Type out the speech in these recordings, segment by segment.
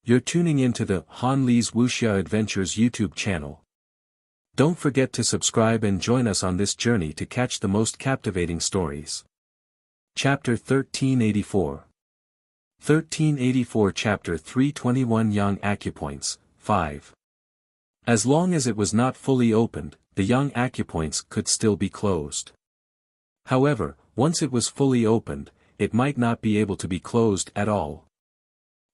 You're tuning into the Han Li's Wuxia Adventures YouTube channel. Don't forget to subscribe and join us on this journey to catch the most captivating stories. Chapter 1384 1384 Chapter 321 Yang Acupoints, 5. As long as it was not fully opened, the young acupoints could still be closed. However, once it was fully opened, it might not be able to be closed at all.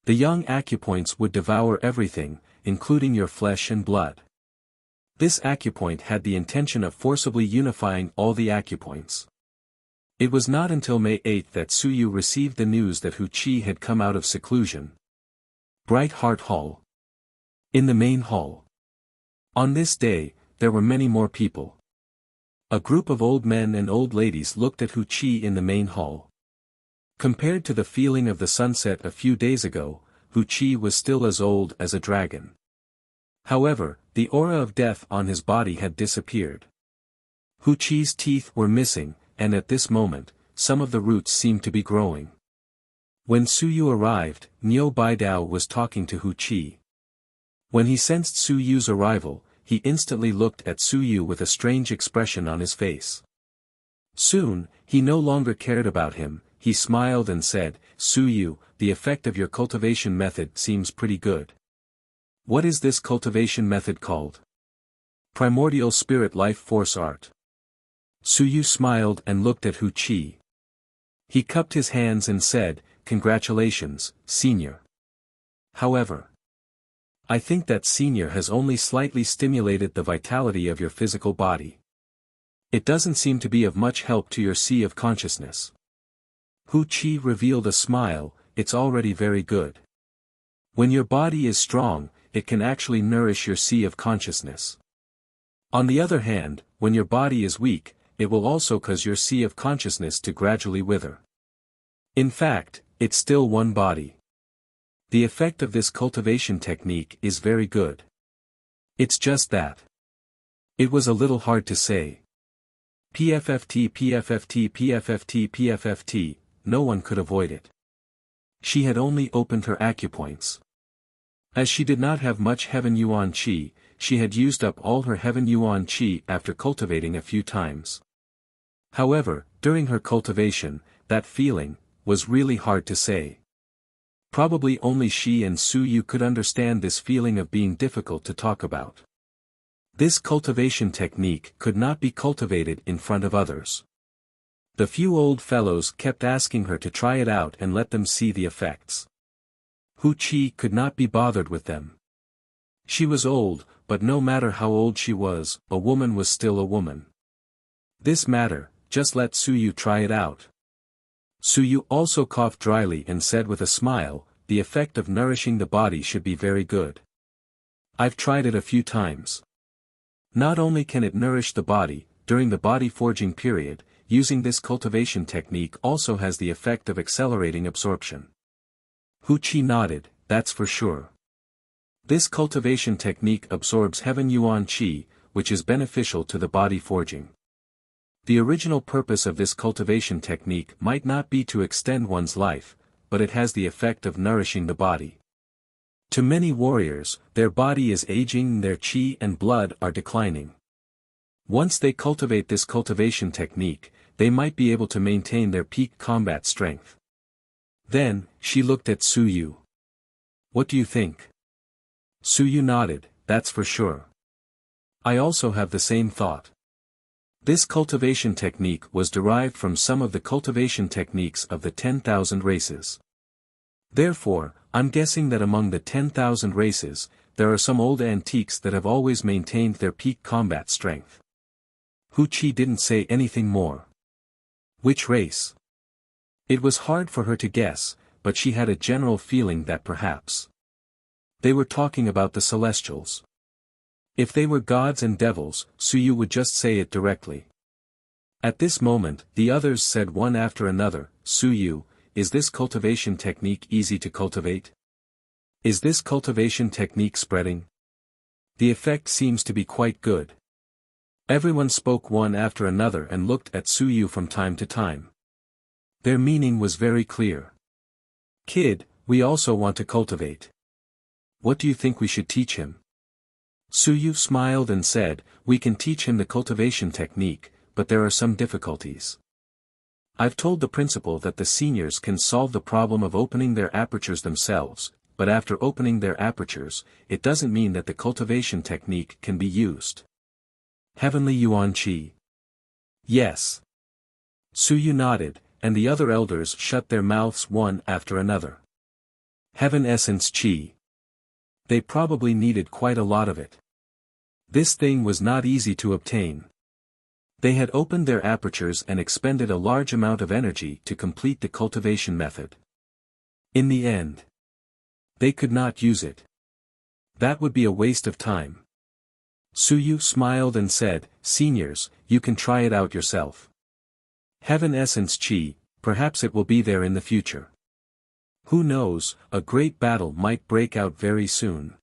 The young acupoints would devour everything, including your flesh and blood. This acupoint had the intention of forcibly unifying all the acupoints. It was not until May 8 that Suyu received the news that Wuxia had come out of seclusion. Bright Heart Hall. In the main hall. On this day, there were many more people. A group of old men and old ladies looked at Wuxia in the main hall. Compared to the feeling of the sunset a few days ago, Wuxia was still as old as a dragon. However, the aura of death on his body had disappeared. Wuxia's teeth were missing, and at this moment, some of the roots seemed to be growing. When Suyu arrived, Niu Baidao was talking to Wuxia. When he sensed Suyu's arrival, he instantly looked at Suyu with a strange expression on his face. Soon, he no longer cared about him. He smiled and said, "Suyu, the effect of your cultivation method seems pretty good. What is this cultivation method called?" Primordial Spirit Life Force Art. Suyu smiled and looked at Wuxia. He cupped his hands and said, "Congratulations, Senior. However, I think that Senior has only slightly stimulated the vitality of your physical body. It doesn't seem to be of much help to your sea of consciousness." Wuxia revealed a smile. "It's already very good. When your body is strong, it can actually nourish your sea of consciousness. On the other hand, when your body is weak, it will also cause your sea of consciousness to gradually wither. In fact, it's still one body. The effect of this cultivation technique is very good. It's just that it was a little hard to say. PFFT PFFT PFFT PFFT, no one could avoid it. She had only opened her acupoints. As she did not have much Heaven Yuan Qi, she had used up all her Heaven Yuan Qi after cultivating a few times. However, during her cultivation, that feeling was really hard to say. Probably only she and Suyu could understand this feeling of being difficult to talk about. This cultivation technique could not be cultivated in front of others. The few old fellows kept asking her to try it out and let them see the effects. Wuxia could not be bothered with them. She was old, but no matter how old she was, a woman was still a woman. This matter, just let Suyu try it out. Suyu also coughed dryly and said with a smile, "The effect of nourishing the body should be very good. I've tried it a few times. Not only can it nourish the body, during the body forging period, using this cultivation technique also has the effect of accelerating absorption." Wuxia nodded, "That's for sure. This cultivation technique absorbs Heaven Yuan Qi, which is beneficial to the body forging. The original purpose of this cultivation technique might not be to extend one's life, but it has the effect of nourishing the body. To many warriors, their body is aging and their qi and blood are declining. Once they cultivate this cultivation technique, they might be able to maintain their peak combat strength." Then, she looked at Suyu. "What do you think?" Suyu nodded, "That's for sure. I also have the same thought. This cultivation technique was derived from some of the cultivation techniques of the 10,000 races. Therefore, I'm guessing that among the 10,000 races, there are some old antiques that have always maintained their peak combat strength." Wuxia didn't say anything more. Which race? It was hard for her to guess, but she had a general feeling that perhaps they were talking about the Celestials. If they were gods and devils, Suyu would just say it directly. At this moment, the others said one after another, "Suyu, is this cultivation technique easy to cultivate? Is this cultivation technique spreading? The effect seems to be quite good." Everyone spoke one after another and looked at Suyu from time to time. Their meaning was very clear. "Kid, we also want to cultivate. What do you think we should teach him? Suyu smiled and said, we can teach him the cultivation technique, but there are some difficulties. I've told the principal that the seniors can solve the problem of opening their apertures themselves, but after opening their apertures, it doesn't mean that the cultivation technique can be used. Heavenly Yuan Qi. Yes. Suyu nodded, and the other elders shut their mouths one after another. Heaven Essence Qi. They probably needed quite a lot of it. This thing was not easy to obtain. They had opened their apertures and expended a large amount of energy to complete the cultivation method. In the end, they could not use it. That would be a waste of time. Suyu smiled and said, seniors, you can try it out yourself. Heaven Essence Qi, perhaps it will be there in the future. Who knows, a great battle might break out very soon.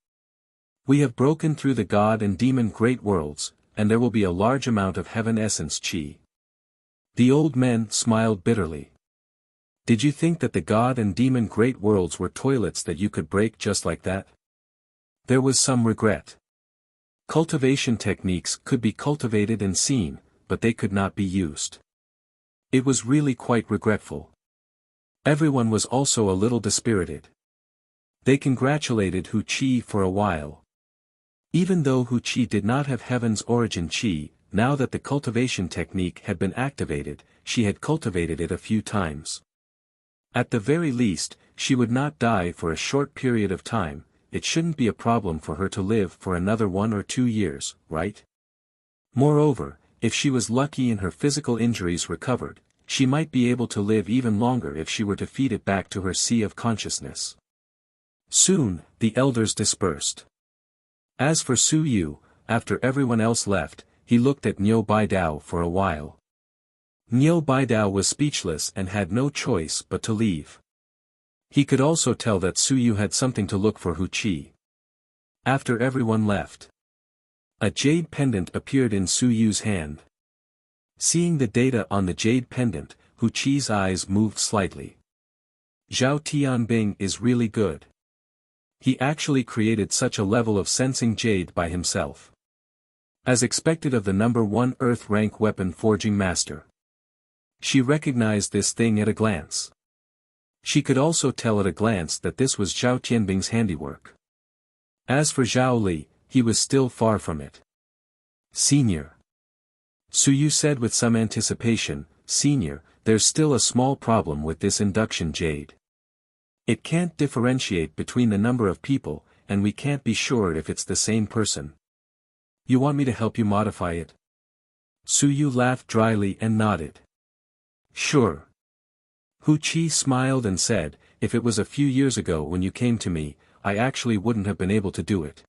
We have broken through the God and demon great worlds, and there will be a large amount of Heaven Essence Qi. The old men smiled bitterly. Did you think that the God and demon great worlds were toilets that you could break just like that? There was some regret. Cultivation techniques could be cultivated and seen, but they could not be used. It was really quite regretful. Everyone was also a little dispirited. They congratulated Hu Qi for a while. Even though Hu Qi did not have Heaven's origin Qi, now that the cultivation technique had been activated, she had cultivated it a few times. At the very least, she would not die for a short period of time. It shouldn't be a problem for her to live for another 1 or 2 years, right? Moreover, if she was lucky and her physical injuries recovered, she might be able to live even longer if she were to feed it back to her sea of consciousness. Soon, the elders dispersed. As for Suyu, after everyone else left, he looked at Niu Baidao for a while. Niu Baidao was speechless and had no choice but to leave. He could also tell that Suyu had something to look for Hu Qi. After everyone left, a jade pendant appeared in Suyu's hand. Seeing the data on the jade pendant, Hu Qi's eyes moved slightly. Zhao Tianbing is really good. He actually created such a level of sensing jade by himself. As expected of the number 1 Earth rank weapon forging master. She recognized this thing at a glance. She could also tell at a glance that this was Zhao Tianbing's handiwork. As for Zhao Li, he was still far from it. Senior. Suyu said with some anticipation, Senior, there's still a small problem with this induction jade. It can't differentiate between the number of people, and we can't be sure if it's the same person. You want me to help you modify it? Suyu laughed dryly and nodded. Sure. Hu Qi smiled and said, if it was a few years ago when you came to me, I actually wouldn't have been able to do it.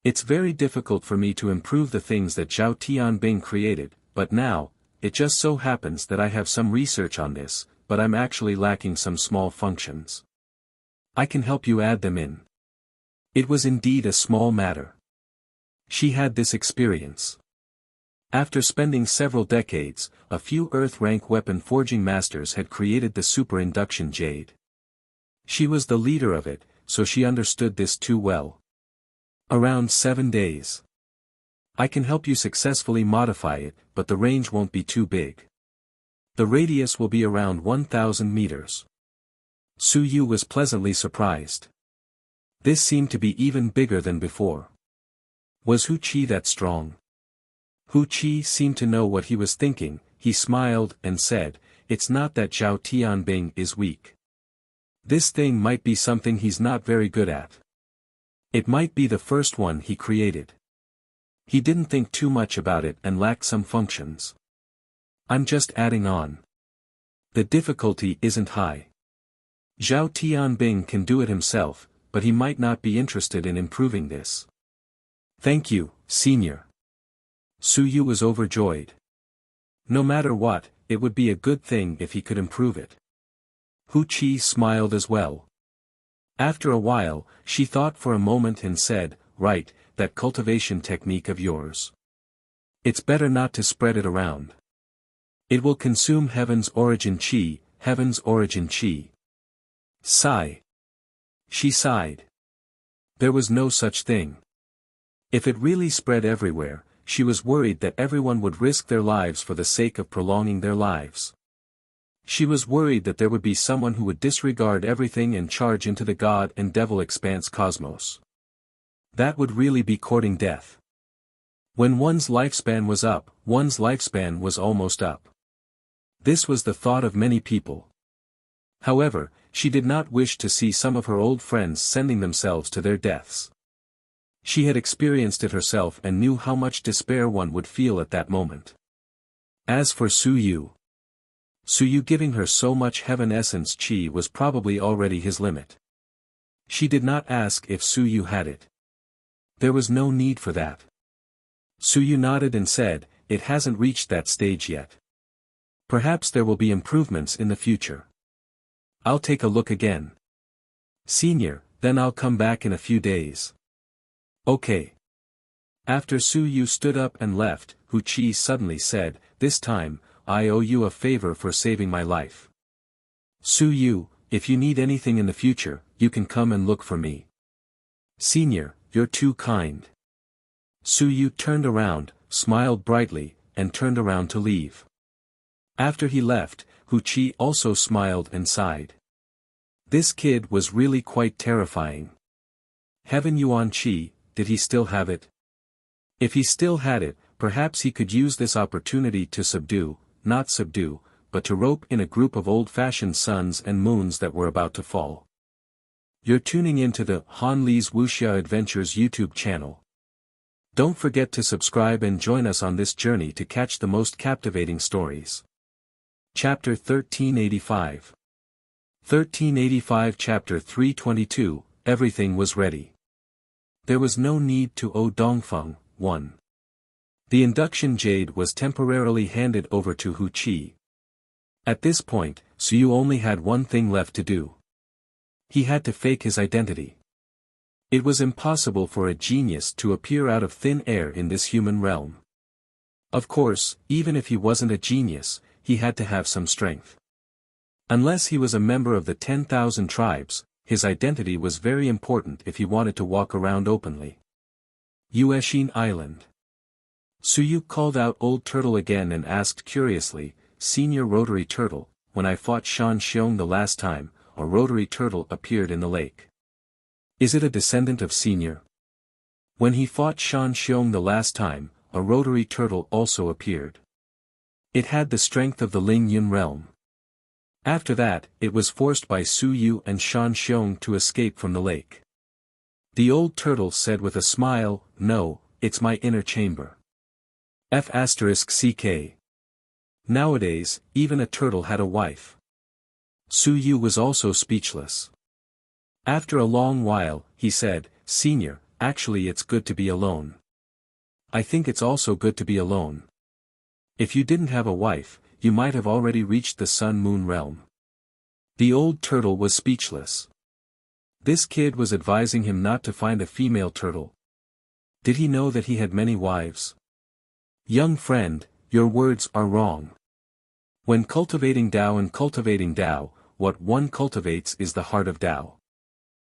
It's very difficult for me to improve the things that Zhao Tianbing created, but now, it just so happens that I have some research on this, but I'm actually lacking some small functions. I can help you add them in. It was indeed a small matter. She had this experience. After spending several decades, a few Earth-rank weapon forging masters had created the super induction jade. She was the leader of it, so she understood this too well. Around 7 days. I can help you successfully modify it, but the range won't be too big. The radius will be around 1,000 meters. Suyu was pleasantly surprised. This seemed to be even bigger than before. Was Hu Qi that strong? Hu Qi seemed to know what he was thinking. He smiled and said, it's not that Zhao Tianbing is weak. This thing might be something he's not very good at. It might be the first one he created. He didn't think too much about it and lacked some functions. I'm just adding on. The difficulty isn't high. Zhao Tianbing can do it himself, but he might not be interested in improving this. Thank you, Senior. Suyu was overjoyed. No matter what, it would be a good thing if he could improve it. Hu Qi smiled as well. After a while, she thought for a moment and said, right, that cultivation technique of yours. It's better not to spread it around. It will consume Heaven's origin Qi, Heaven's origin Qi. Sigh. She sighed. There was no such thing. If it really spread everywhere, she was worried that everyone would risk their lives for the sake of prolonging their lives. She was worried that there would be someone who would disregard everything and charge into the god and devil expanse cosmos. That would really be courting death. When one's lifespan was up, one's lifespan was almost up. This was the thought of many people. However, she did not wish to see some of her old friends sending themselves to their deaths. She had experienced it herself and knew how much despair one would feel at that moment. As for Su Yu giving her so much heaven essence chi was probably already his limit. She did not ask if Su Yu had it. There was no need for that. Su Yu nodded and said, "It hasn't reached that stage yet. Perhaps there will be improvements in the future. I'll take a look again. Senior, then I'll come back in a few days." Okay. After Su Yu stood up and left, Hu Qi suddenly said, "This time, I owe you a favor for saving my life. Su Yu, if you need anything in the future, you can come and look for me." "Senior, you're too kind." Su Yu turned around, smiled brightly, and turned around to leave. After he left, Hu Qi also smiled and sighed. This kid was really quite terrifying. Heaven Yuan Qi, did he still have it? If he still had it, perhaps he could use this opportunity to subdue, not subdue, but to rope in a group of old-fashioned suns and moons that were about to fall. You're tuning into the Han Li's Wuxia Adventures YouTube channel. Don't forget to subscribe and join us on this journey to catch the most captivating stories. Chapter 1385. 1385 Chapter 322, Everything was ready. There was no need to owe Dongfeng, 1. The induction jade was temporarily handed over to Hu Qi. At this point, Su Yu only had one thing left to do. He had to fake his identity. It was impossible for a genius to appear out of thin air in this human realm. Of course, even if he wasn't a genius, he had to have some strength. Unless he was a member of the 10,000 tribes, his identity was very important if he wanted to walk around openly. Yueshin Island. Su Yu called out Old Turtle again and asked curiously, "Senior Rotary Turtle, when I fought Shan Xiong the last time, a rotary turtle appeared in the lake. Is it a descendant of Senior?" When he fought Shan Xiong the last time, a rotary turtle also appeared. It had the strength of the Ling Yun realm. After that, it was forced by Su Yu and Shan Xiong to escape from the lake. The old turtle said with a smile, "No, it's my inner chamber." F***ck. Nowadays, even a turtle had a wife. Su Yu was also speechless. After a long while, he said, "Senior, actually it's good to be alone. I think it's also good to be alone. If you didn't have a wife, you might have already reached the sun-moon realm." The old turtle was speechless. This kid was advising him not to find a female turtle. Did he know that he had many wives? "Young friend, your words are wrong. When cultivating Tao, what one cultivates is the heart of Tao.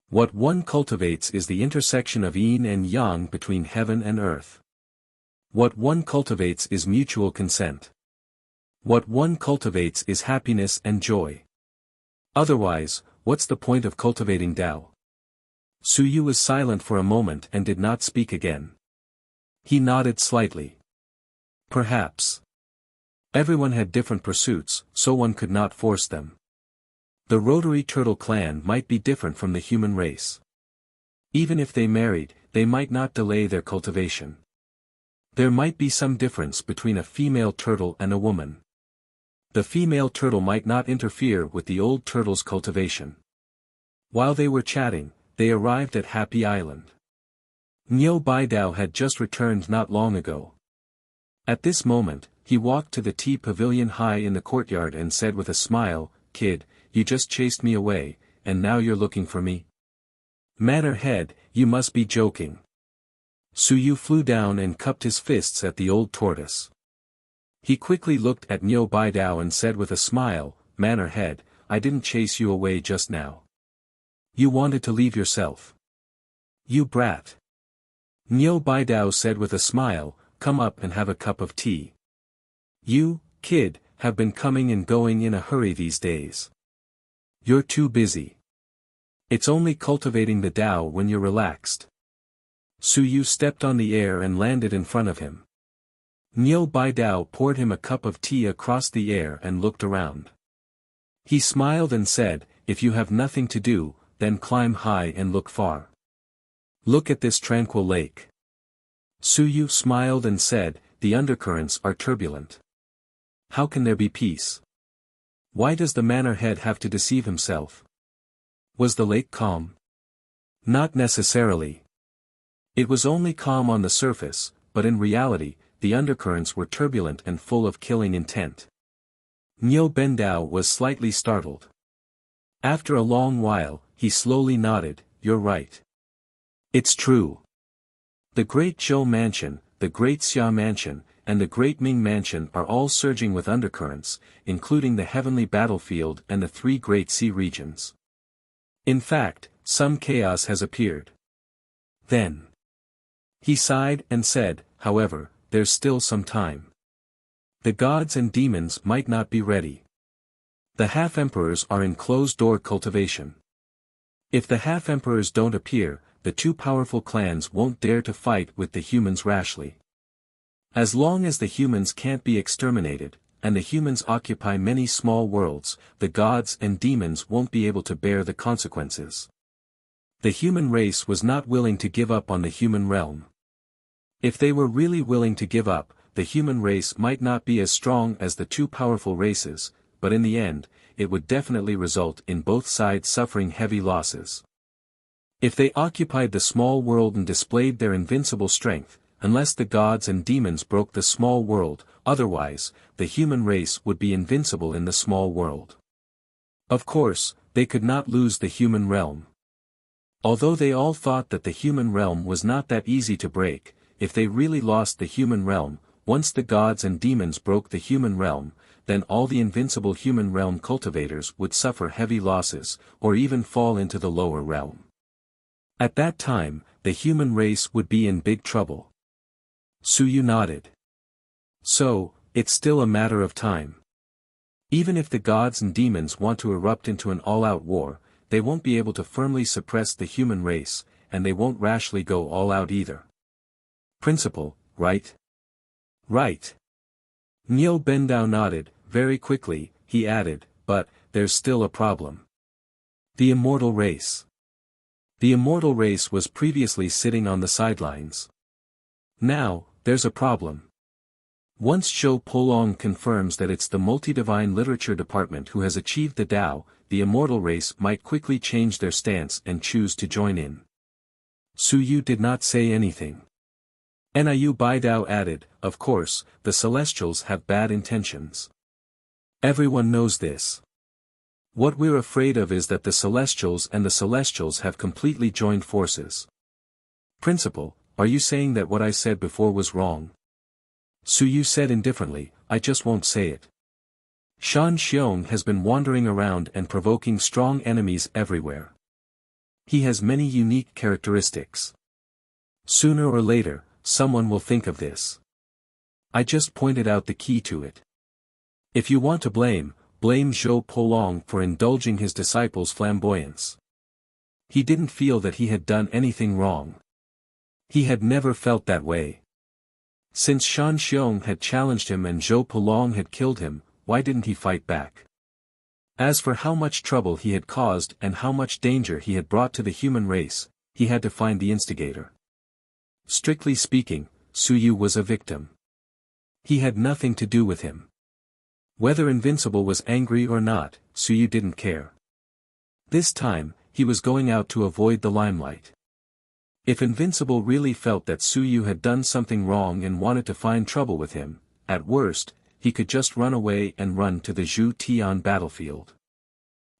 What one cultivates is the intersection of yin and yang between heaven and earth. What one cultivates is mutual consent. What one cultivates is happiness and joy. Otherwise, what's the point of cultivating Tao?" Su Yu was silent for a moment and did not speak again. He nodded slightly. Perhaps. Everyone had different pursuits, so one could not force them. The Rotary Turtle clan might be different from the human race. Even if they married, they might not delay their cultivation. There might be some difference between a female turtle and a woman. The female turtle might not interfere with the old turtle's cultivation. While they were chatting, they arrived at Happy Island. Niu Baidao had just returned not long ago. At this moment, he walked to the tea pavilion high in the courtyard and said with a smile, "Kid, you just chased me away, and now you're looking for me? Manor head, you must be joking." Su Yu flew down and cupped his fists at the old tortoise. He quickly looked at Niu Baidao and said with a smile, "Manor head, I didn't chase you away just now. You wanted to leave yourself. You brat. Niu Baidao said with a smile, come up and have a cup of tea. You, kid, have been coming and going in a hurry these days. You're too busy. It's only cultivating the Tao when you're relaxed. Su Yu stepped on the air and landed in front of him. Niu Baidao poured him a cup of tea across the air and looked around. He smiled and said, if you have nothing to do, then climb high and look far. Look at this tranquil lake. Su Yu smiled and said, the undercurrents are turbulent. How can there be peace? Why does the manor head have to deceive himself? Was the lake calm? Not necessarily. It was only calm on the surface, but in reality, the undercurrents were turbulent and full of killing intent. Niu Bendao was slightly startled. After a long while, he slowly nodded, you're right. It's true. The Great Zhou Mansion, the Great Xia Mansion, and the Great Ming Mansion are all surging with undercurrents, including the heavenly battlefield and the three great sea regions. In fact, some chaos has appeared. Then he sighed and said, however, there's still some time. The gods and demons might not be ready. The half-emperors are in closed-door cultivation. If the half-emperors don't appear, the two powerful clans won't dare to fight with the humans rashly. As long as the humans can't be exterminated, and the humans occupy many small worlds, the gods and demons won't be able to bear the consequences. The human race was not willing to give up on the human realm. If they were really willing to give up, the human race might not be as strong as the two powerful races, but in the end, it would definitely result in both sides suffering heavy losses. If they occupied the small world and displayed their invincible strength, unless the gods and demons broke the small world, otherwise, the human race would be invincible in the small world. Of course, they could not lose the human realm. Although they all thought that the human realm was not that easy to break, if they really lost the human realm, once the gods and demons broke the human realm, then all the invincible human realm cultivators would suffer heavy losses, or even fall into the lower realm. At that time, the human race would be in big trouble. Su Yu nodded. So, it's still a matter of time. Even if the gods and demons want to erupt into an all-out war, they won't be able to firmly suppress the human race, and they won't rashly go all out either. Principle, right? Right. Niu Bendao nodded, very quickly, he added, but, there's still a problem. The immortal race. The immortal race was previously sitting on the sidelines. Now, there's a problem. Once Zhou Polong confirms that it's the multi-divine literature department who has achieved the Tao, the immortal race might quickly change their stance and choose to join in. Su Yu did not say anything. Niu Baidao added, of course, the Celestials have bad intentions. Everyone knows this. What we're afraid of is that the Celestials have completely joined forces. Principal, are you saying that what I said before was wrong? Su Yu said indifferently, I just won't say it. Shan Xiong has been wandering around and provoking strong enemies everywhere. He has many unique characteristics. Sooner or later, someone will think of this. I just pointed out the key to it. If you want to blame Zhou Polong for indulging his disciples' flamboyance. He didn't feel that he had done anything wrong. He had never felt that way. Since Shan Xiong had challenged him and Zhou Polong had killed him, why didn't he fight back? As for how much trouble he had caused and how much danger he had brought to the human race, he had to find the instigator. Strictly speaking, Su Yu was a victim. He had nothing to do with him. Whether Invincible was angry or not, Su Yu didn't care. This time, he was going out to avoid the limelight. If Invincible really felt that Su Yu had done something wrong and wanted to find trouble with him, at worst, he could just run away and run to the Zhu Tian battlefield.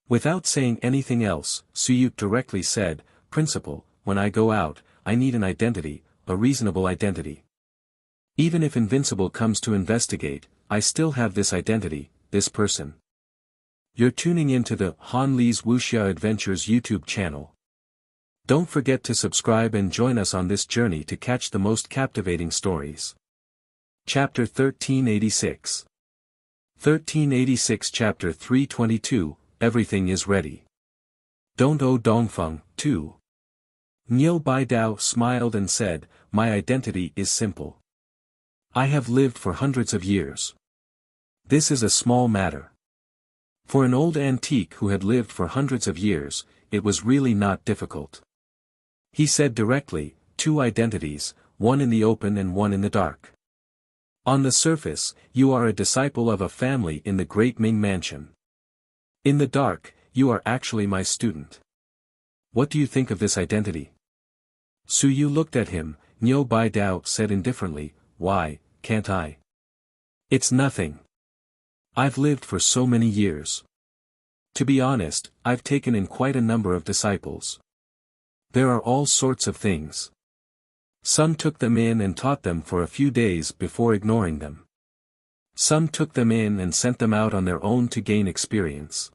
Without saying anything else, Su Yu directly said, Principal, when I go out, I need an identity, a reasonable identity. Even if Invincible comes to investigate, I still have this identity, this person. You're tuning into the Han Li's Wuxia Adventures YouTube channel. Don't forget to subscribe and join us on this journey to catch the most captivating stories. Chapter 1386. 1386 Chapter 322, Everything is Ready. Don't owe Dongfeng, too. Niu Baidao smiled and said, My identity is simple. I have lived for hundreds of years. This is a small matter. For an old antique who had lived for hundreds of years, it was really not difficult. He said directly, 2 identities, one in the open and one in the dark. On the surface, you are a disciple of a family in the Great Ming Mansion. In the dark, you are actually my student. What do you think of this identity? Su Yu looked at him. Niu Baidao said indifferently, Why, can't I? It's nothing. I've lived for so many years. To be honest, I've taken in quite a number of disciples. There are all sorts of things. Some took them in and taught them for a few days before ignoring them. Some took them in and sent them out on their own to gain experience.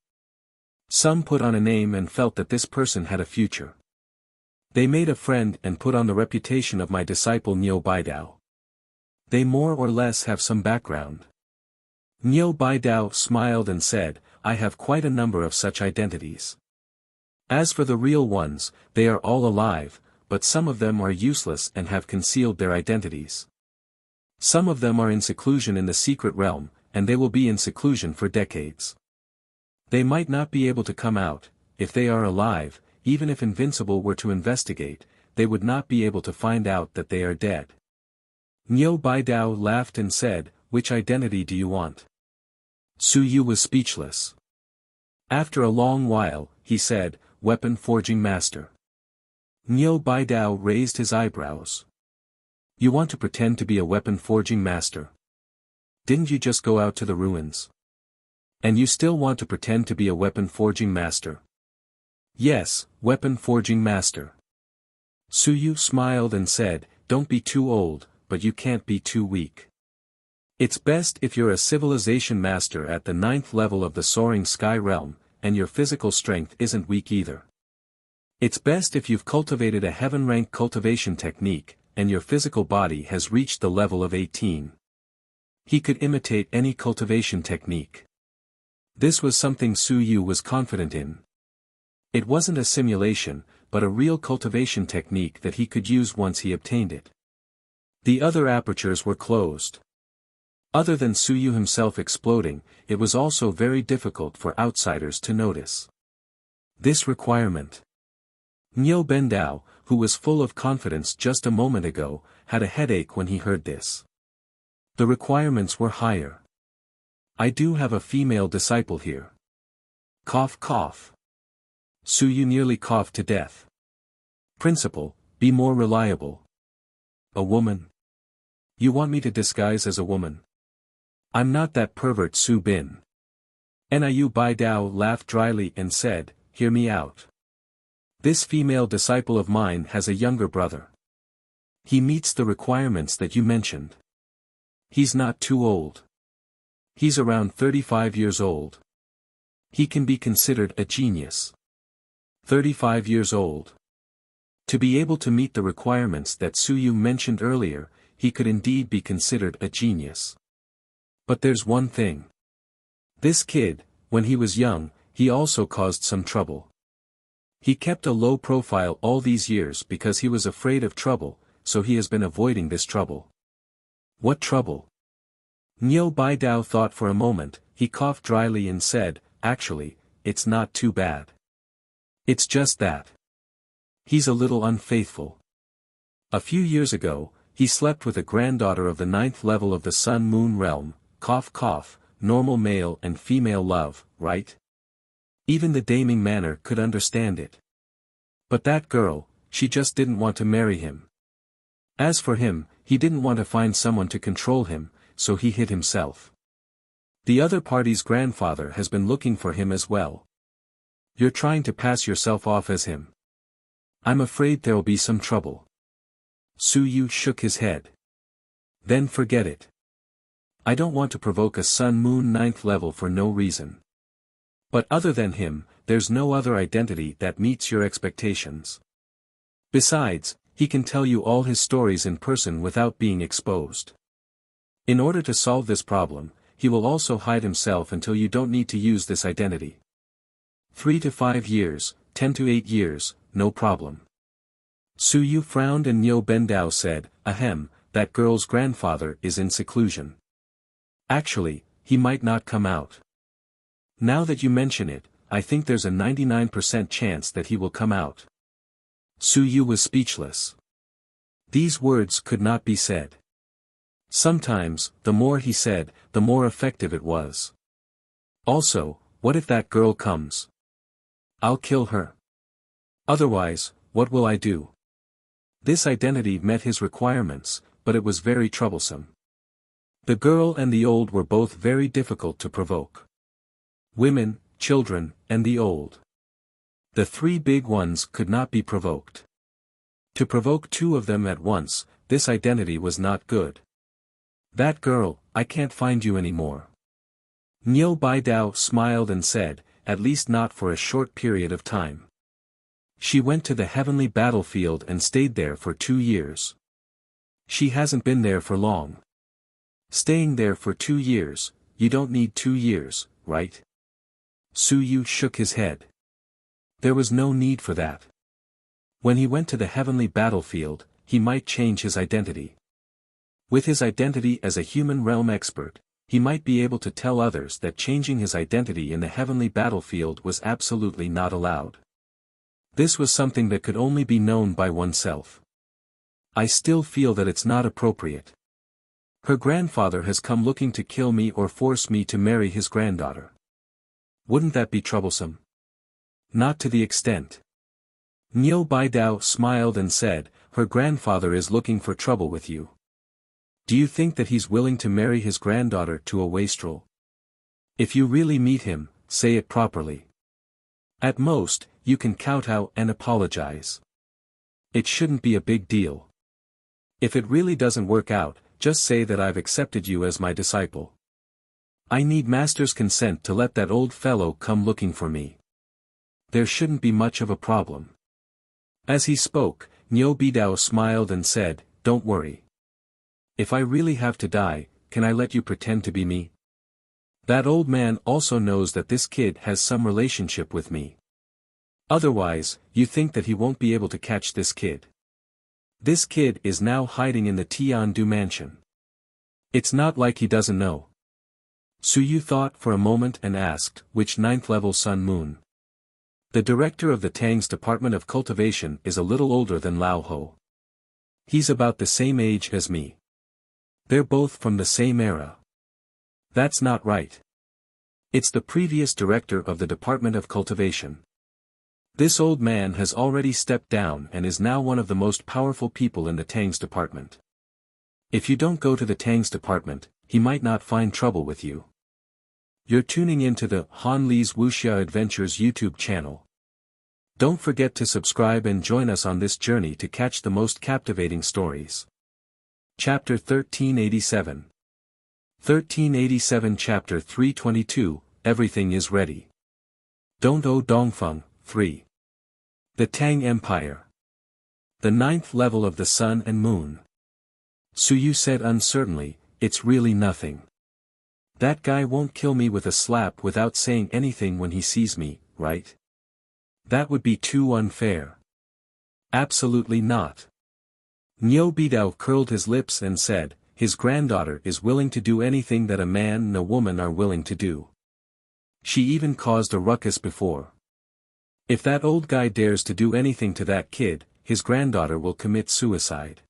Some put on a name and felt that this person had a future. They made a friend and put on the reputation of my disciple Niu Baidao. They more or less have some background. Niu Baidao smiled and said, I have quite a number of such identities. As for the real ones, they are all alive, but some of them are useless and have concealed their identities. Some of them are in seclusion in the secret realm, and they will be in seclusion for decades. They might not be able to come out. If they are alive, even if Invincible were to investigate, they would not be able to find out that they are dead. Niu Baidao laughed and said, Which identity do you want? Su Yu was speechless. After a long while, he said, Weapon Forging Master. Niu Baidao raised his eyebrows. You want to pretend to be a weapon forging master? Didn't you just go out to the ruins? And you still want to pretend to be a weapon forging master? Yes, weapon forging master. Su Yu smiled and said, Don't be too old, but you can't be too weak. It's best if you're a civilization master at the 9th level of the soaring sky realm, and your physical strength isn't weak either. It's best if you've cultivated a heaven-rank cultivation technique, and your physical body has reached the level of 18. He could imitate any cultivation technique. This was something Su Yu was confident in. It wasn't a simulation, but a real cultivation technique that he could use once he obtained it. The other apertures were closed. Other than Su Yu himself exploding, it was also very difficult for outsiders to notice this requirement. Niu Baidao, who was full of confidence just a moment ago, had a headache when he heard this. The requirements were higher. I do have a female disciple here. Cough cough. Su Yu nearly coughed to death. Principal, be more reliable. A woman? You want me to disguise as a woman? I'm not that pervert Su Bin. Niu Baidao laughed dryly and said, Hear me out. This female disciple of mine has a younger brother. He meets the requirements that you mentioned. He's not too old. He's around 35 years old. He can be considered a genius. 35 years old. To be able to meet the requirements that Su Yu mentioned earlier, he could indeed be considered a genius. But there's one thing. This kid, when he was young, he also caused some trouble. He kept a low profile all these years because he was afraid of trouble, so he has been avoiding this trouble. What trouble? Niu Baidao thought for a moment. He coughed dryly and said, Actually, it's not too bad. It's just that he's a little unfaithful. A few years ago, he slept with a granddaughter of the 9th level of the Sun-Moon realm. Cough cough, normal male and female love, right? Even the Daming Manor could understand it. But that girl, she just didn't want to marry him. As for him, he didn't want to find someone to control him, so he hid himself. The other party's grandfather has been looking for him as well. You're trying to pass yourself off as him. I'm afraid there'll be some trouble. Su Yu shook his head. Then forget it. I don't want to provoke a Sun-Moon 9th level for no reason. But other than him, there's no other identity that meets your expectations. Besides, he can tell you all his stories in person without being exposed. In order to solve this problem, he will also hide himself until you don't need to use this identity. 3 to 5 years, 10 to 8 years, no problem. Su Yu frowned and Niu Bendao said, ahem, that girl's grandfather is in seclusion. Actually, he might not come out. Now that you mention it, I think there's a 99% chance that he will come out. Su Yu was speechless. These words could not be said. Sometimes, the more he said, the more effective it was. Also, what if that girl comes? I'll kill her. Otherwise, what will I do? This identity met his requirements, but it was very troublesome. The girl and the old were both very difficult to provoke. Women, children, and the old. The three big ones could not be provoked. To provoke two of them at once, this identity was not good. That girl, I can't find you anymore. Niu Baidao smiled and said, at least not for a short period of time. She went to the heavenly battlefield and stayed there for 2 years. She hasn't been there for long. Staying there for 2 years, you don't need 2 years, right? Su Yu shook his head. There was no need for that. When he went to the heavenly battlefield, he might change his identity. With his identity as a human realm expert, he might be able to tell others that changing his identity in the heavenly battlefield was absolutely not allowed. This was something that could only be known by oneself. I still feel that it's not appropriate. Her grandfather has come looking to kill me or force me to marry his granddaughter. Wouldn't that be troublesome? Not to the extent. Niu Baidao smiled and said, her grandfather is looking for trouble with you. Do you think that he's willing to marry his granddaughter to a wastrel? If you really meet him, say it properly. At most, you can kowtow and apologize. It shouldn't be a big deal. If it really doesn't work out, just say that I've accepted you as my disciple. I need master's consent to let that old fellow come looking for me. There shouldn't be much of a problem. As he spoke, Niu Bidao smiled and said, don't worry. If I really have to die, can I let you pretend to be me? That old man also knows that this kid has some relationship with me. Otherwise, you think that he won't be able to catch this kid. This kid is now hiding in the Tiandu mansion. It's not like he doesn't know. Su Yu thought for a moment and asked, which 9th level Sun Moon? The director of the Tang's Department of Cultivation is a little older than Lao Ho. He's about the same age as me. They're both from the same era. That's not right. It's the previous director of the Department of Cultivation. This old man has already stepped down and is now one of the most powerful people in the Tang's department. If you don't go to the Tang's department, he might not find trouble with you. You're tuning into the Han Li's Wuxia Adventures YouTube channel. Don't forget to subscribe and join us on this journey to catch the most captivating stories. Chapter 1387. 1387 Chapter 322, Everything is Ready. Don't O Dongfeng, 3. The Tang Empire. The 9th level of the Sun and Moon. Su Yu said uncertainly, it's really nothing. That guy won't kill me with a slap without saying anything when he sees me, right? That would be too unfair. Absolutely not. Niu Bidao curled his lips and said, his granddaughter is willing to do anything that a man and a woman are willing to do. She even caused a ruckus before. If that old guy dares to do anything to that kid, his granddaughter will commit suicide.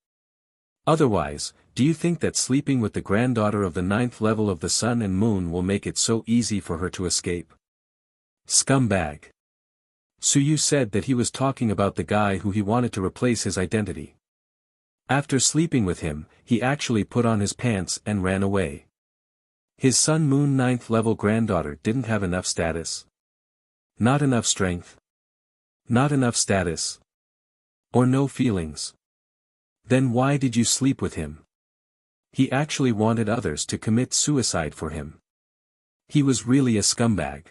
Otherwise, do you think that sleeping with the granddaughter of the 9th level of the Sun and Moon will make it so easy for her to escape? Scumbag. Su Yu said that he was talking about the guy who he wanted to replace his identity. After sleeping with him, he actually put on his pants and ran away. His Sun Moon 9th level granddaughter didn't have enough status. Not enough strength. Not enough status. Or no feelings. Then why did you sleep with him? He actually wanted others to commit suicide for him. He was really a scumbag.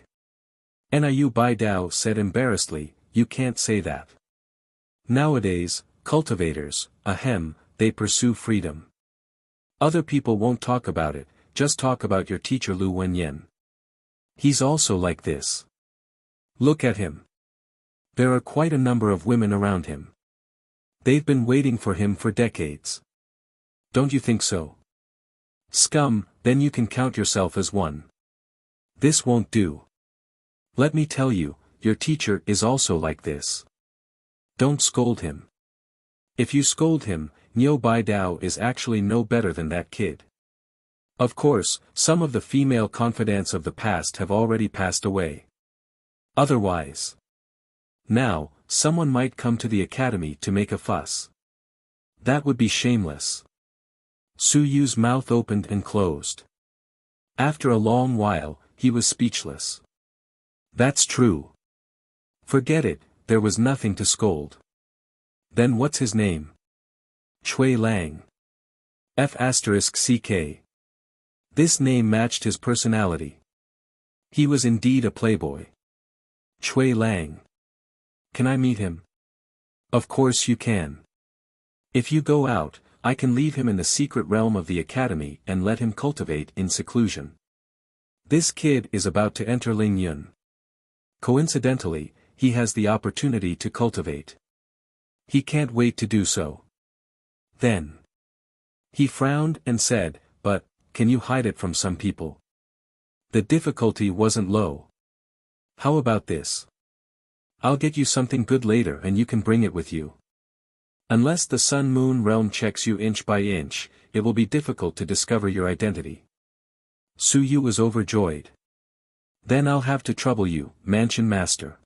Niu Baidao said embarrassedly, you can't say that. Nowadays, cultivators, they pursue freedom. Other people won't talk about it, just talk about your teacher Lu Wenyan. He's also like this. Look at him. There are quite a number of women around him. They've been waiting for him for decades. Don't you think so? Scum, then you can count yourself as one. This won't do. Let me tell you, your teacher is also like this. Don't scold him. If you scold him, Niu Baidao is actually no better than that kid. Of course, some of the female confidants of the past have already passed away. Otherwise. Now, someone might come to the academy to make a fuss. That would be shameless. Su Yu's mouth opened and closed. After a long while, he was speechless. That's true. Forget it, there was nothing to scold. Then what's his name? Chui Lang. F***ck. This name matched his personality. He was indeed a playboy. Chui Lang. Can I meet him? Of course you can. If you go out, I can leave him in the secret realm of the academy and let him cultivate in seclusion. This kid is about to enter Ling Yun. Coincidentally, he has the opportunity to cultivate. He can't wait to do so. Then. He frowned and said, but, can you hide it from some people? The difficulty wasn't low. How about this? I'll get you something good later and you can bring it with you. Unless the Sun-Moon realm checks you inch by inch, it will be difficult to discover your identity. Su Yu was overjoyed. Then I'll have to trouble you, Mansion Master.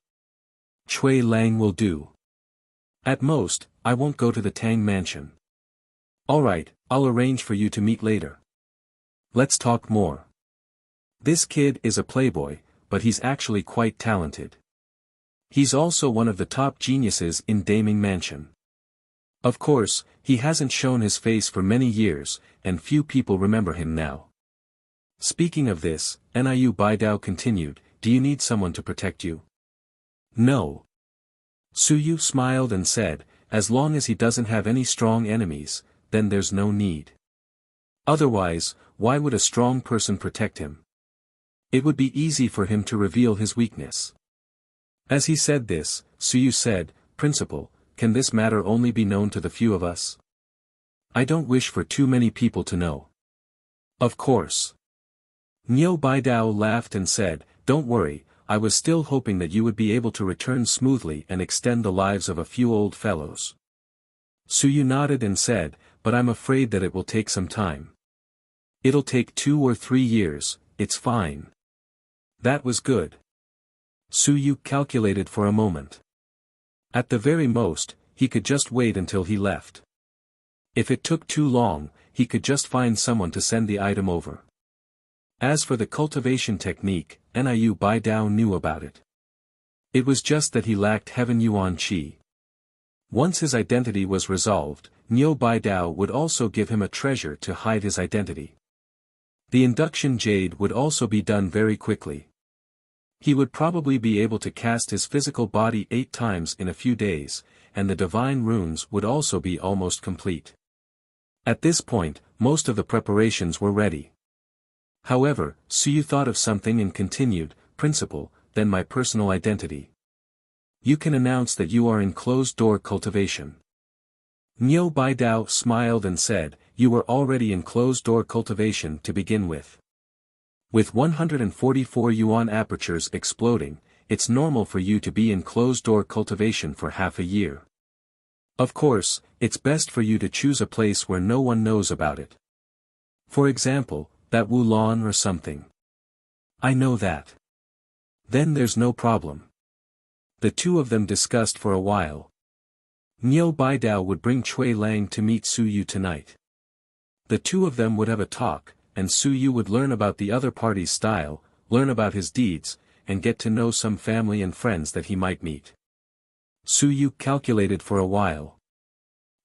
Chui Lang will do. At most, I won't go to the Tang Mansion. Alright, I'll arrange for you to meet later. Let's talk more. This kid is a playboy, but he's actually quite talented. He's also one of the top geniuses in Daming Mansion. Of course, he hasn't shown his face for many years, and few people remember him now. Speaking of this, Niu Baidao continued, do you need someone to protect you? No. Su Yu smiled and said, as long as he doesn't have any strong enemies, then there's no need. Otherwise, why would a strong person protect him? It would be easy for him to reveal his weakness. As he said this, Su Yu said, Principal, can this matter only be known to the few of us? I don't wish for too many people to know. Of course. Niu Baidao laughed and said, don't worry, I was still hoping that you would be able to return smoothly and extend the lives of a few old fellows. Su Yu nodded and said, but I'm afraid that it will take some time. It'll take 2 or 3 years, it's fine. That was good. Su Yu calculated for a moment. At the very most, he could just wait until he left. If it took too long, he could just find someone to send the item over. As for the cultivation technique, Niu Baidao knew about it. It was just that he lacked Heaven Yuan Qi. Once his identity was resolved, Niu Baidao would also give him a treasure to hide his identity. The induction jade would also be done very quickly. He would probably be able to cast his physical body 8 times in a few days, and the divine runes would also be almost complete. At this point, most of the preparations were ready. However, Su Yu thought of something and continued, Principal, then my personal identity. You can announce that you are in closed-door cultivation. Niu Baidao smiled and said, you were already in closed-door cultivation to begin with. With 144 yuan apertures exploding, it's normal for you to be in closed-door cultivation for half a year. Of course, it's best for you to choose a place where no one knows about it. For example, that Wulon or something. I know that. Then there's no problem. The two of them discussed for a while. Niu Baidao would bring Chui Lang to meet Su Yu tonight. The two of them would have a talk, and Su Yu would learn about the other party's style, learn about his deeds, and get to know some family and friends that he might meet. Su Yu calculated for a while.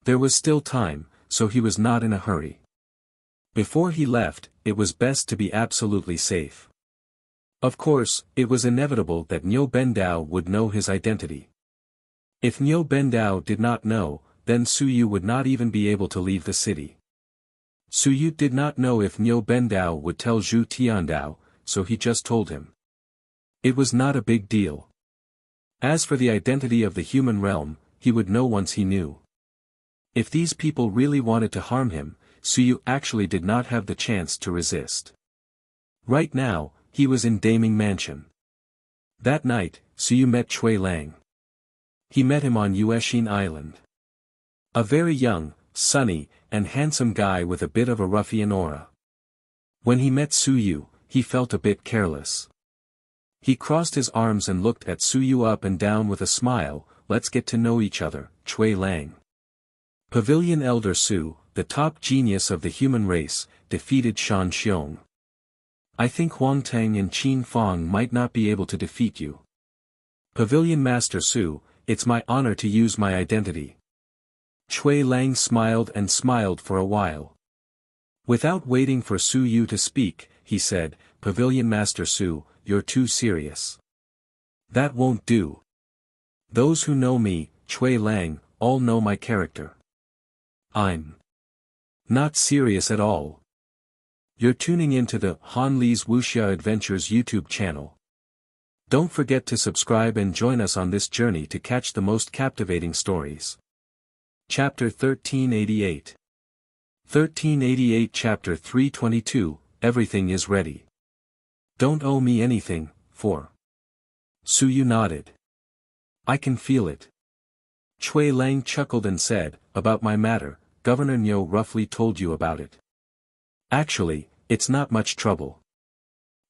There was still time, so he was not in a hurry. Before he left, it was best to be absolutely safe. Of course, it was inevitable that Niu Baidao would know his identity. If Niu Bendao did not know, then Su Yu would not even be able to leave the city. Su Yu did not know if Niu Bendao would tell Zhu Tiandao, so he just told him. It was not a big deal. As for the identity of the human realm, he would know once he knew. If these people really wanted to harm him, Su Yu actually did not have the chance to resist. Right now, he was in Daming Mansion. That night, Su Yu met Cui Lang. He met him on Yueshin Island. A very young, sunny, and handsome guy with a bit of a ruffian aura. When he met Su Yu, he felt a bit careless. He crossed his arms and looked at Su Yu up and down with a smile. Let's get to know each other, Cui Lang. Pavilion Elder Su, the top genius of the human race, defeated Shan Xiong. I think Huang Tang and Qin Fong might not be able to defeat you. Pavilion Master Su, it's my honor to use my identity. Cui Lang smiled and smiled for a while. Without waiting for Su Yu to speak, he said, Pavilion Master Su, you're too serious. That won't do. Those who know me, Cui Lang, all know my character. I'm not serious at all. You're tuning into the Han Li's Wuxia Adventures YouTube channel. Don't forget to subscribe and join us on this journey to catch the most captivating stories. Chapter 1388. 1388 Chapter 322, Everything is ready. Don't owe me anything, for. Su Yu nodded. I can feel it. Cui Lang chuckled and said, about my matter, Governor Niu roughly told you about it. Actually, it's not much trouble.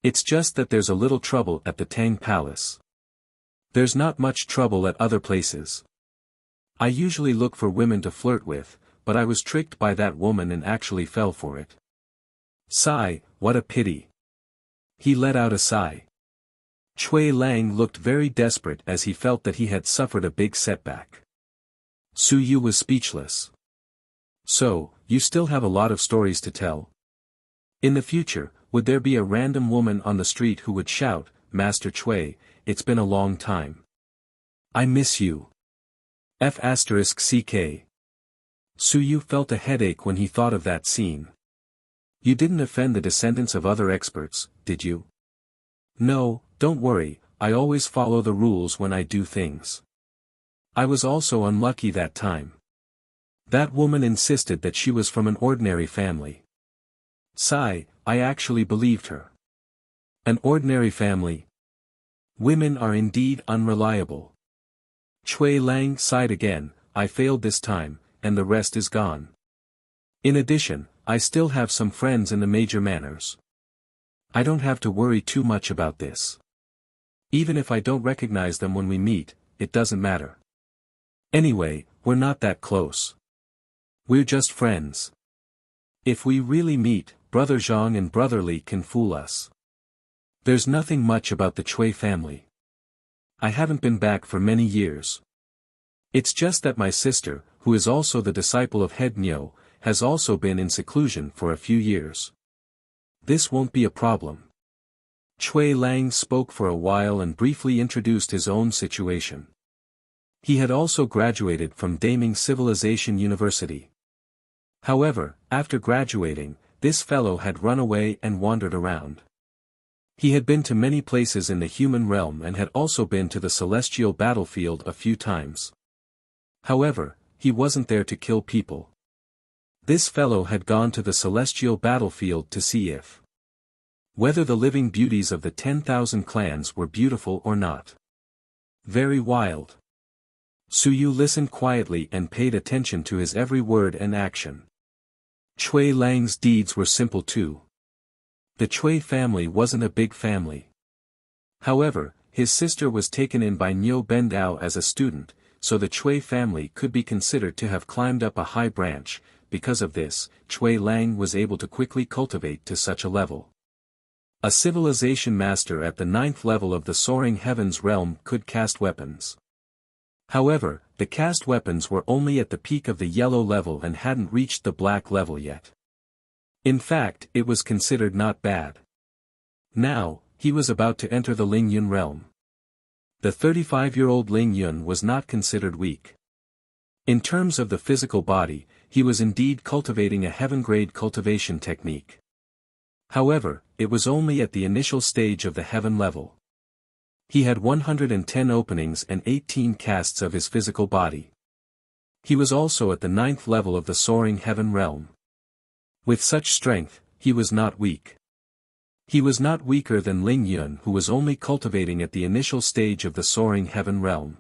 It's just that there's a little trouble at the Tang Palace. There's not much trouble at other places. I usually look for women to flirt with, but I was tricked by that woman and actually fell for it. Sigh, what a pity. He let out a sigh. Cui Lang looked very desperate as he felt that he had suffered a big setback. Su Yu was speechless. So, you still have a lot of stories to tell? In the future, would there be a random woman on the street who would shout, Master Cui, it's been a long time. I miss you. F***ck. Su Yu felt a headache when he thought of that scene. You didn't offend the descendants of other experts, did you? No, don't worry, I always follow the rules when I do things. I was also unlucky that time. That woman insisted that she was from an ordinary family. Sigh, I actually believed her. An ordinary family. Women are indeed unreliable. Cui Lang sighed again, I failed this time, and the rest is gone. In addition, I still have some friends in the major manors. I don't have to worry too much about this. Even if I don't recognize them when we meet, it doesn't matter. Anyway, we're not that close. We're just friends. If we really meet, Brother Zhang and Brother Li can fool us. There's nothing much about the Cui family. I haven't been back for many years. It's just that my sister, who is also the disciple of Head Niu, has also been in seclusion for a few years. This won't be a problem. Cui Lang spoke for a while and briefly introduced his own situation. He had also graduated from Daming Civilization University. However, after graduating, this fellow had run away and wandered around. He had been to many places in the human realm and had also been to the celestial battlefield a few times. However, he wasn't there to kill people. This fellow had gone to the celestial battlefield to see if whether the living beauties of the 10,000 clans were beautiful or not. Very wild. Su Yu listened quietly and paid attention to his every word and action. Cui Lang's deeds were simple too. The Cui family wasn't a big family. However, his sister was taken in by Niu Bendao as a student, so the Cui family could be considered to have climbed up a high branch. Because of this, Cui Lang was able to quickly cultivate to such a level. A civilization master at the 9th level of the soaring heavens realm could cast weapons. However, the cast weapons were only at the peak of the yellow level and hadn't reached the black level yet. In fact, it was considered not bad. Now, he was about to enter the Lingyun realm. The 35-year-old Ling Yun was not considered weak. In terms of the physical body, he was indeed cultivating a heaven-grade cultivation technique. However, it was only at the initial stage of the heaven level. He had 110 openings and 18 casts of his physical body. He was also at the 9th level of the soaring heaven realm. With such strength, he was not weak. He was not weaker than Ling Yun, who was only cultivating at the initial stage of the soaring heaven realm.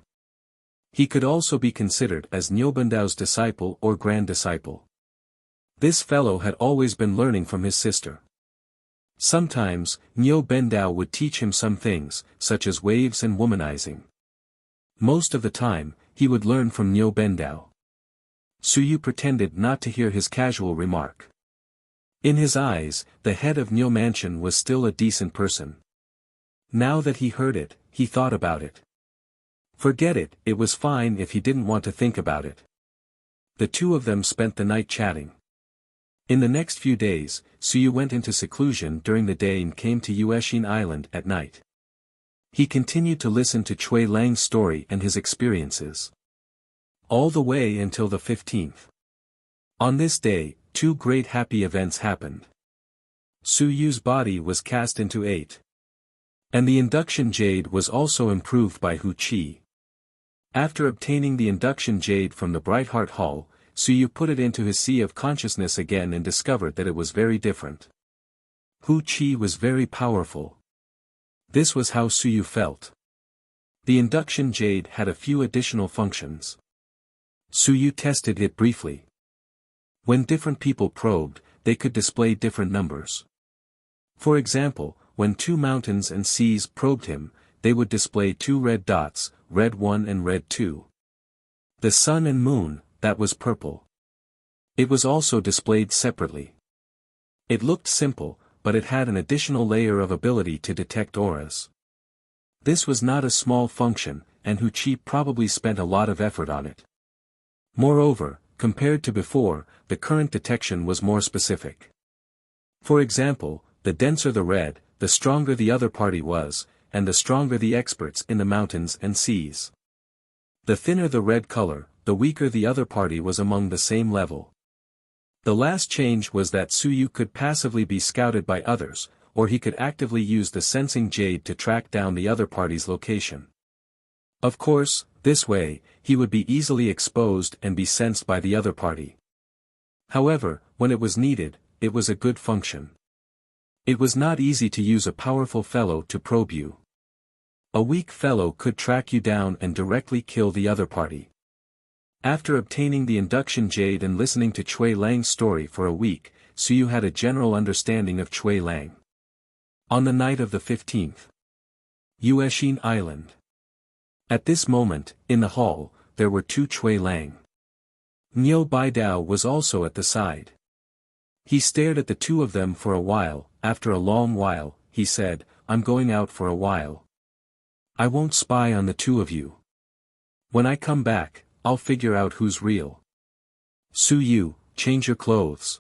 He could also be considered as Niu Bendao's disciple or grand disciple. This fellow had always been learning from his sister. Sometimes, Niu Bendao would teach him some things, such as waves and womanizing. Most of the time, he would learn from Niu Bendao. Suyu pretended not to hear his casual remark. In his eyes, the head of Niu Mansion was still a decent person. Now that he heard it, he thought about it. Forget it, it was fine if he didn't want to think about it. The two of them spent the night chatting. In the next few days, Suyu went into seclusion during the day and came to Yueshin Island at night. He continued to listen to Cui Lang's story and his experiences. All the way until the 15th. On this day, two great happy events happened. Suyu's body was cast into 8. And the induction jade was also improved by Hu Qi. After obtaining the induction jade from the Bright Heart Hall, Suyu put it into his sea of consciousness again and discovered that it was very different. Hu Qi was very powerful. This was how Suyu felt. The induction jade had a few additional functions. Suyu tested it briefly. When different people probed, they could display different numbers. For example, when 2 mountains and seas probed him, they would display 2 red dots, red 1 and red 2. The sun and moon, that was purple. It was also displayed separately. It looked simple, but it had an additional layer of ability to detect auras. This was not a small function, and Hu Qi probably spent a lot of effort on it. Moreover, compared to before, the current detection was more specific. For example, the denser the red, the stronger the other party was, and the stronger the experts in the mountains and seas. The thinner the red color, the weaker the other party was among the same level. The last change was that Suyu could passively be scouted by others, or he could actively use the sensing jade to track down the other party's location. Of course, this way, he would be easily exposed and be sensed by the other party. However, when it was needed, it was a good function. It was not easy to use a powerful fellow to probe you. A weak fellow could track you down and directly kill the other party. After obtaining the induction jade and listening to Cui Lang's story for a week, Suyu had a general understanding of Cui Lang. On the night of the 15th. Yueshin Island. At this moment, in the hall, there were 2 Cui Lang. Niu Baidao was also at the side. He stared at the two of them for a while. After a long while, he said, "I'm going out for a while. I won't spy on the two of you. When I come back, I'll figure out who's real. Suyu, change your clothes.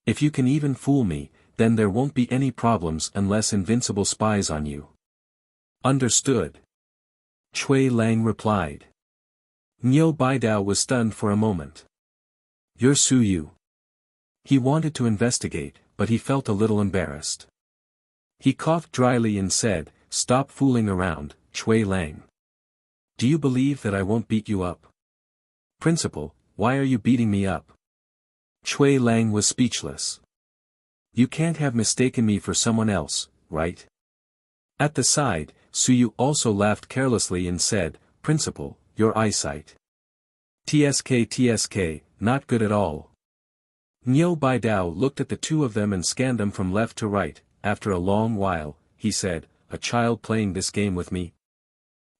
If you can even fool me, then there won't be any problems unless invincible spies on you." "Understood." Cui Lang replied. Niu Baidao was stunned for a moment. "You're Suyu." He wanted to investigate, but he felt a little embarrassed. He coughed dryly and said, "Stop fooling around, Cui Lang. Do you believe that I won't beat you up?" "Principal, why are you beating me up?" Cui Lang was speechless. "You can't have mistaken me for someone else, right?" At the side, Suyu also laughed carelessly and said, "Principal, your eyesight. TSK, not good at all." Niu Baidao looked at the two of them and scanned them from left to right. After a long while, he said, "A child playing this game with me?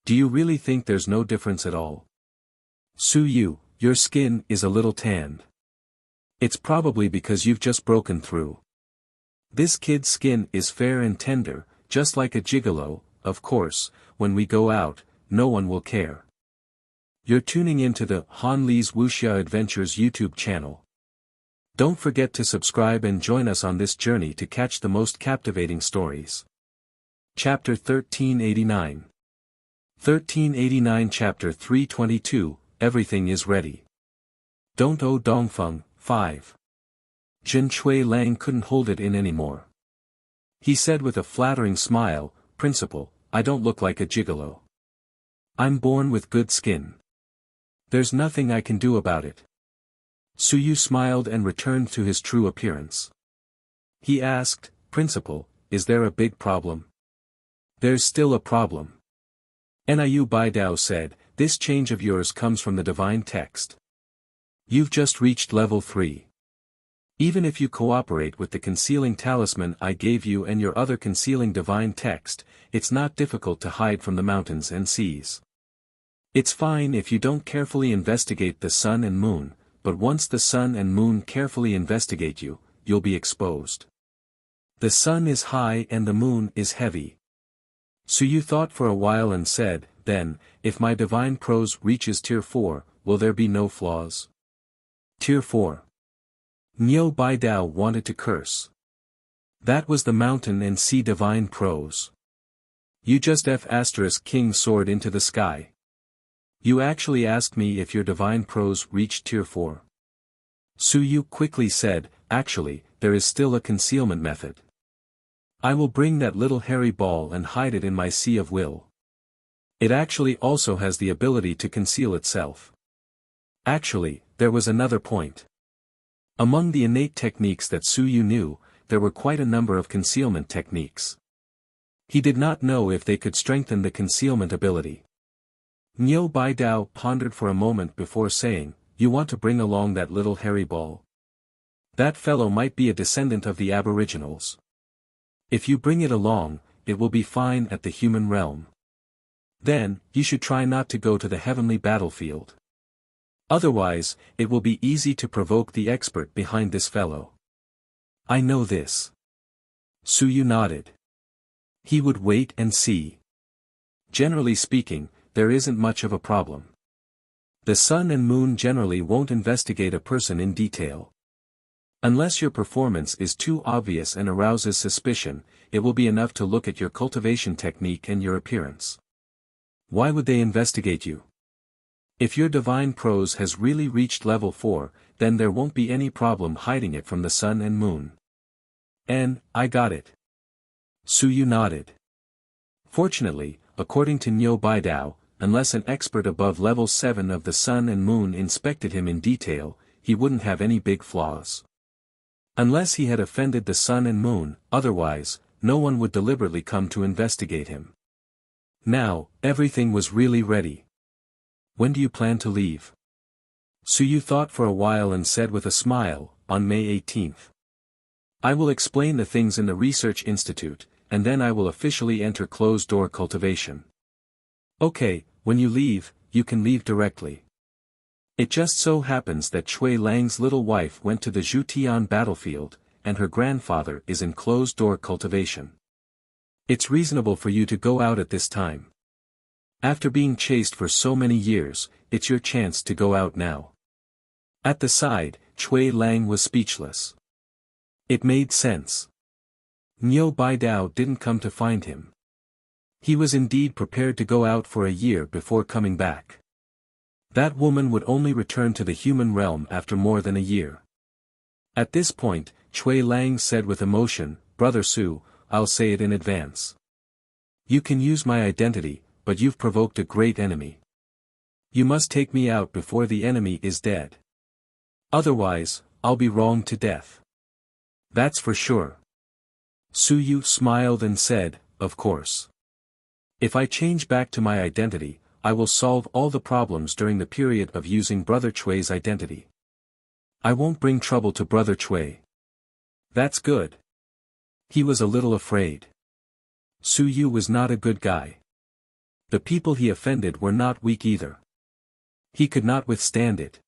Do you really think there's no difference at all? Suyu, your skin is a little tanned. It's probably because you've just broken through. This kid's skin is fair and tender, just like a gigolo. Of course, when we go out, no one will care." You're tuning into the Han Li's Wuxia Adventures YouTube channel. Don't forget to subscribe and join us on this journey to catch the most captivating stories. Chapter 1389. 1389 Chapter 322, Everything is Ready. Don't O Dongfeng, 5. Jin Chui Lang couldn't hold it in anymore. He said with a flattering smile, "Principal, I don't look like a gigolo. I'm born with good skin. There's nothing I can do about it." Suyu smiled and returned to his true appearance. He asked, "Principal, is there a big problem?" "There's still a problem." Niu Baidao said, "This change of yours comes from the divine text. You've just reached level 3. Even if you cooperate with the concealing talisman I gave you and your other concealing divine text, it's not difficult to hide from the mountains and seas. It's fine if you don't carefully investigate the sun and moon, but once the sun and moon carefully investigate you, you'll be exposed. The sun is high and the moon is heavy." Suyu thought for a while and said, "Then, if my divine prose reaches tier 4, will there be no flaws?" Tier 4. Niu Baidao wanted to curse. That was the mountain and sea divine prose. You just F***king sword into the sky. You actually asked me if your divine prose reached tier 4. Suyu quickly said, "Actually, there is still a concealment method. I will bring that little hairy ball and hide it in my sea of will. It actually also has the ability to conceal itself." Actually, there was another point. Among the innate techniques that Suyu knew, there were quite a number of concealment techniques. He did not know if they could strengthen the concealment ability. Niu Baidao pondered for a moment before saying, "You want to bring along that little hairy ball? That fellow might be a descendant of the aboriginals. If you bring it along, it will be fine at the human realm. Then, you should try not to go to the heavenly battlefield. Otherwise, it will be easy to provoke the expert behind this fellow." "I know this." Suyu nodded. He would wait and see. Generally speaking, there isn't much of a problem. The sun and moon generally won't investigate a person in detail. Unless your performance is too obvious and arouses suspicion, it will be enough to look at your cultivation technique and your appearance. Why would they investigate you? If your divine prose has really reached level 4, then there won't be any problem hiding it from the sun and moon. I got it." Suyu nodded. Fortunately, according to Niu Baidao, unless an expert above level 7 of the sun and moon inspected him in detail, he wouldn't have any big flaws. Unless he had offended the sun and moon, otherwise, no one would deliberately come to investigate him. Now, everything was really ready. "When do you plan to leave?" Suyu thought for a while and said with a smile, "On May 18th. I will explain the things in the research institute, and then I will officially enter closed-door cultivation." "Okay, when you leave, you can leave directly. It just so happens that Chui Lang's little wife went to the Zhutian battlefield, and her grandfather is in closed-door cultivation. It's reasonable for you to go out at this time. After being chased for so many years, it's your chance to go out now." At the side, Chui Lang was speechless. It made sense. Niu Baidao didn't come to find him. He was indeed prepared to go out for a year before coming back. That woman would only return to the human realm after more than a year. At this point, Chui Lang said with emotion, "Brother Su, I'll say it in advance. You can use my identity, but you've provoked a great enemy. You must take me out before the enemy is dead. Otherwise, I'll be wronged to death." "That's for sure." Suyu smiled and said, "Of course. If I change back to my identity, I will solve all the problems during the period of using Brother Chui's identity. I won't bring trouble to Brother Chui." "That's good." He was a little afraid. Suyu was not a good guy. The people he offended were not weak either. He could not withstand it.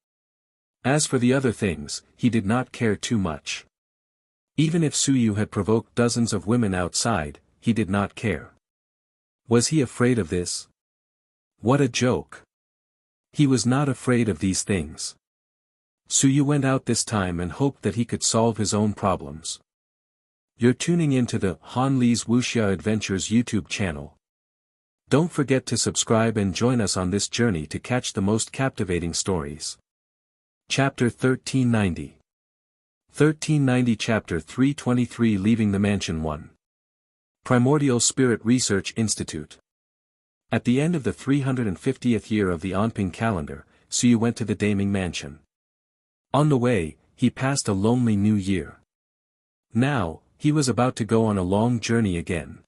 As for the other things, he did not care too much. Even if Suyu had provoked dozens of women outside, he did not care. Was he afraid of this? What a joke. He was not afraid of these things. Suyu went out this time and hoped that he could solve his own problems. You're tuning into the Han Li's Wuxia Adventures YouTube channel. Don't forget to subscribe and join us on this journey to catch the most captivating stories. Chapter 1390. 1390 Chapter 323 Leaving the Mansion 1. Primordial Spirit Research Institute. At the end of the 350th year of the Anping calendar, Suyu went to the Daming Mansion. On the way, he passed a lonely new year. Now, he was about to go on a long journey again.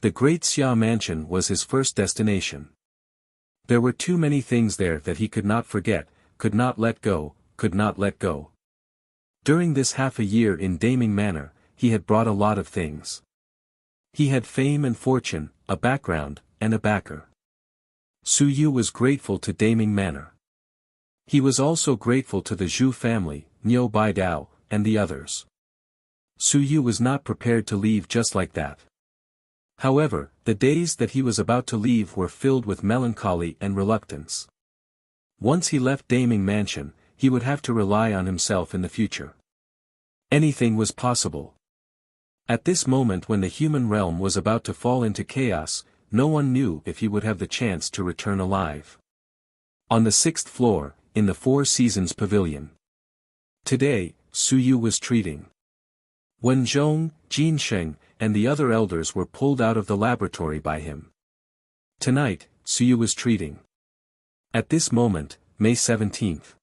The Great Xia Mansion was his first destination. There were too many things there that he could not forget, could not let go, could not let go. During this half a year in Daming Manor, he had brought a lot of things. He had fame and fortune, a background, and a backer. Suyu was grateful to Daming Manor. He was also grateful to the Zhu family, Niu Baidao, and the others. Suyu was not prepared to leave just like that. However, the days that he was about to leave were filled with melancholy and reluctance. Once he left Daming Mansion, he would have to rely on himself in the future. Anything was possible. At this moment when the human realm was about to fall into chaos, no one knew if he would have the chance to return alive. On the 6th floor, in the Four Seasons Pavilion. Today, Suyu was treating. Wen Zhong, Jin Sheng, and the other elders were pulled out of the laboratory by him. Tonight, Suyu was treating. At this moment, May 17th.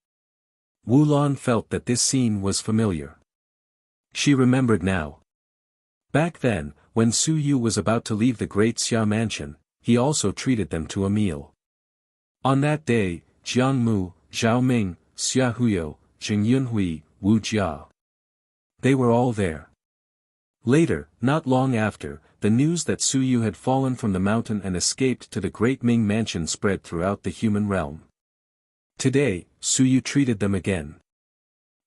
Wu Lan felt that this scene was familiar. She remembered now. Back then, when Suyu was about to leave the Great Xia Mansion, he also treated them to a meal. On that day, Jiang Mu, Zhao Ming, Xia Huyo, Jing Yunhui, Wuxia. They were all there. Later, not long after, the news that Suyu had fallen from the mountain and escaped to the Great Ming Mansion spread throughout the human realm. Today, Suyu treated them again.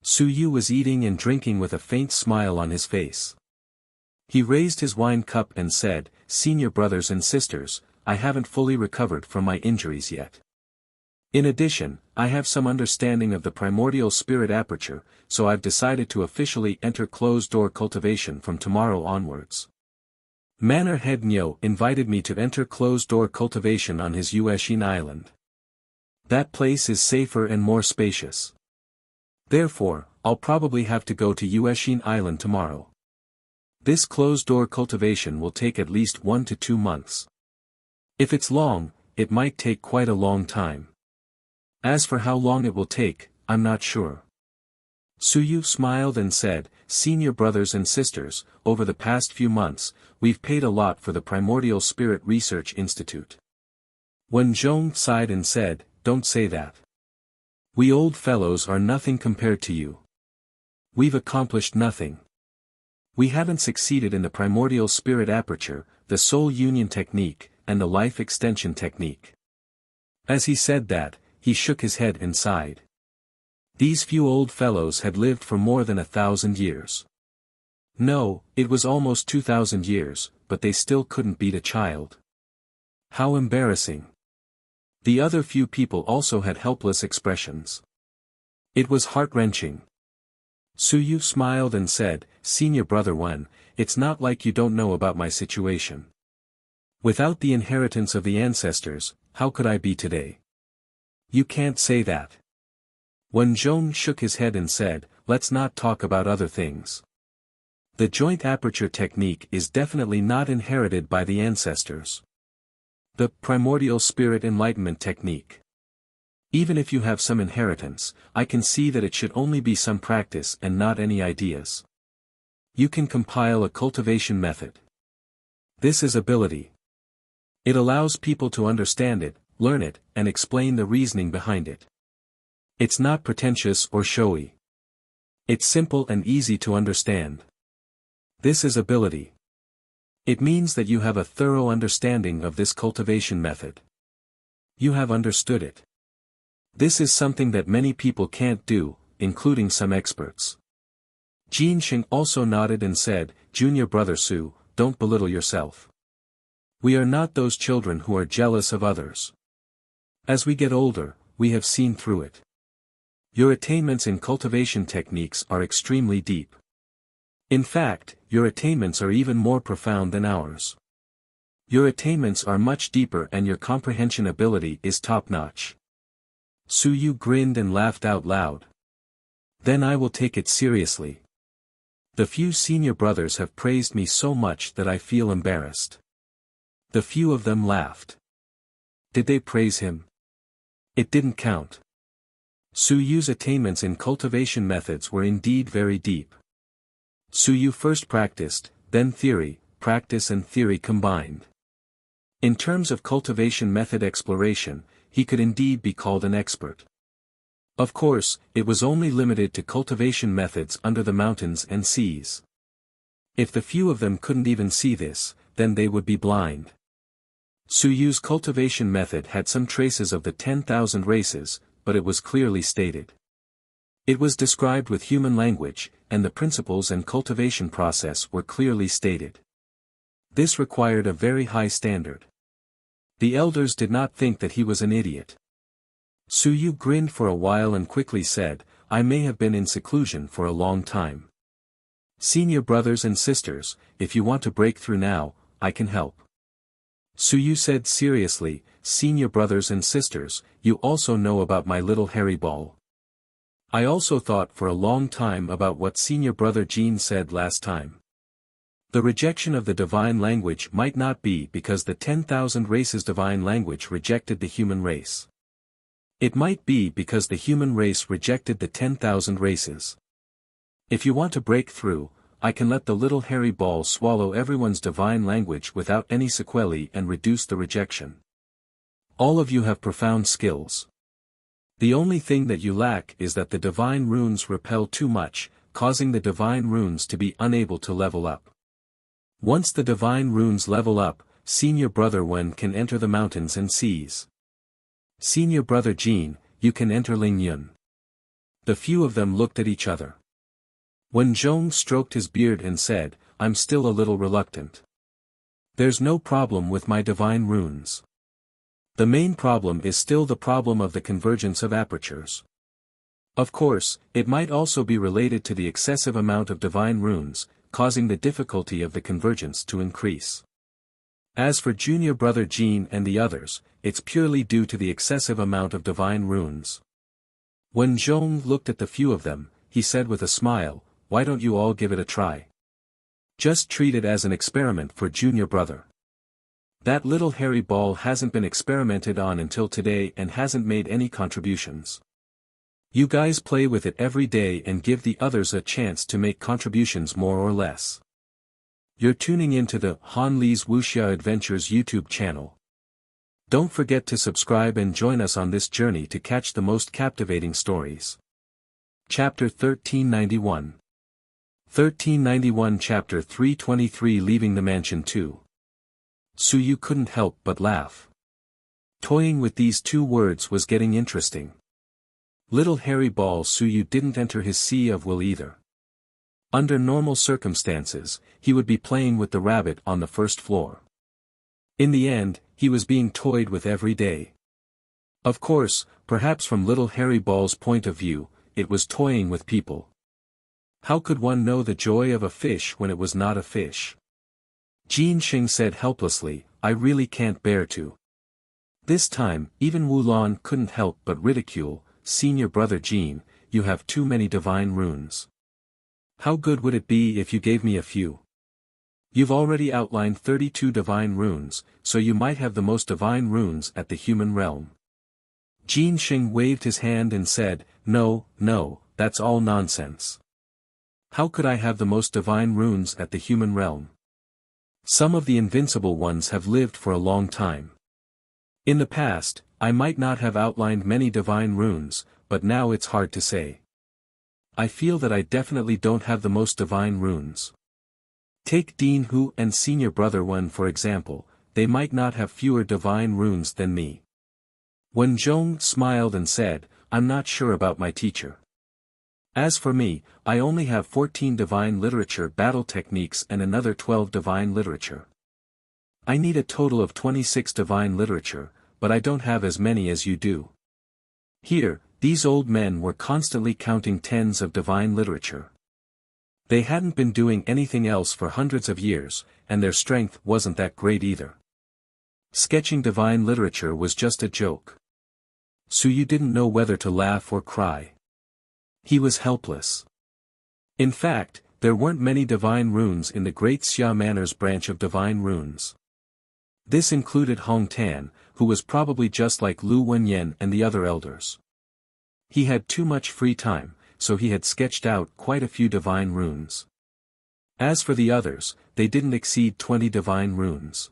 Suyu was eating and drinking with a faint smile on his face. He raised his wine cup and said, "Senior brothers and sisters, I haven't fully recovered from my injuries yet. In addition, I have some understanding of the primordial spirit aperture, so I've decided to officially enter closed-door cultivation from tomorrow onwards." Manor head Niu invited me to enter closed-door cultivation on his Yuexin Island. That place is safer and more spacious. Therefore, I'll probably have to go to Yuexin Island tomorrow. This closed-door cultivation will take at least 1 to 2 months. If it's long, it might take quite a long time. As for how long it will take, I'm not sure. Suyu smiled and said, "Senior brothers and sisters, over the past few months, we've paid a lot for the Primordial Spirit Research Institute." Wen Zhong sighed and said, "Don't say that. We old fellows are nothing compared to you. We've accomplished nothing. We haven't succeeded in the Primordial Spirit Aperture, the Soul Union Technique, and the Life Extension Technique." As he said that, he shook his head and sighed. These few old fellows had lived for more than 1,000 years. No, it was almost 2,000 years, but they still couldn't beat a child. How embarrassing. The other few people also had helpless expressions. It was heart-wrenching. Suyu smiled and said, "Senior brother Wen, it's not like you don't know about my situation. Without the inheritance of the ancestors, how could I be today?" "You can't say that." Wen Zhong shook his head and said, "Let's not talk about other things. The joint aperture technique is definitely not inherited by the ancestors. The primordial spirit enlightenment technique. Even if you have some inheritance, I can see that it should only be some practice and not any ideas. You can compile a cultivation method. This is ability. It allows people to understand it, learn it, and explain the reasoning behind it. It's not pretentious or showy. It's simple and easy to understand. This is ability. It means that you have a thorough understanding of this cultivation method. You have understood it. This is something that many people can't do, including some experts." Jin Sheng also nodded and said, "Junior brother Su, don't belittle yourself. We are not those children who are jealous of others. As we get older, we have seen through it. Your attainments in cultivation techniques are extremely deep. In fact, your attainments are even more profound than ours. Your attainments are much deeper and your comprehension ability is top-notch. Su Yu grinned and laughed out loud. Then I will take it seriously. The few senior brothers have praised me so much that I feel embarrassed. The few of them laughed. Did they praise him? It didn't count. Su Yu's attainments in cultivation methods were indeed very deep. Su Yu first practiced, then theory, practice and theory combined. In terms of cultivation method exploration, he could indeed be called an expert. Of course, it was only limited to cultivation methods under the mountains and seas. If the few of them couldn't even see this, then they would be blind. Su Yu's cultivation method had some traces of the 10,000 races, but it was clearly stated. It was described with human language, and the principles and cultivation process were clearly stated. This required a very high standard. The elders did not think that he was an idiot. Su Yu grinned for a while and quickly said, I may have been in seclusion for a long time. Senior brothers and sisters, if you want to break through now, I can help. Su Yu said seriously, Senior brothers and sisters, you also know about my little hairy ball. I also thought for a long time about what Senior brother Jean said last time. The rejection of the divine language might not be because the 10,000 races divine language rejected the human race. It might be because the human race rejected the 10,000 races. If you want to break through, I can let the little hairy ball swallow everyone's divine language without any sequelae and reduce the rejection. All of you have profound skills. The only thing that you lack is that the divine runes repel too much, causing the divine runes to be unable to level up. Once the divine runes level up, Senior Brother Wen can enter the mountains and seas. Senior Brother Jean, you can enter Ling Yun. The few of them looked at each other. Wen Zhong stroked his beard and said, I'm still a little reluctant. There's no problem with my divine runes. The main problem is still the problem of the convergence of apertures. Of course, it might also be related to the excessive amount of divine runes, causing the difficulty of the convergence to increase. As for Junior Brother Jean and the others, it's purely due to the excessive amount of divine runes. When Zhong looked at the few of them, he said with a smile, why don't you all give it a try? Just treat it as an experiment for Junior Brother. That little hairy ball hasn't been experimented on until today and hasn't made any contributions. You guys play with it every day and give the others a chance to make contributions more or less. You're tuning into the Han Li's Wuxia Adventures YouTube channel. Don't forget to subscribe and join us on this journey to catch the most captivating stories. Chapter 1391. 1391 Chapter 323 Leaving the Mansion 2. Su Yu couldn't help but laugh. Toying with these two words was getting interesting. Little hairy ball Su Yu didn't enter his sea of will either. Under normal circumstances, he would be playing with the rabbit on the first floor. In the end, he was being toyed with every day. Of course, perhaps from little hairy ball's point of view, it was toying with people. How could one know the joy of a fish when it was not a fish? Jin Xing said helplessly, I really can't bear to. This time, even Wu Lan couldn't help but ridicule, Senior Brother Jean, you have too many divine runes. How good would it be if you gave me a few? You've already outlined 32 divine runes, so you might have the most divine runes at the human realm. Jin Xing waved his hand and said, no, that's all nonsense. How could I have the most divine runes at the human realm? Some of the invincible ones have lived for a long time. In the past, I might not have outlined many divine runes, but now it's hard to say. I feel that I definitely don't have the most divine runes. Take Dean Hu and Senior Brother Wen for example, they might not have fewer divine runes than me. Wen Zhong smiled and said, I'm not sure about my teacher. As for me, I only have 14 divine literature battle techniques and another 12 divine literature. I need a total of 26 divine literature, but I don't have as many as you do. Here, these old men were constantly counting tens of divine literature. They hadn't been doing anything else for hundreds of years, and their strength wasn't that great either. Sketching divine literature was just a joke. Suyu didn't know whether to laugh or cry. He was helpless. In fact, there weren't many divine runes in the Great Xia Manor's branch of divine runes. This included Hong Tan, who was probably just like Lu Wenyan and the other elders. He had too much free time, so he had sketched out quite a few divine runes. As for the others, they didn't exceed 20 divine runes.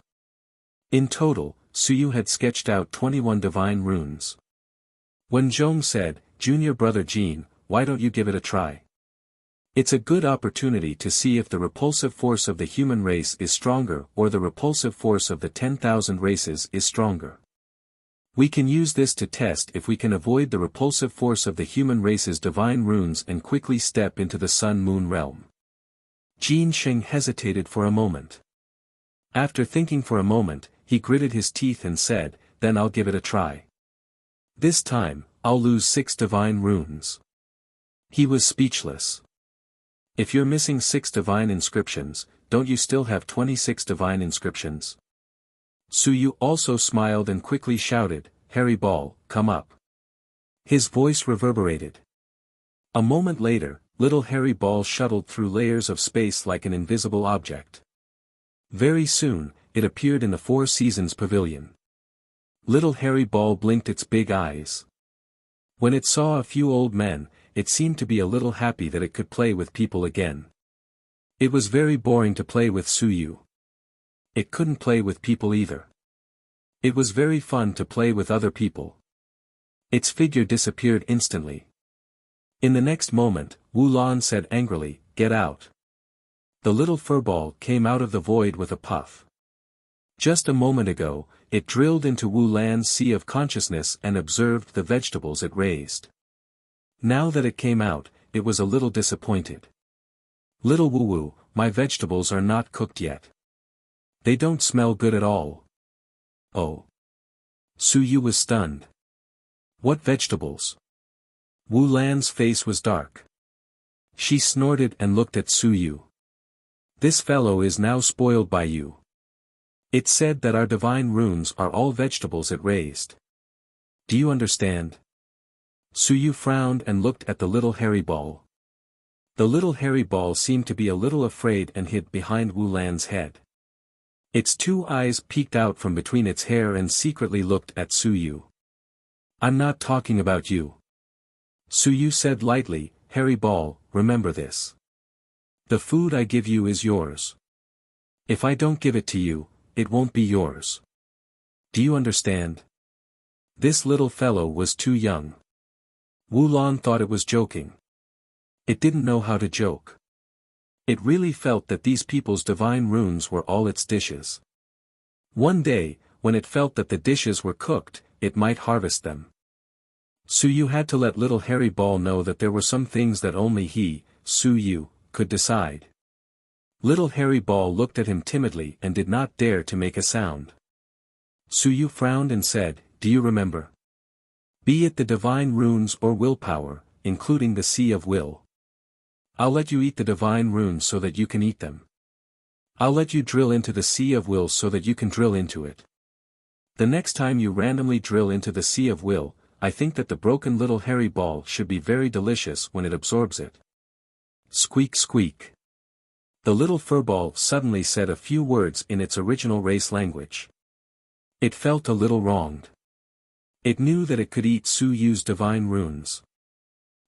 In total, Suyu had sketched out 21 divine runes. When Zhong said, "Junior brother Jean, why don't you give it a try? It's a good opportunity to see if the repulsive force of the human race is stronger or the repulsive force of the 10,000 races is stronger. We can use this to test if we can avoid the repulsive force of the human race's divine runes and quickly step into the Sun-Moon realm." Jin Sheng hesitated for a moment. After thinking for a moment, he gritted his teeth and said, "Then I'll give it a try. This time, I'll lose 6 divine runes." He was speechless. If you're missing 6 divine inscriptions, don't you still have 26 divine inscriptions? Suyu also smiled and quickly shouted, "Harry Ball, come up." His voice reverberated. A moment later, little Harry Ball shuttled through layers of space like an invisible object. Very soon, it appeared in the Four Seasons Pavilion. Little Harry Ball blinked its big eyes. When it saw a few old men, it seemed to be a little happy that it could play with people again. It was very boring to play with Suyu. It couldn't play with people either. It was very fun to play with other people. Its figure disappeared instantly. In the next moment, Wu Lan said angrily, "Get out." The little furball came out of the void with a puff. Just a moment ago, it drilled into Wu Lan's sea of consciousness and observed the vegetables it raised. Now that it came out, it was a little disappointed. "Little Wu Wu, my vegetables are not cooked yet. They don't smell good at all." "Oh." Suyu was stunned. "What vegetables?" Wu Lan's face was dark. She snorted and looked at Suyu. "This fellow is now spoiled by you. It said that our divine runes are all vegetables it raised. Do you understand?" Suyu frowned and looked at the little hairy ball. The little hairy ball seemed to be a little afraid and hid behind Wu Lan's head. Its 2 eyes peeked out from between its hair and secretly looked at Suyu. "I'm not talking about you." Suyu said lightly, "Hairy ball, remember this. The food I give you is yours. If I don't give it to you, it won't be yours. Do you understand?" This little fellow was too young. Wu Lan thought it was joking. It didn't know how to joke. It really felt that these people's divine runes were all its dishes. One day, when it felt that the dishes were cooked, it might harvest them. Suyu had to let little hairy ball know that there were some things that only he, Suyu, could decide. Little hairy ball looked at him timidly and did not dare to make a sound. Suyu frowned and said, "Do you remember? Be it the divine runes or willpower, including the Sea of Will. I'll let you eat the divine runes so that you can eat them. I'll let you drill into the Sea of Will so that you can drill into it. The next time you randomly drill into the Sea of Will, I think that the broken little hairy ball should be very delicious when it absorbs it." Squeak squeak. The little furball suddenly said a few words in its original race language. It felt a little wronged. It knew that it could eat Suyu's divine runes.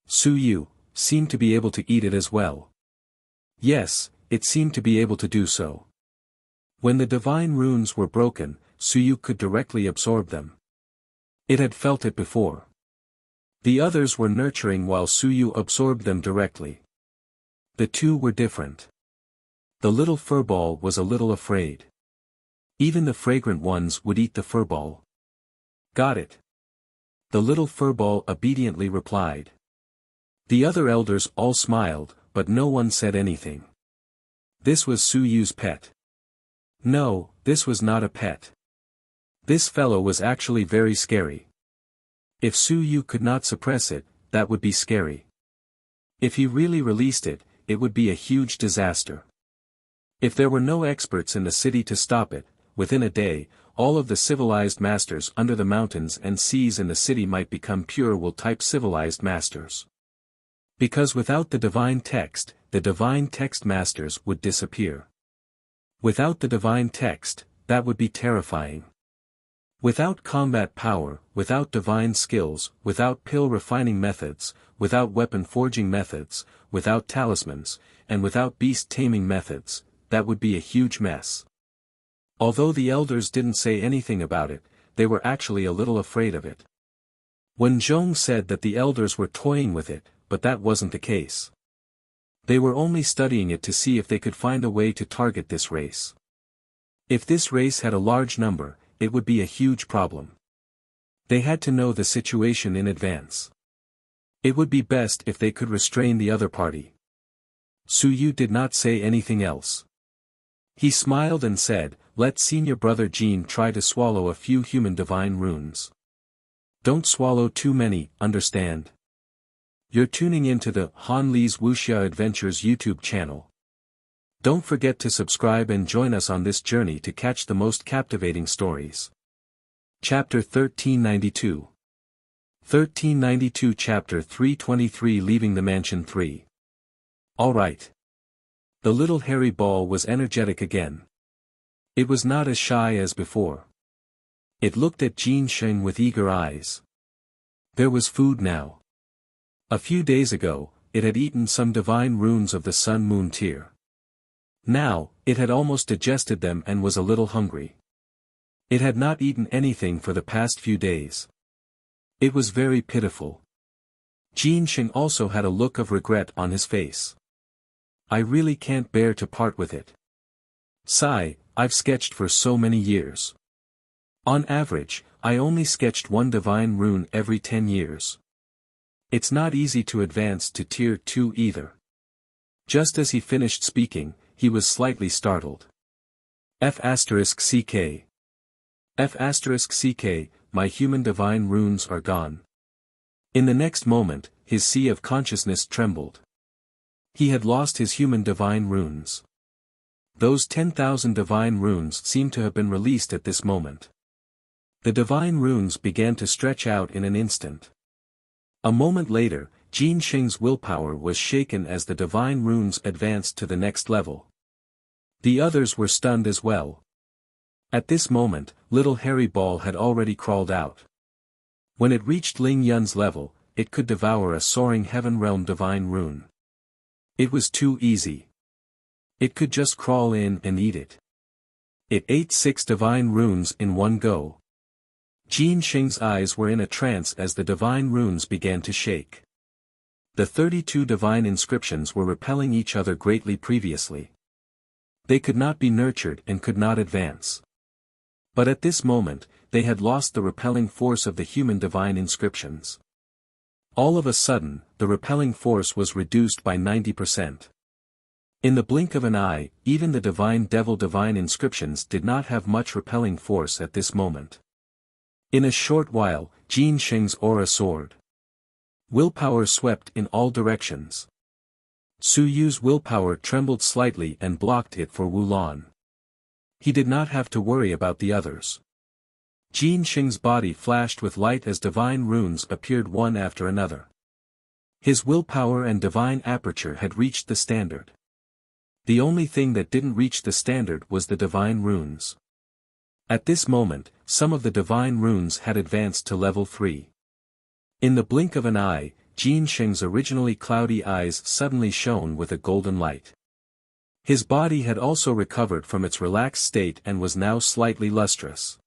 Suyu seemed to be able to eat it as well. Yes, it seemed to be able to do so. When the divine runes were broken, Suyu could directly absorb them. It had felt it before. The others were nurturing while Suyu absorbed them directly. The two were different. The little furball was a little afraid. Even the fragrant ones would eat the furball. "Got it." The little furball obediently replied. The other elders all smiled, but no one said anything. This was Suyu's pet. No, this was not a pet. This fellow was actually very scary. If Suyu could not suppress it, that would be scary. If he really released it, it would be a huge disaster. If there were no experts in the city to stop it, within a day, all of the civilized masters under the mountains and seas in the city might become pure will-type civilized masters. Because without the divine text masters would disappear. Without the divine text, that would be terrifying. Without combat power, without divine skills, without pill refining methods, without weapon forging methods, without talismans, and without beast taming methods, that would be a huge mess. Although the elders didn't say anything about it, they were actually a little afraid of it. Wen Zhong said that the elders were toying with it, but that wasn't the case. They were only studying it to see if they could find a way to target this race. If this race had a large number, it would be a huge problem. They had to know the situation in advance. It would be best if they could restrain the other party. Su Yu did not say anything else. He smiled and said, "Let senior brother Jin try to swallow a few human divine runes. Don't swallow too many, understand? You're tuning into the Han Li's Wuxia Adventures YouTube channel. Don't forget to subscribe and join us on this journey to catch the most captivating stories." Chapter 1392. 1392 Chapter 323 Leaving the Mansion 3. Alright. The little hairy ball was energetic again. It was not as shy as before. It looked at Jin Sheng with eager eyes. There was food now. A few days ago, it had eaten some divine runes of the Sun-Moon tier. Now, it had almost digested them and was a little hungry. It had not eaten anything for the past few days. It was very pitiful. Jin Sheng also had a look of regret on his face. I really can't bear to part with it. Sigh, I've sketched for so many years. On average, I only sketched one divine rune every 10 years. It's not easy to advance to tier 2 either. Just as he finished speaking, he was slightly startled. F***ck. F***ck, my human divine runes are gone. In the next moment, his sea of consciousness trembled. He had lost his human divine runes. Those 10,000 divine runes seemed to have been released at this moment. The divine runes began to stretch out in an instant. A moment later, Jin Sheng's willpower was shaken as the divine runes advanced to the next level. The others were stunned as well. At this moment, little hairy ball had already crawled out. When it reached Ling Yun's level, it could devour a soaring heaven realm divine rune. It was too easy. It could just crawl in and eat it. It ate 6 divine runes in one go. Jin Sheng's eyes were in a trance as the divine runes began to shake. The 32 divine inscriptions were repelling each other greatly previously. They could not be nurtured and could not advance. But at this moment, they had lost the repelling force of the human divine inscriptions. All of a sudden, the repelling force was reduced by 90%. In the blink of an eye, even the divine devil divine inscriptions did not have much repelling force at this moment. In a short while, Jin Sheng's aura soared. Willpower swept in all directions. Su Yu's willpower trembled slightly and blocked it for Wulan. He did not have to worry about the others. Jin Sheng's body flashed with light as divine runes appeared one after another. His willpower and divine aperture had reached the standard. The only thing that didn't reach the standard was the divine runes. At this moment, some of the divine runes had advanced to level 3. In the blink of an eye, Jin Sheng's originally cloudy eyes suddenly shone with a golden light. His body had also recovered from its relaxed state and was now slightly lustrous.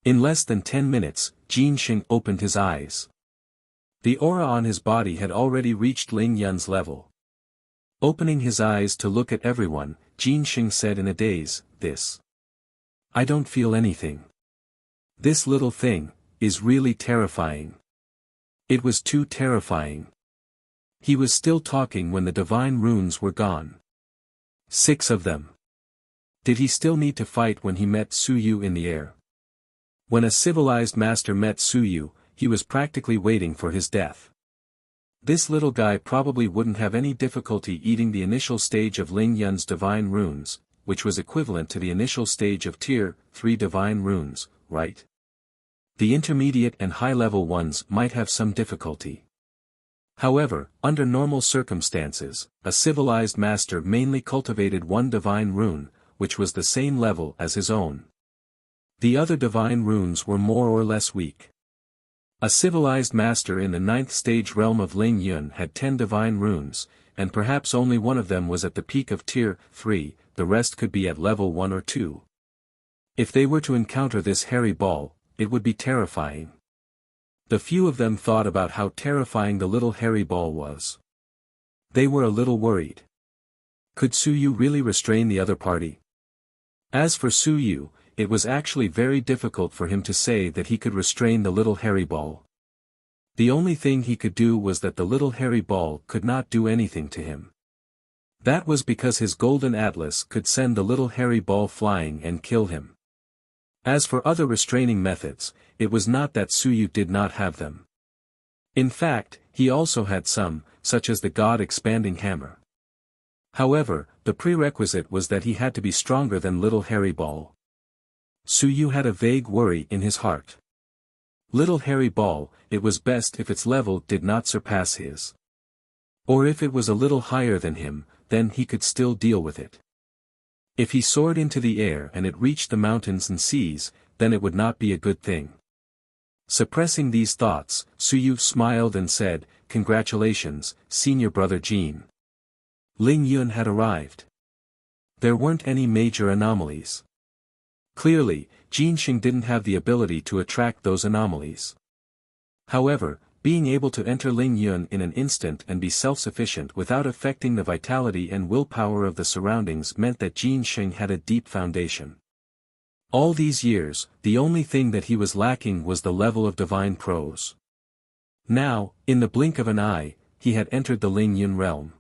In less than 10 minutes, Jin Sheng opened his eyes. The aura on his body had already reached Ling Yun's level. Opening his eyes to look at everyone, Jin Sheng said in a daze, I don't feel anything. This little thing is really terrifying. It was too terrifying. He was still talking when the divine runes were gone. 6 of them. Did he still need to fight when he met Su Yu in the air? When a civilized master met Su Yu, he was practically waiting for his death. This little guy probably wouldn't have any difficulty eating the initial stage of Ling Yun's divine runes, which was equivalent to the initial stage of Tier 3 divine runes, right? The intermediate and high-level ones might have some difficulty. However, under normal circumstances, a civilized master mainly cultivated one divine rune, which was the same level as his own. The other divine runes were more or less weak. A civilized master in the 9th stage realm of Ling Yun had 10 divine runes, and perhaps only one of them was at the peak of Tier 3, the rest could be at level 1 or 2. If they were to encounter this hairy ball, it would be terrifying. The few of them thought about how terrifying the little hairy ball was. They were a little worried. Could Su Yu really restrain the other party? As for Su Yu, it was actually very difficult for him to say that he could restrain the little hairy ball. The only thing he could do was that the little hairy ball could not do anything to him. That was because his golden atlas could send the little hairy ball flying and kill him. As for other restraining methods, it was not that Su Yu did not have them. In fact, he also had some, such as the God-expanding hammer. However, the prerequisite was that he had to be stronger than little hairy ball. Su Yu had a vague worry in his heart. Little hairy ball, it was best if its level did not surpass his. Or if it was a little higher than him, then he could still deal with it. If he soared into the air and it reached the mountains and seas, then it would not be a good thing. Suppressing these thoughts, Su Yu smiled and said, "Congratulations, senior brother Jin." Ling Yun had arrived. There weren't any major anomalies. Clearly, Jin Xing didn't have the ability to attract those anomalies. However, being able to enter Ling Yun in an instant and be self-sufficient without affecting the vitality and willpower of the surroundings meant that Jin Xing had a deep foundation. All these years, the only thing that he was lacking was the level of divine prose. Now, in the blink of an eye, he had entered the Ling Yun realm.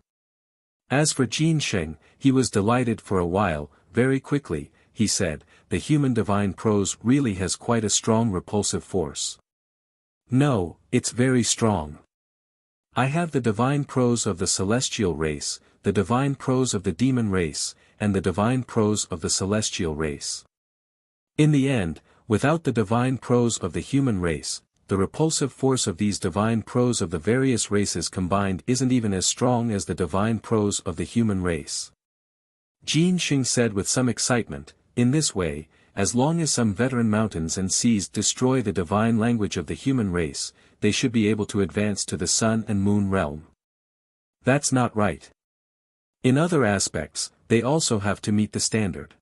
As for Jin Xing, he was delighted for a while. Very quickly, he said, "The human divine prose really has quite a strong repulsive force." "No, it's very strong. I have the divine prose of the celestial race, the divine prose of the demon race, and the divine prose of the celestial race. In the end, without the divine prose of the human race, the repulsive force of these divine prose of the various races combined isn't even as strong as the divine prose of the human race." Jin Xing said with some excitement, "In this way, as long as some veteran mountains and seas destroy the divine language of the human race, they should be able to advance to the sun and moon realm. That's not right. In other aspects, they also have to meet the standard.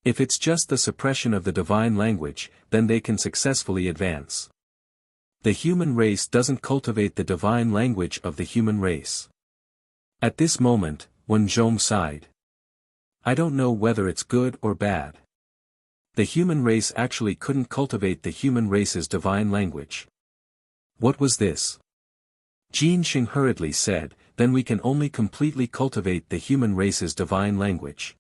If it's just the suppression of the divine language, then they can successfully advance. The human race doesn't cultivate the divine language of the human race." At this moment, Wen Zhong sighed. "I don't know whether it's good or bad. The human race actually couldn't cultivate the human race's divine language." "What was this?" Jin Xing hurriedly said, "Then we can only completely cultivate the human race's divine language.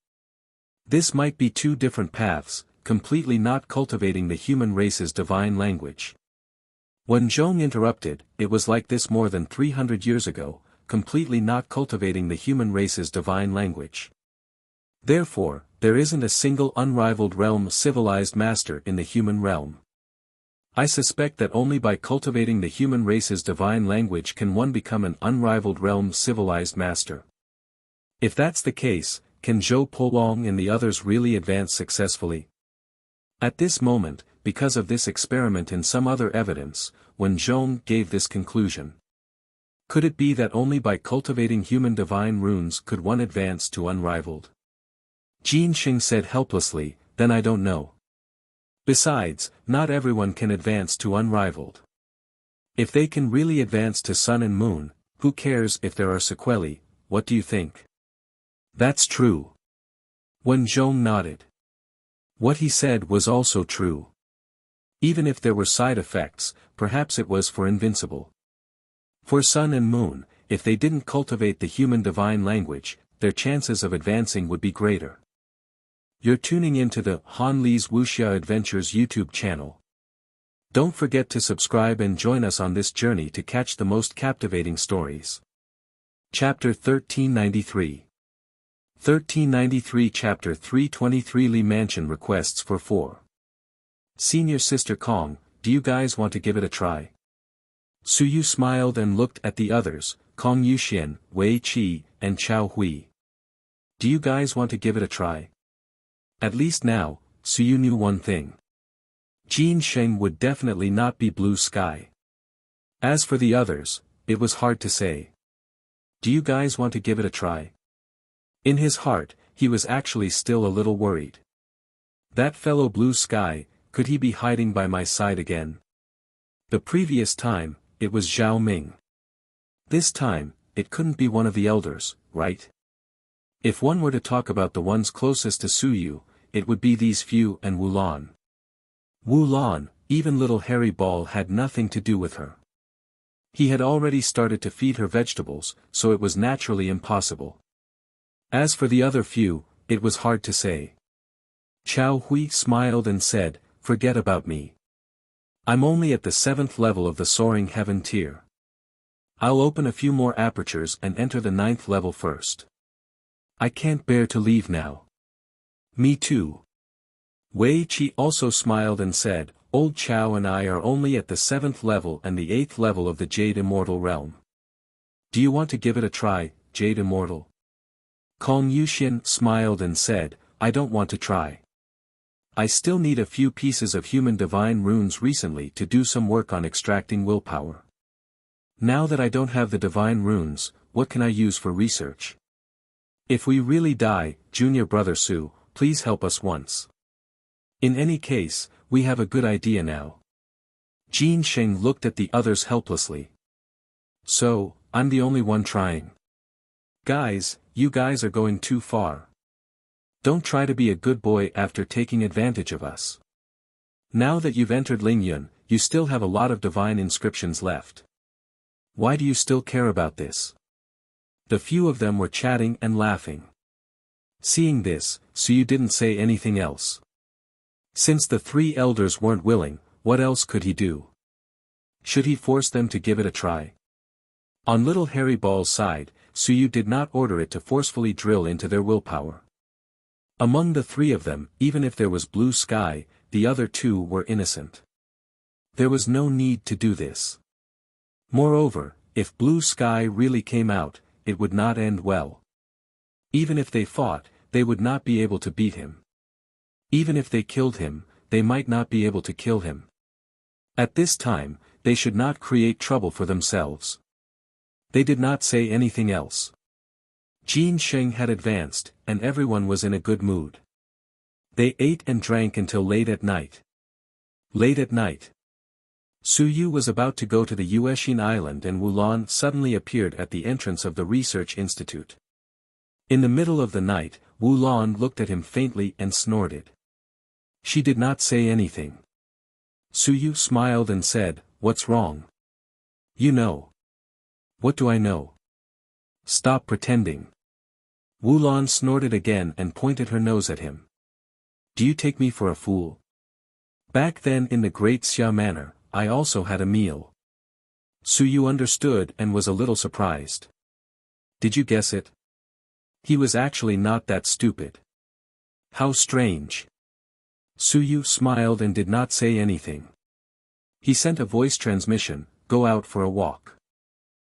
This might be two different paths, completely not cultivating the human race's divine language." When Zhong interrupted, "It was like this more than 300 years ago, completely not cultivating the human race's divine language. Therefore, there isn't a single unrivaled realm civilized master in the human realm. I suspect that only by cultivating the human race's divine language can one become an unrivaled realm civilized master. If that's the case, can Zhou Polong and the others really advance successfully?" At this moment, because of this experiment and some other evidence, Wen Zhong gave this conclusion. Could it be that only by cultivating human divine runes could one advance to unrivaled? Jin Xing said helplessly, "Then I don't know. Besides, not everyone can advance to unrivaled. If they can really advance to sun and moon, who cares if there are sequelae? What do you think?" "That's true." Wen Zhong nodded. What he said was also true. Even if there were side effects, perhaps it was for invincible. For sun and moon, if they didn't cultivate the human divine language, their chances of advancing would be greater. You're tuning into the Han Li's Wuxia Adventures YouTube channel. Don't forget to subscribe and join us on this journey to catch the most captivating stories. Chapter 1393. 1393 Chapter 323 Li Mansion requests for 4. Senior Sister Kong, do you guys want to give it a try? Suyu smiled and looked at the others, Kong Yuxian, Wei Qi, and Chao Hui. Do you guys want to give it a try? At least now, Suyu knew one thing. Jin Sheng would definitely not be blue sky. As for the others, it was hard to say. Do you guys want to give it a try? In his heart, he was actually still a little worried. That fellow blue sky, could he be hiding by my side again? The previous time, it was Zhao Ming. This time, it couldn't be one of the elders, right? If one were to talk about the ones closest to Suyu, it would be these few and Wulan. Wulan, even little hairy ball had nothing to do with her. He had already started to feed her vegetables, so it was naturally impossible. As for the other few, it was hard to say. Chao Hui smiled and said, forget about me. I'm only at the 7th level of the soaring heaven tier. I'll open a few more apertures and enter the 9th level first. I can't bear to leave now. Me too. Wei Qi also smiled and said, Old Chao and I are only at the 7th level and the 8th level of the Jade Immortal realm. Do you want to give it a try, Jade Immortal? Kong Yuxian smiled and said, I don't want to try. I still need a few pieces of human divine runes recently to do some work on extracting willpower. Now that I don't have the divine runes, what can I use for research? If we really die, Junior Brother Su, please help us once. In any case, we have a good idea now. Jin Sheng looked at the others helplessly. So, I'm the only one trying. Guys, you guys are going too far. Don't try to be a good boy after taking advantage of us. Now that you've entered Lingyun, you still have a lot of divine inscriptions left. Why do you still care about this? The few of them were chatting and laughing. Seeing this, Suyu didn't say anything else. Since the 3 elders weren't willing, what else could he do? Should he force them to give it a try? On little hairy ball's side, Suyu did not order it to forcefully drill into their willpower. Among the 3 of them, even if there was blue sky, the other 2 were innocent. There was no need to do this. Moreover, if blue sky really came out, it would not end well. Even if they fought, they would not be able to beat him. Even if they killed him, they might not be able to kill him. At this time, they should not create trouble for themselves. They did not say anything else. Jin Sheng had advanced, and everyone was in a good mood. They ate and drank until late at night. Late at night. Suyu was about to go to the Yuexin Island and Wulan suddenly appeared at the entrance of the research institute. In the middle of the night, Wulan looked at him faintly and snorted. She did not say anything. Suyu smiled and said, What's wrong? You know. What do I know? Stop pretending. Wulan snorted again and pointed her nose at him. Do you take me for a fool? Back then in the Great Xia Manor, I also had a meal. Suyu understood and was a little surprised. Did you guess it? He was actually not that stupid. How strange. Suyu smiled and did not say anything. He sent a voice transmission, go out for a walk.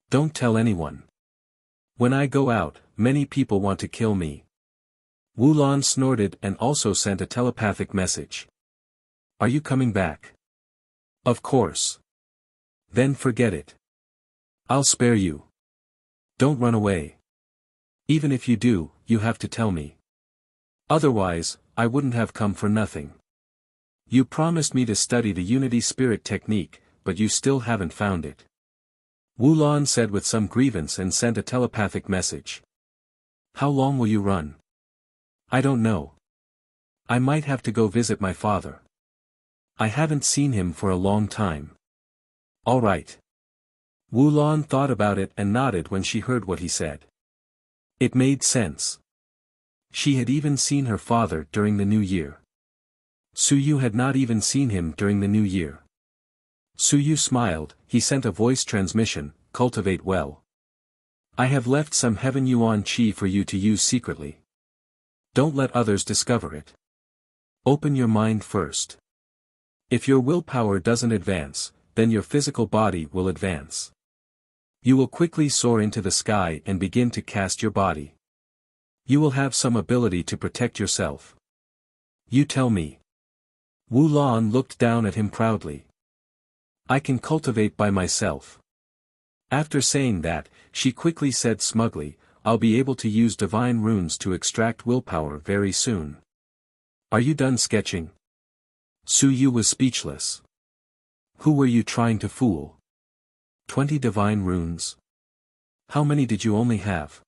Don't tell anyone. When I go out, many people want to kill me. Wulan snorted and also sent a telepathic message. Are you coming back? Of course. Then forget it. I'll spare you. Don't run away. Even if you do, you have to tell me. Otherwise, I wouldn't have come for nothing. You promised me to study the Unity Spirit technique, but you still haven't found it. Wulan said with some grievance and sent a telepathic message. How long will you run? I don't know. I might have to go visit my father. I haven't seen him for a long time. All right. Wulan thought about it and nodded when she heard what he said. It made sense. She had even seen her father during the New Year. Suyu had not even seen him during the New Year. Suyu smiled, he sent a voice transmission, cultivate well. I have left some heaven yuan qi for you to use secretly. Don't let others discover it. Open your mind first. If your willpower doesn't advance, then your physical body will advance. You will quickly soar into the sky and begin to cast your body. You will have some ability to protect yourself. You tell me. Wu Lan looked down at him proudly. I can cultivate by myself. After saying that, she quickly said smugly, I'll be able to use divine runes to extract willpower very soon. Are you done sketching? Su Yu was speechless. Who were you trying to fool? 20 divine runes? How many did you only have?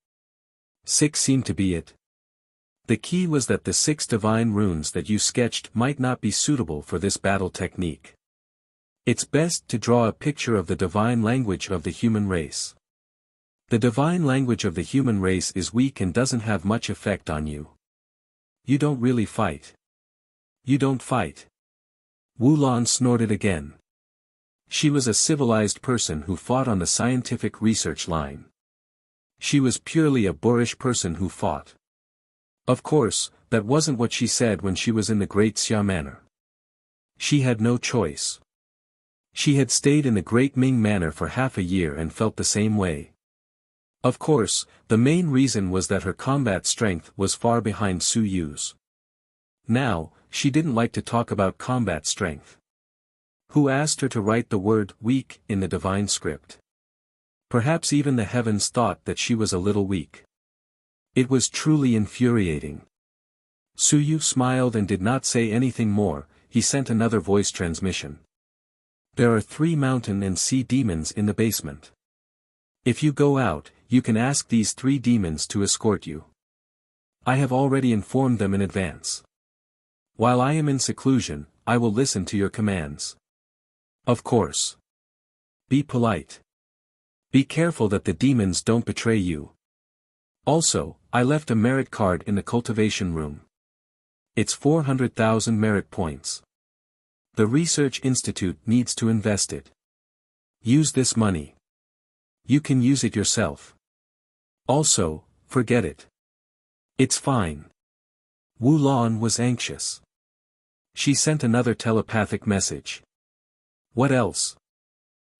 6 seemed to be it. The key was that the 6 divine runes that you sketched might not be suitable for this battle technique. It's best to draw a picture of the divine language of the human race. The divine language of the human race is weak and doesn't have much effect on you. You don't really fight. You don't fight. Wu Lan snorted again. She was a civilized person who fought on the scientific research line. She was purely a boorish person who fought. Of course, that wasn't what she said when she was in the Great Xia Manor. She had no choice. She had stayed in the Great Ming Manor for half a year and felt the same way. Of course, the main reason was that her combat strength was far behind Su Yu's. Now, she didn't like to talk about combat strength. Who asked her to write the word weak in the divine script? Perhaps even the heavens thought that she was a little weak. It was truly infuriating. Su Yu smiled and did not say anything more. He sent another voice transmission. There are 3 mountain and sea demons in the basement. If you go out, you can ask these 3 demons to escort you. I have already informed them in advance. While I am in seclusion, I will listen to your commands. Of course. Be polite. Be careful that the demons don't betray you. Also, I left a merit card in the cultivation room. It's 400,000 merit points. The Research Institute needs to invest it. Use this money. You can use it yourself. Also, forget it. It's fine. Wu Lan was anxious. She sent another telepathic message. What else?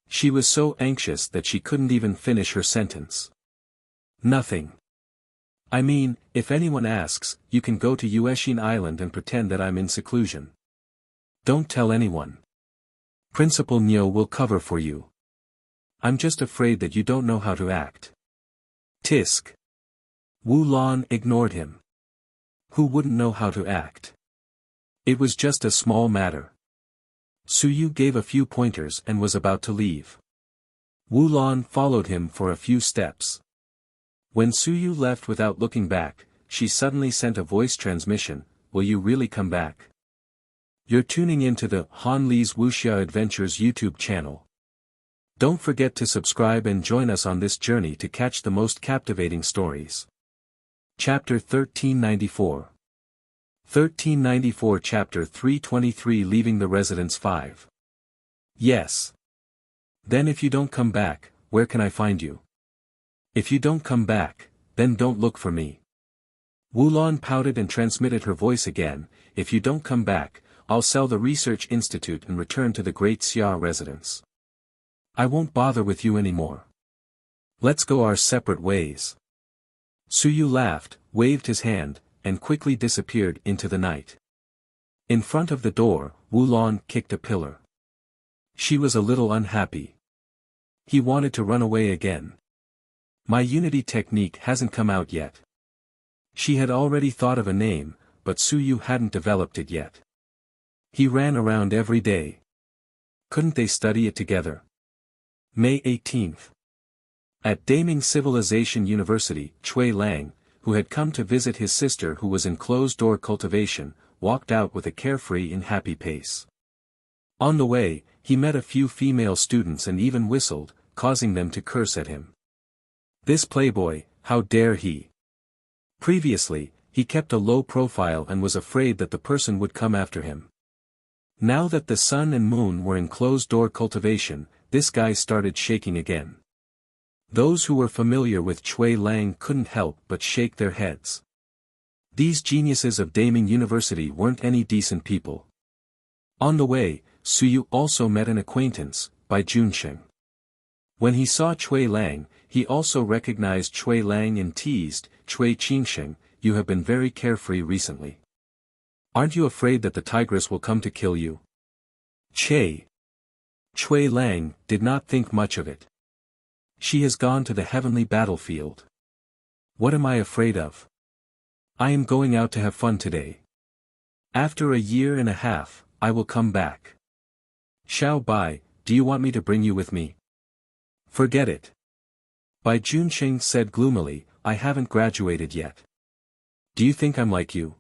She was so anxious that she couldn't even finish her sentence. Nothing. I mean, if anyone asks, you can go to Yueshin Island and pretend that I'm in seclusion. Don't tell anyone. Principal Nyo will cover for you. I'm just afraid that you don't know how to act. Tisk. Wu Lan ignored him. Who wouldn't know how to act? It was just a small matter. Su Yu gave a few pointers and was about to leave. Wu Lan followed him for a few steps. When Su Yu left without looking back, she suddenly sent a voice transmission, will you really come back? You're tuning into the Han Li's Wuxia Adventures YouTube channel. Don't forget to subscribe and join us on this journey to catch the most captivating stories. Chapter 1394. 1394 Chapter 323 Leaving the Residence 5. Yes. Then if you don't come back, where can I find you? If you don't come back, then don't look for me. Wu Lan pouted and transmitted her voice again, if you don't come back, I'll sell the Research Institute and return to the Great Xia residence. I won't bother with you anymore. Let's go our separate ways. Su Yu laughed, waved his hand, and quickly disappeared into the night. In front of the door, Wu Lan kicked a pillar. She was a little unhappy. He wanted to run away again. My unity technique hasn't come out yet. She had already thought of a name, but Su Yu hadn't developed it yet. He ran around every day. Couldn't they study it together? May 18th. At Daming Civilization University, Chui Lang, who had come to visit his sister who was in closed-door cultivation, walked out with a carefree and happy pace. On the way, he met a few female students and even whistled, causing them to curse at him. This playboy, how dare he? Previously, he kept a low profile and was afraid that the person would come after him. Now that the sun and moon were in closed-door cultivation, this guy started shaking again. Those who were familiar with Chui Lang couldn't help but shake their heads. These geniuses of Daming University weren't any decent people. On the way, Suyu also met an acquaintance, Bai Junsheng. When he saw Cui Lang, he also recognized Cui Lang and teased, "Cui Qingsheng, you have been very carefree recently. Aren't you afraid that the tigress will come to kill you?" Cui Lang did not think much of it. "She has gone to the heavenly battlefield. What am I afraid of? I am going out to have fun today. After a year and a half, I will come back. Xiao Bai, do you want me to bring you with me?" "Forget it." Bai Junsheng said gloomily, "I haven't graduated yet. Do you think I'm like you?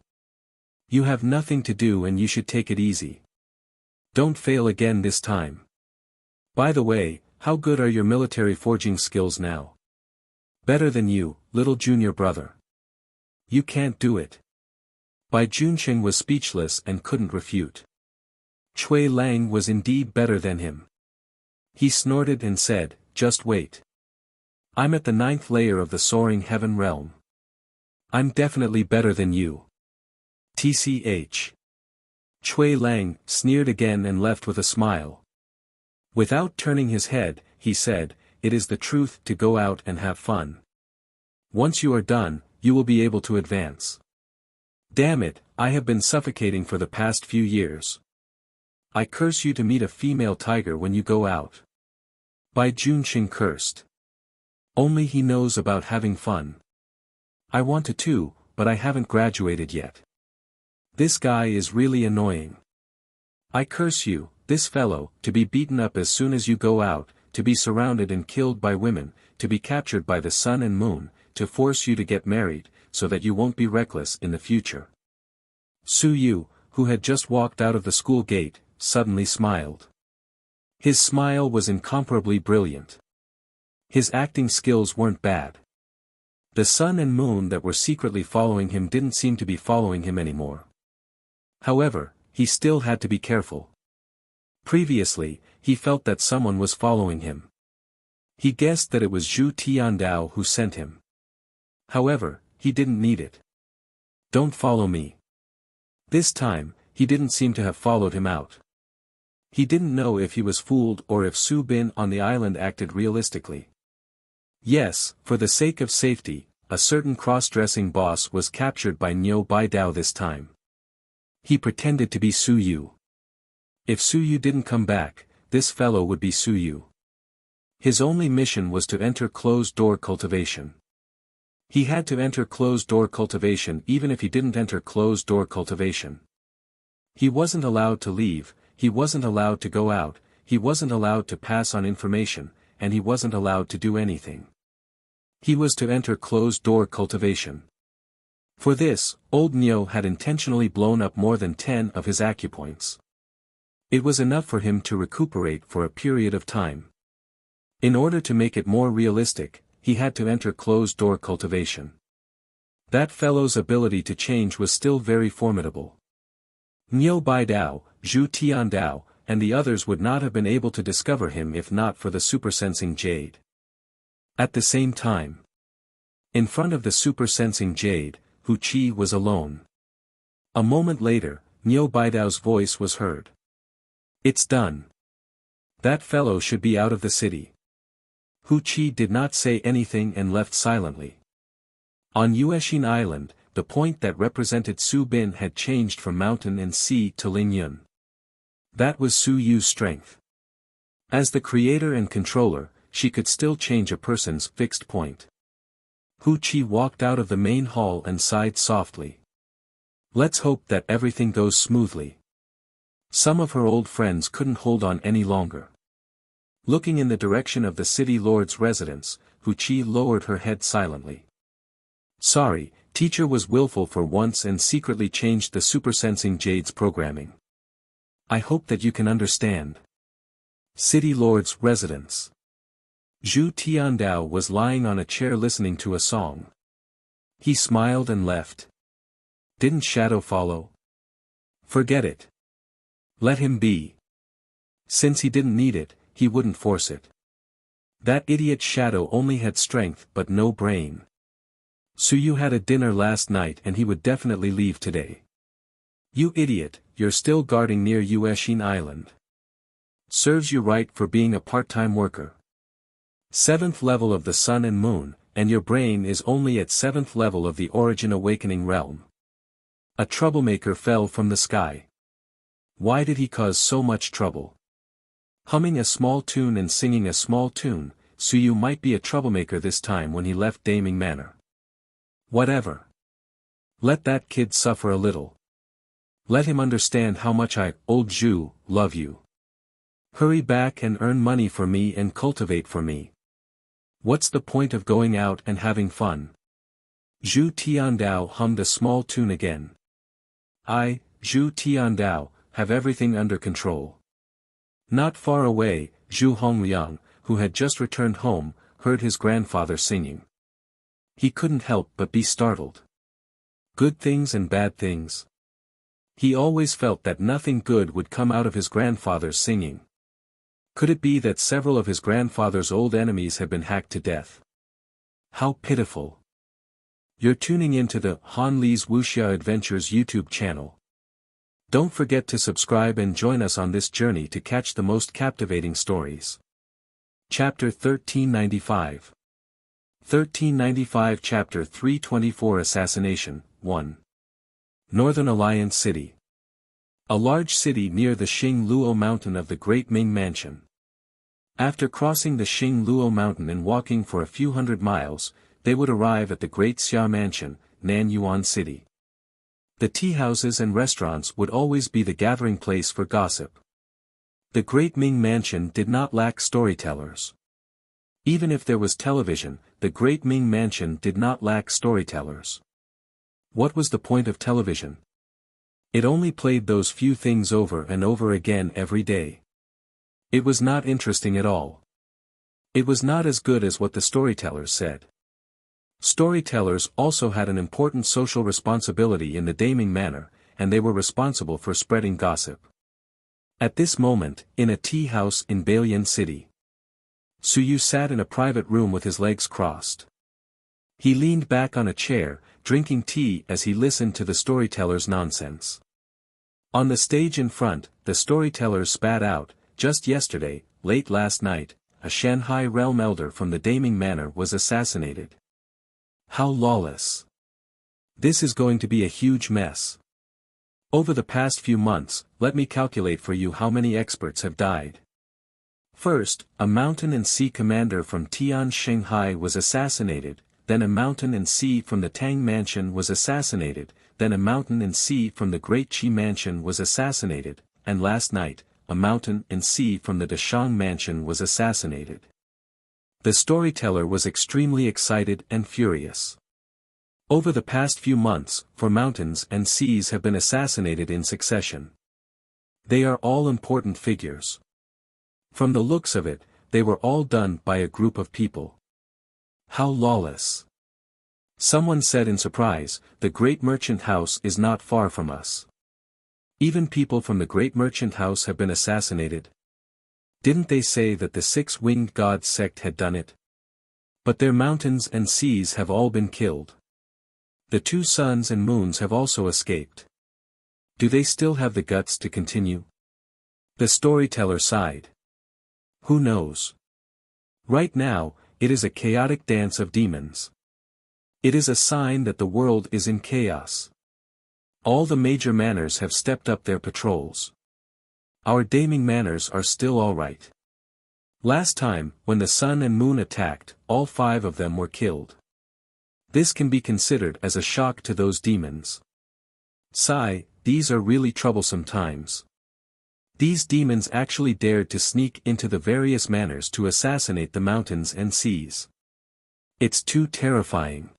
You have nothing to do and you should take it easy. Don't fail again this time. By the way, how good are your military forging skills now?" "Better than you, little junior brother." "You can't do it." Bai Junsheng was speechless and couldn't refute. Cui Lang was indeed better than him. He snorted and said, "Just wait. I'm at the 9th layer of the soaring heaven realm. I'm definitely better than you." TCH. Cui Lang sneered again and left with a smile. Without turning his head, he said, "It is the truth to go out and have fun. Once you are done, you will be able to advance. Damn it, I have been suffocating for the past few years. I curse you to meet a female tiger when you go out." Bai Junsheng cursed. Only he knows about having fun. I want to too, but I haven't graduated yet. This guy is really annoying. I curse you, this fellow, to be beaten up as soon as you go out, to be surrounded and killed by women, to be captured by the sun and moon, to force you to get married, so that you won't be reckless in the future. Suyu, who had just walked out of the school gate, suddenly smiled. His smile was incomparably brilliant. His acting skills weren't bad. The sun and moon that were secretly following him didn't seem to be following him anymore. However, he still had to be careful. Previously, he felt that someone was following him. He guessed that it was Zhu Tiandao who sent him. However, he didn't need it. "Don't follow me." This time, he didn't seem to have followed him out. He didn't know if he was fooled or if Su Bin on the island acted realistically. Yes, for the sake of safety, a certain cross-dressing boss was captured by Niu Baidao this time. He pretended to be Su Yu. If Su Yu didn't come back, this fellow would be Su Yu. His only mission was to enter closed-door cultivation. He had to enter closed-door cultivation even if he didn't enter closed-door cultivation. He wasn't allowed to leave, he wasn't allowed to go out, he wasn't allowed to pass on information, and he wasn't allowed to do anything. He was to enter closed-door cultivation. For this, old Nyo had intentionally blown up more than 10 of his acupoints. It was enough for him to recuperate for a period of time. In order to make it more realistic, he had to enter closed-door cultivation. That fellow's ability to change was still very formidable. Niu Baidao, Zhu Tiandao, and the others would not have been able to discover him if not for the supersensing jade. At the same time, in front of the supersensing jade, Hu Qi was alone. A moment later, Niu Baidao's voice was heard. "It's done. That fellow should be out of the city." Hu Qi did not say anything and left silently. On Yueshin Island, the point that represented Su Bin had changed from mountain and sea to Lingyun. That was Su Yu's strength. As the creator and controller, she could still change a person's fixed point. Hu Qi walked out of the main hall and sighed softly. Let's hope that everything goes smoothly. Some of her old friends couldn't hold on any longer. Looking in the direction of the city lord's residence, Hu Qi lowered her head silently. Sorry, teacher was willful for once and secretly changed the supersensing jade's programming. I hope that you can understand. City lord's residence. Zhu Tiandao was lying on a chair listening to a song. He smiled and left. Didn't Shadow follow? Forget it. Let him be. Since he didn't need it, he wouldn't force it. That idiot Shadow only had strength but no brain. Suyu had a dinner last night and he would definitely leave today. You idiot, you're still guarding near Ueshin Island. Serves you right for being a part-time worker. 7th level of the sun and moon, and your brain is only at 7th level of the origin awakening realm. A troublemaker fell from the sky. Why did he cause so much trouble? Humming a small tune and singing a small tune, Suyu might be a troublemaker this time when he left Daming Manor. Whatever. Let that kid suffer a little. Let him understand how much I, old Zhu, love you. Hurry back and earn money for me and cultivate for me. What's the point of going out and having fun? Zhu Tiandao hummed a small tune again. I, Zhu Tiandao, have everything under control. Not far away, Zhu Hongliang, who had just returned home, heard his grandfather singing. He couldn't help but be startled. Good things and bad things. He always felt that nothing good would come out of his grandfather's singing. Could it be that several of his grandfather's old enemies had been hacked to death? How pitiful. You're tuning into the Han Li's Wuxia Adventures YouTube channel. Don't forget to subscribe and join us on this journey to catch the most captivating stories. Chapter 1395. 1395 Chapter 324 Assassination, 1. Northern Alliance City. A large city near the Xing Luo Mountain of the Great Ming Mansion. After crossing the Xing Luo Mountain and walking for a few hundred miles, they would arrive at the Great Xia Mansion, Nanyuan City. The tea houses and restaurants would always be the gathering place for gossip. The Great Ming Mansion did not lack storytellers. Even if there was television, the Great Ming Mansion did not lack storytellers. What was the point of television? It only played those few things over and over again every day. It was not interesting at all. It was not as good as what the storytellers said. Storytellers also had an important social responsibility in the Daming Manor, and they were responsible for spreading gossip. At this moment, in a tea house in Balian City, Suyu sat in a private room with his legs crossed. He leaned back on a chair, drinking tea as he listened to the storyteller's nonsense. On the stage in front, the storytellers spat out, just yesterday, late last night, a Shanghai realm elder from the Daming Manor was assassinated. How lawless. This is going to be a huge mess. Over the past few months, let me calculate for you how many experts have died. First, a mountain and sea commander from Tian Shanghai was assassinated, then a mountain and sea from the Tang Mansion was assassinated, then a mountain and sea from the Great Qi Mansion was assassinated, and last night, a mountain and sea from the Dashang Mansion was assassinated. The storyteller was extremely excited and furious. Over the past few months, 4 mountains and seas have been assassinated in succession. They are all important figures. From the looks of it, they were all done by a group of people. How lawless. Someone said in surprise, the Great Merchant House is not far from us. Even people from the Great Merchant House have been assassinated. Didn't they say that the 6-winged god sect had done it? But their mountains and seas have all been killed. The 2 suns and moons have also escaped. Do they still have the guts to continue? The storyteller sighed. Who knows? Right now, it is a chaotic dance of demons. It is a sign that the world is in chaos. All the major manors have stepped up their patrols. Our Daming manors are still alright. Last time, when the sun and moon attacked, all 5 of them were killed. This can be considered as a shock to those demons. Sigh, these are really troublesome times. These demons actually dared to sneak into the various manors to assassinate the mountains and seas. It's too terrifying.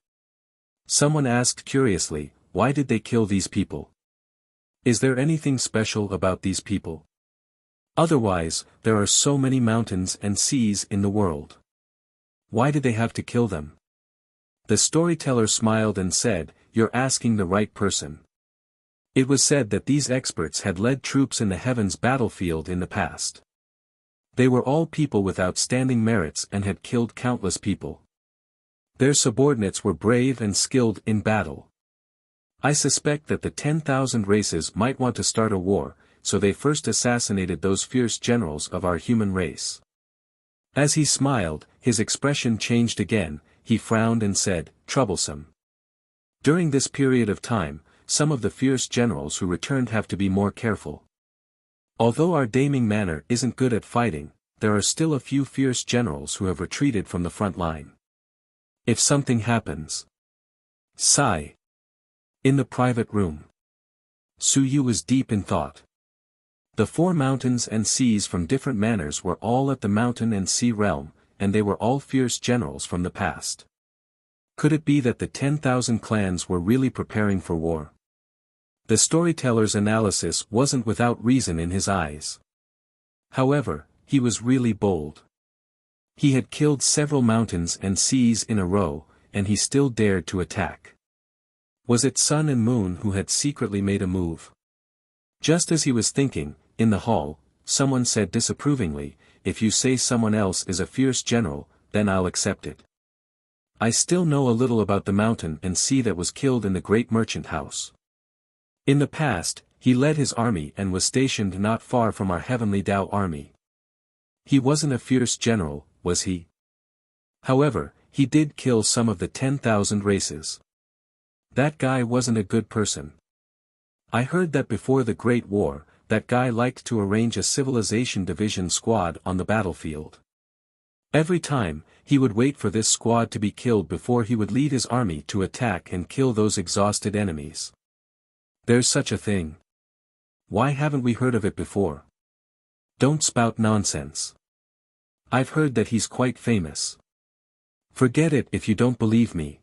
Someone asked curiously, why did they kill these people? Is there anything special about these people? Otherwise, there are so many mountains and seas in the world. Why did they have to kill them? The storyteller smiled and said, you're asking the right person. It was said that these experts had led troops in the heavens battlefield in the past. They were all people with outstanding merits and had killed countless people. Their subordinates were brave and skilled in battle. I suspect that the 10,000 races might want to start a war, so they first assassinated those fierce generals of our human race. As he smiled, his expression changed again, he frowned and said, troublesome. During this period of time, some of the fierce generals who returned have to be more careful. Although our Daming Manor isn't good at fighting, there are still a few fierce generals who have retreated from the front line. If something happens. Sigh. In the private room. Su Yu was deep in thought. The 4 mountains and seas from different manors were all at the mountain and sea realm, and they were all fierce generals from the past. Could it be that the 10,000 clans were really preparing for war? The storyteller's analysis wasn't without reason in his eyes. However, he was really bold. He had killed several mountains and seas in a row, and he still dared to attack. Was it Sun and Moon who had secretly made a move? Just as he was thinking, in the hall, someone said disapprovingly, if you say someone else is a fierce general, then I'll accept it. I still know a little about the mountain and sea that was killed in the great merchant house. In the past, he led his army and was stationed not far from our heavenly Tao army. He wasn't a fierce general, was he? However, he did kill some of the 10,000 races. That guy wasn't a good person. I heard that before the Great War, that guy liked to arrange a civilization division squad on the battlefield. Every time, he would wait for this squad to be killed before he would lead his army to attack and kill those exhausted enemies. There's such a thing. Why haven't we heard of it before? Don't spout nonsense. I've heard that he's quite famous. Forget it if you don't believe me.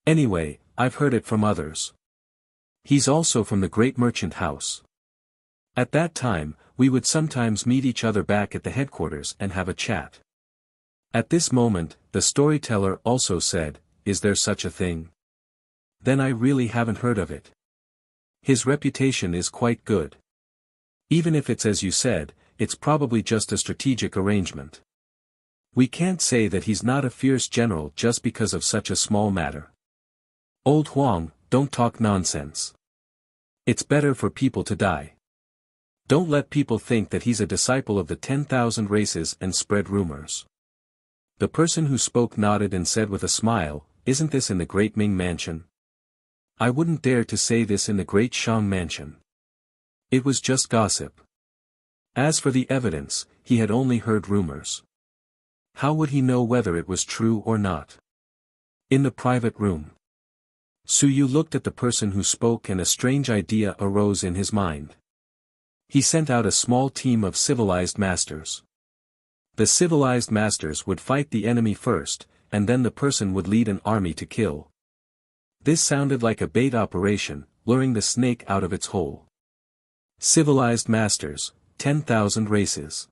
Anyway, I've heard it from others. He's also from the great merchant house. At that time, we would sometimes meet each other back at the headquarters and have a chat. At this moment, the storyteller also said, is there such a thing? Then I really haven't heard of it. His reputation is quite good. Even if it's as you said, it's probably just a strategic arrangement. We can't say that he's not a fierce general just because of such a small matter. Old Huang, don't talk nonsense. It's better for people to die. Don't let people think that he's a disciple of the 10,000 races and spread rumors. The person who spoke nodded and said with a smile, isn't this in the Great Ming Mansion? I wouldn't dare to say this in the Great Shang Mansion. It was just gossip. As for the evidence, he had only heard rumors. How would he know whether it was true or not? In the private room. Su Yu looked at the person who spoke and a strange idea arose in his mind. He sent out a small team of civilized masters. The civilized masters would fight the enemy first, and then the person would lead an army to kill. This sounded like a bait operation, luring the snake out of its hole. Civilized masters, 10,000 races.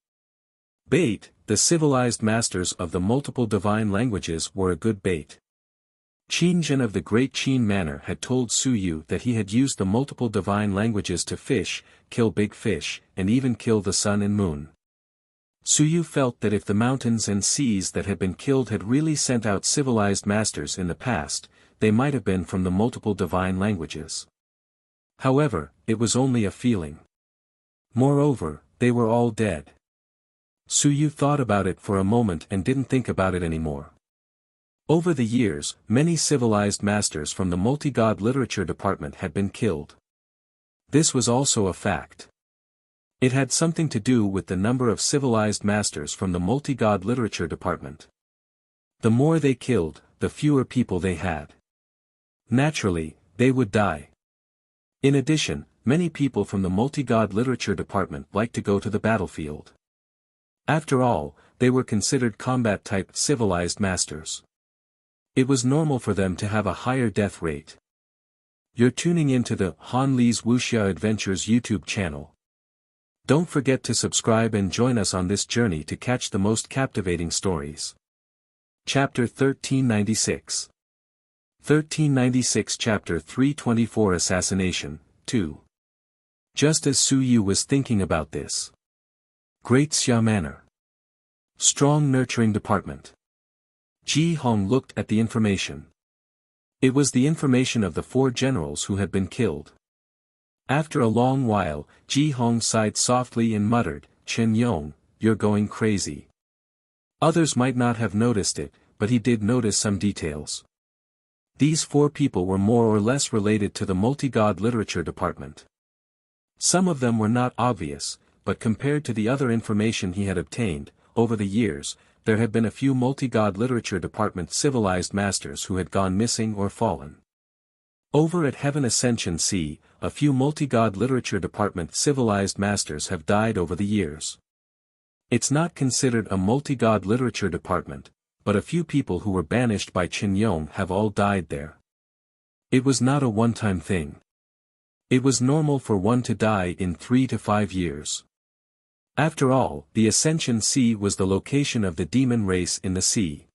Bait, the civilized masters of the multiple divine languages were a good bait. Qin Zhen of the Great Qin Manor had told Su Yu that he had used the multiple divine languages to fish, kill big fish, and even kill the sun and moon. Su Yu felt that if the mountains and seas that had been killed had really sent out civilized masters in the past, they might have been from the multiple divine languages. However, it was only a feeling. Moreover, they were all dead. Su Yu thought about it for a moment and didn't think about it anymore. Over the years, many civilized masters from the multi-god literature department had been killed. This was also a fact. It had something to do with the number of civilized masters from the multi-god literature department. The more they killed, the fewer people they had. Naturally, they would die. In addition, many people from the multi-god literature department liked to go to the battlefield. After all, they were considered combat-type civilized masters. It was normal for them to have a higher death rate. You're tuning into the Han Li's Wuxia Adventures YouTube channel. Don't forget to subscribe and join us on this journey to catch the most captivating stories. Chapter 1396. 1396 Chapter 324 Assassination, 2. Just as Su Yu was thinking about this. Great Xia Manor. Strong nurturing department. Ji Hong looked at the information. It was the information of the 4 generals who had been killed. After a long while, Ji Hong sighed softly and muttered, "Chen Yong, you're going crazy." Others might not have noticed it, but he did notice some details. These 4 people were more or less related to the multi-god literature department. Some of them were not obvious, but compared to the other information he had obtained, over the years, there had been a few multi-god literature department civilized masters who had gone missing or fallen. Over at Heaven Ascension Sea, a few multi-god literature department civilized masters have died over the years. It's not considered a multi-god literature department, but a few people who were banished by Chen Yong have all died there. It was not a one-time thing. It was normal for one to die in 3 to 5 years. After all, the Ascension Sea was the location of the demon race in the sea.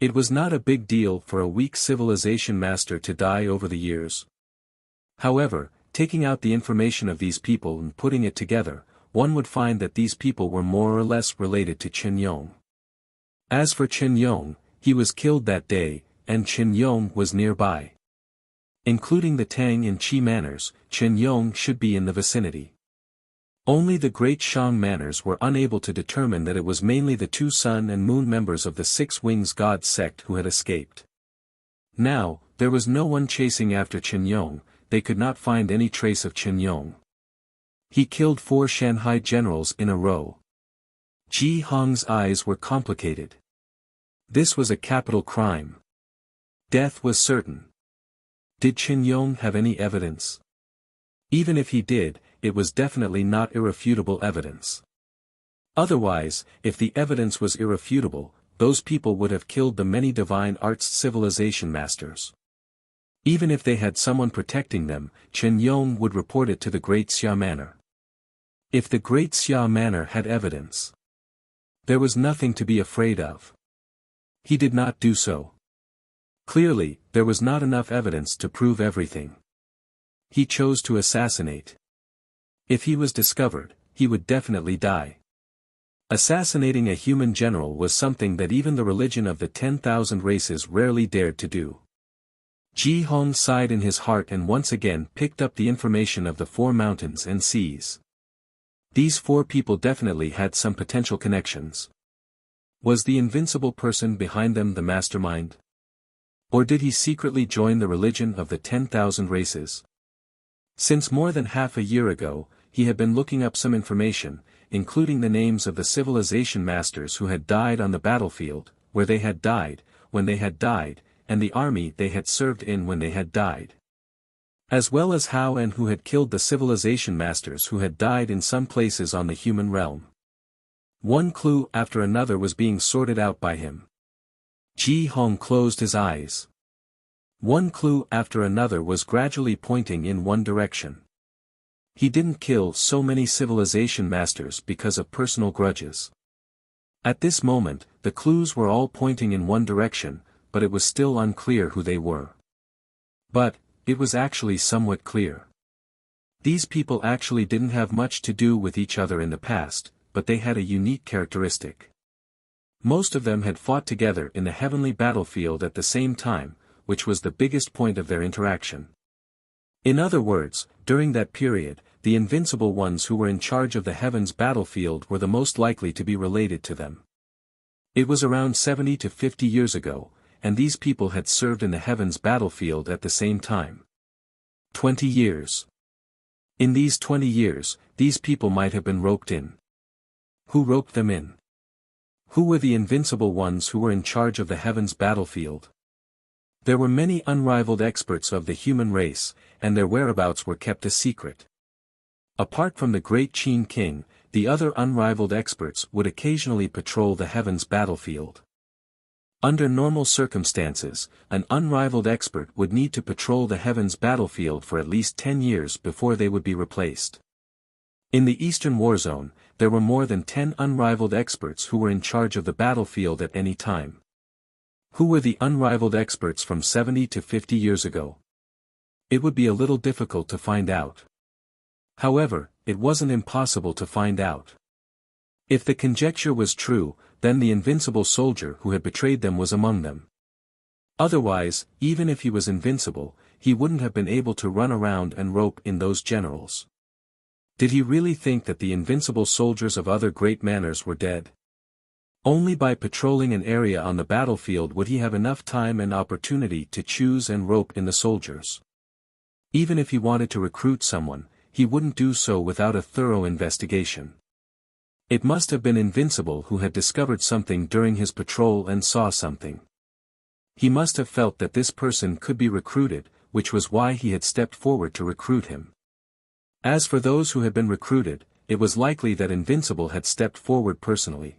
It was not a big deal for a weak civilization master to die over the years. However, taking out the information of these people and putting it together, one would find that these people were more or less related to Chen Yong. As for Chen Yong, he was killed that day, and Chen Yong was nearby. Including the Tang and Qi manors, Chen Yong should be in the vicinity. Only the great Shang manors were unable to determine that it was mainly the 2 sun and moon members of the 6 wings god sect who had escaped. Now, there was no one chasing after Chen Yong, they could not find any trace of Chen Yong. He killed 4 Shanghai generals in a row. Ji Hong's eyes were complicated. This was a capital crime. Death was certain. Did Chen Yong have any evidence? Even if he did, it was definitely not irrefutable evidence. Otherwise, if the evidence was irrefutable, those people would have killed the many divine arts civilization masters. Even if they had someone protecting them, Chen Yong would report it to the Great Xia Manor. If the Great Xia Manor had evidence, there was nothing to be afraid of. He did not do so. Clearly, there was not enough evidence to prove everything. He chose to assassinate. If he was discovered, he would definitely die. Assassinating a human general was something that even the religion of the 10,000 races rarely dared to do. Ji Hong sighed in his heart and once again picked up the information of the 4 mountains and seas. These 4 people definitely had some potential connections. Was the invincible person behind them the mastermind? Or did he secretly join the religion of the 10,000 races? Since more than half a year ago, he had been looking up some information, including the names of the civilization masters who had died on the battlefield, where they had died, when they had died, and the army they had served in when they had died. As well as how and who had killed the civilization masters who had died in some places on the human realm. One clue after another was being sorted out by him. Ji Hong closed his eyes. One clue after another was gradually pointing in one direction. He didn't kill so many civilization masters because of personal grudges. At this moment, the clues were all pointing in one direction, but it was still unclear who they were. But, it was actually somewhat clear. These people actually didn't have much to do with each other in the past, but they had a unique characteristic. Most of them had fought together in the heavenly battlefield at the same time, which was the biggest point of their interaction. In other words, during that period, the invincible ones who were in charge of the heavens battlefield were the most likely to be related to them. It was around 70 to 50 years ago, and these people had served in the heavens battlefield at the same time. 20 years. In these 20 years, these people might have been roped in. Who roped them in? Who were the invincible ones who were in charge of the heavens battlefield? There were many unrivaled experts of the human race, and their whereabouts were kept a secret. Apart from the great Qin king, the other unrivaled experts would occasionally patrol the heavens battlefield. Under normal circumstances, an unrivaled expert would need to patrol the heavens battlefield for at least 10 years before they would be replaced. In the Eastern War Zone, there were more than 10 unrivaled experts who were in charge of the battlefield at any time. Who were the unrivaled experts from 70 to 50 years ago? It would be a little difficult to find out. However, it wasn't impossible to find out. If the conjecture was true, then the invincible soldier who had betrayed them was among them. Otherwise, even if he was invincible, he wouldn't have been able to run around and rope in those generals. Did he really think that the invincible soldiers of other great manors were dead? Only by patrolling an area on the battlefield would he have enough time and opportunity to choose and rope in the soldiers. Even if he wanted to recruit someone, he wouldn't do so without a thorough investigation. It must have been Invincible who had discovered something during his patrol and saw something. He must have felt that this person could be recruited, which was why he had stepped forward to recruit him. As for those who had been recruited, it was likely that Invincible had stepped forward personally.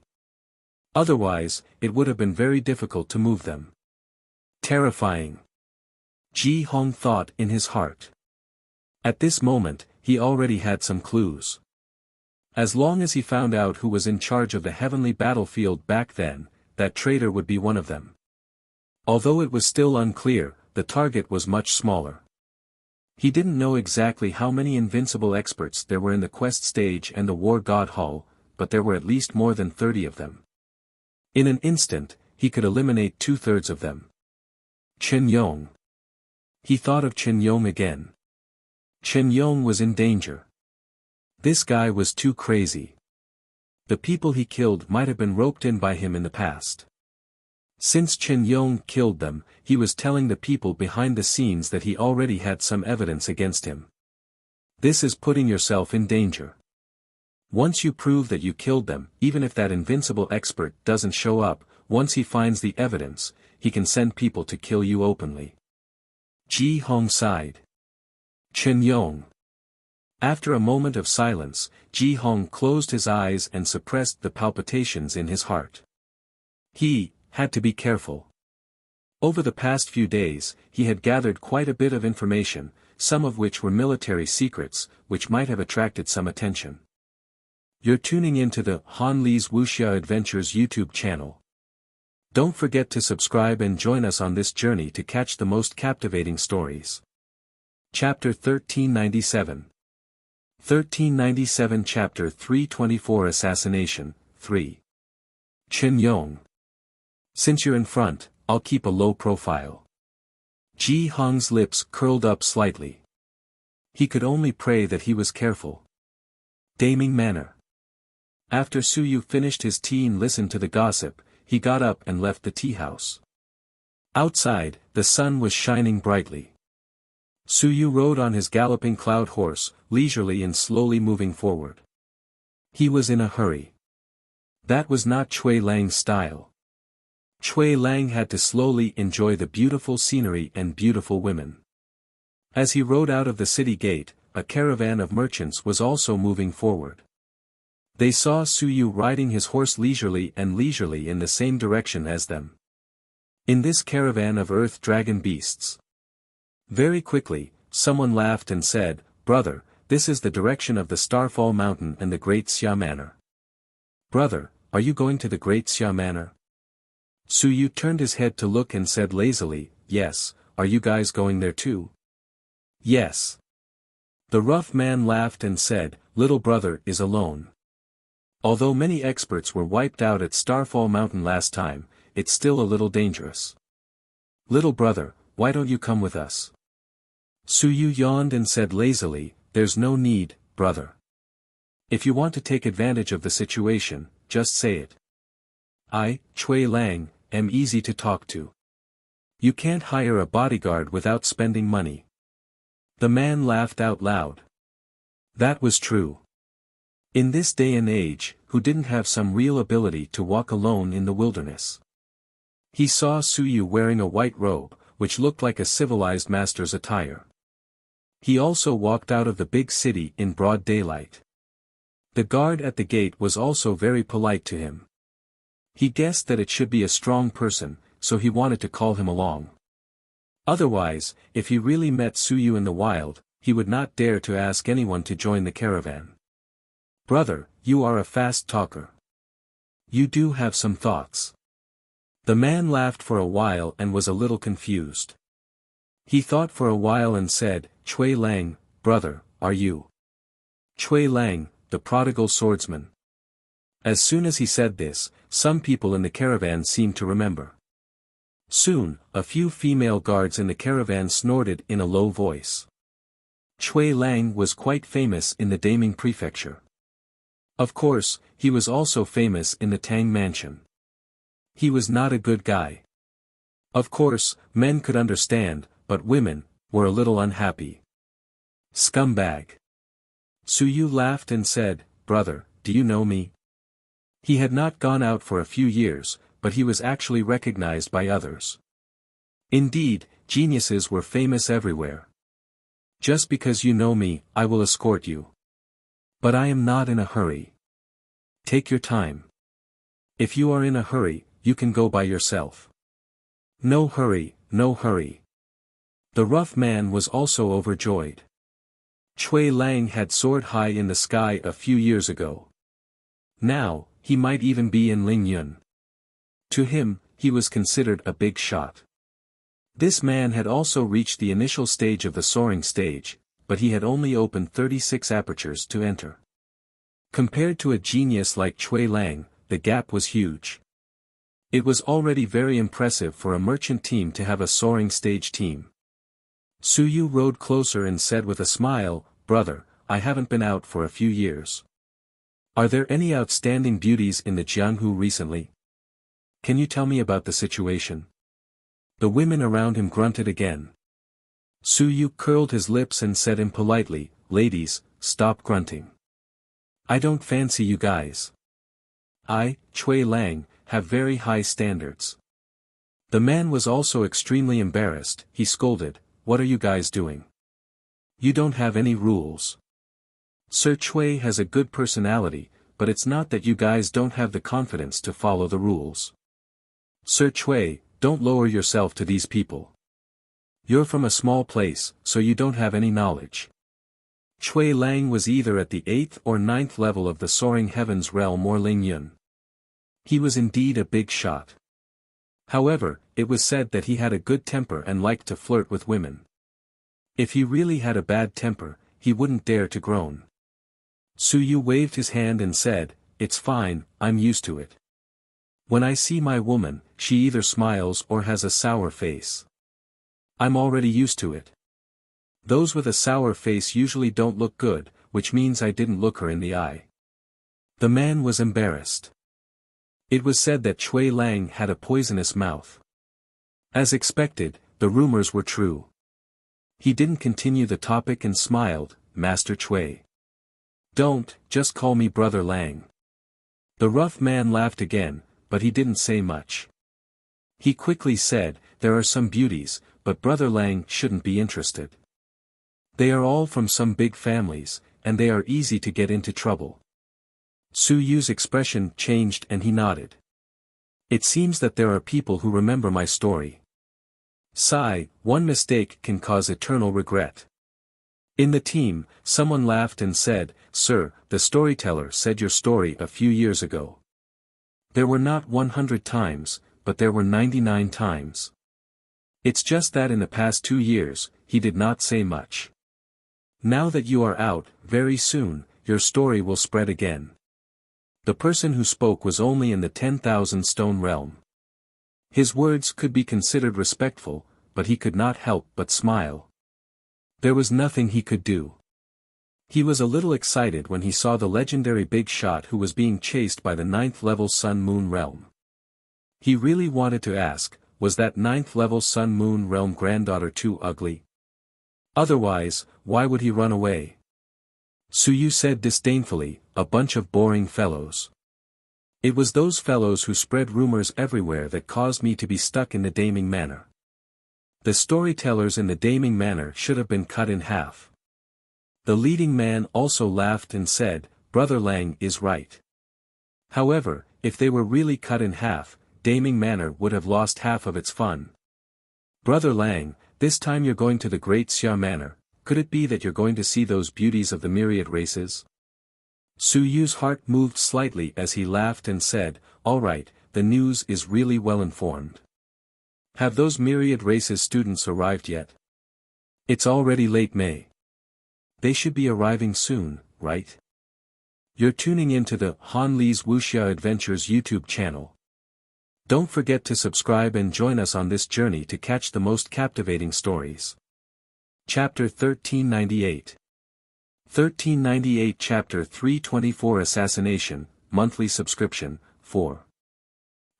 Otherwise, it would have been very difficult to move them. Terrifying. Ji Hong thought in his heart. At this moment, he already had some clues. As long as he found out who was in charge of the heavenly battlefield back then, that traitor would be one of them. Although it was still unclear, the target was much smaller. He didn't know exactly how many invincible experts there were in the quest stage and the War God Hall, but there were at least more than 30 of them. In an instant, he could eliminate 2/3 of them. Chen Yong. He thought of Chen Yong again. Chen Yong was in danger. This guy was too crazy. The people he killed might have been roped in by him in the past. Since Chen Yong killed them, he was telling the people behind the scenes that he already had some evidence against him. This is putting yourself in danger. Once you prove that you killed them, even if that invincible expert doesn't show up, once he finds the evidence, he can send people to kill you openly. Ji Hong sighed. Chen Yong. After a moment of silence, Ji Hong closed his eyes and suppressed the palpitations in his heart. He had to be careful. Over the past few days, he had gathered quite a bit of information, some of which were military secrets, which might have attracted some attention. You're tuning into the Han Li's Wuxia Adventures YouTube channel. Don't forget to subscribe and join us on this journey to catch the most captivating stories. Chapter 1397. 1397 Chapter 324 Assassination, 3. Chen Yong. Since you're in front, I'll keep a low profile. Ji Hong's lips curled up slightly. He could only pray that he was careful. Damning manner. After Su Yu finished his tea and listened to the gossip, he got up and left the tea house. Outside, the sun was shining brightly. Su Yu rode on his galloping cloud horse, leisurely and slowly moving forward. He was in a hurry. That was not Cui Lang's style. Cui Lang had to slowly enjoy the beautiful scenery and beautiful women. As he rode out of the city gate, a caravan of merchants was also moving forward. They saw Su Yu riding his horse leisurely in the same direction as them. In this caravan of earth dragon beasts. Very quickly, someone laughed and said, "Brother, this is the direction of the Starfall Mountain and the Great Xia Manor." "Brother, are you going to the Great Xia Manor?" Su Yu turned his head to look and said lazily, "Yes, are you guys going there too?" "Yes." The rough man laughed and said, "Little brother is alone. Although many experts were wiped out at Starfall Mountain last time, it's still a little dangerous. Little brother, why don't you come with us?" Su Yu yawned and said lazily, "There's no need, brother. If you want to take advantage of the situation, just say it. I, Cui Lang, am easy to talk to. You can't hire a bodyguard without spending money." The man laughed out loud. That was true. In this day and age, who didn't have some real ability to walk alone in the wilderness? He saw Su Yu wearing a white robe, which looked like a civilized master's attire. He also walked out of the big city in broad daylight. The guard at the gate was also very polite to him. He guessed that it should be a strong person, so he wanted to call him along. Otherwise, if he really met Su Yu in the wild, he would not dare to ask anyone to join the caravan. "Brother, you are a fast talker. You do have some thoughts." The man laughed for a while and was a little confused. He thought for a while and said, "Cui Lang, brother, are you Cui Lang, the prodigal swordsman?" As soon as he said this, some people in the caravan seemed to remember. Soon, a few female guards in the caravan snorted in a low voice. Cui Lang was quite famous in the Daming prefecture. Of course, he was also famous in the Tang mansion. He was not a good guy. Of course, men could understand, but women were a little unhappy. Scumbag. Su Yu laughed and said, "Brother, do you know me?" He had not gone out for a few years, but he was actually recognized by others. Indeed, geniuses were famous everywhere. "Just because you know me, I will escort you. But I am not in a hurry. Take your time. If you are in a hurry, you can go by yourself." "No hurry, no hurry." The rough man was also overjoyed. Cui Lang had soared high in the sky a few years ago. Now, he might even be in Lingyun. To him, he was considered a big shot. This man had also reached the initial stage of the soaring stage, but he had only opened 36 apertures to enter. Compared to a genius like Cui Lang, the gap was huge. It was already very impressive for a merchant team to have a soaring stage team. Su Yu rode closer and said with a smile, "Brother, I haven't been out for a few years. Are there any outstanding beauties in the Jianghu recently? Can you tell me about the situation?" The women around him grunted again. Su Yu curled his lips and said impolitely, "Ladies, stop grunting. I don't fancy you guys. I, Cui Lang, have very high standards." The man was also extremely embarrassed. He scolded, "What are you guys doing? You don't have any rules. Sir Cui has a good personality, but it's not that you guys don't have the confidence to follow the rules. Sir Cui, don't lower yourself to these people. You're from a small place, so you don't have any knowledge." Cui Lang was either at the 8th or 9th level of the soaring heavens realm or Lingyun. He was indeed a big shot. However, it was said that he had a good temper and liked to flirt with women. If he really had a bad temper, he wouldn't dare to groan. Su Yu waved his hand and said, "It's fine, I'm used to it. When I see my woman, she either smiles or has a sour face. I'm already used to it. Those with a sour face usually don't look good, which means I didn't look her in the eye." The man was embarrassed. It was said that Cui Lang had a poisonous mouth. As expected, the rumors were true. He didn't continue the topic and smiled, "Master Cui. Don't, just call me Brother Lang." The rough man laughed again, but he didn't say much. He quickly said, "There are some beauties, but Brother Lang shouldn't be interested. They are all from some big families, and they are easy to get into trouble." Su Yu's expression changed and he nodded. "It seems that there are people who remember my story. Sigh, one mistake can cause eternal regret." In the team, someone laughed and said, "Sir, the storyteller said your story a few years ago. There were not 100 times, but there were 99 times. It's just that in the past 2 years, he did not say much. Now that you are out, very soon, your story will spread again." The person who spoke was only in the 10,000 stone realm. His words could be considered respectful, but he could not help but smile. There was nothing he could do. He was a little excited when he saw the legendary big shot who was being chased by the 9th level Sun Moon realm. He really wanted to ask, was that 9th level Sun Moon realm granddaughter too ugly? Otherwise, why would he run away? Su Yu said disdainfully, "A bunch of boring fellows. It was those fellows who spread rumors everywhere that caused me to be stuck in the Daming Manor. The storytellers in the Daming Manor should have been cut in half." The leading man also laughed and said, "Brother Lang is right. However, if they were really cut in half, Daming Manor would have lost half of its fun. Brother Lang, this time you're going to the Great Xia Manor. Could it be that you're going to see those beauties of the myriad races?" Su Yu's heart moved slightly as he laughed and said, "All right, the news is really well informed. Have those myriad races students arrived yet?" "It's already late May. They should be arriving soon, right?" You're tuning into the Han Li's Wuxia Adventures YouTube channel. Don't forget to subscribe and join us on this journey to catch the most captivating stories. Chapter 1398. 1398 Chapter 324 Assassination, Monthly Subscription, 4.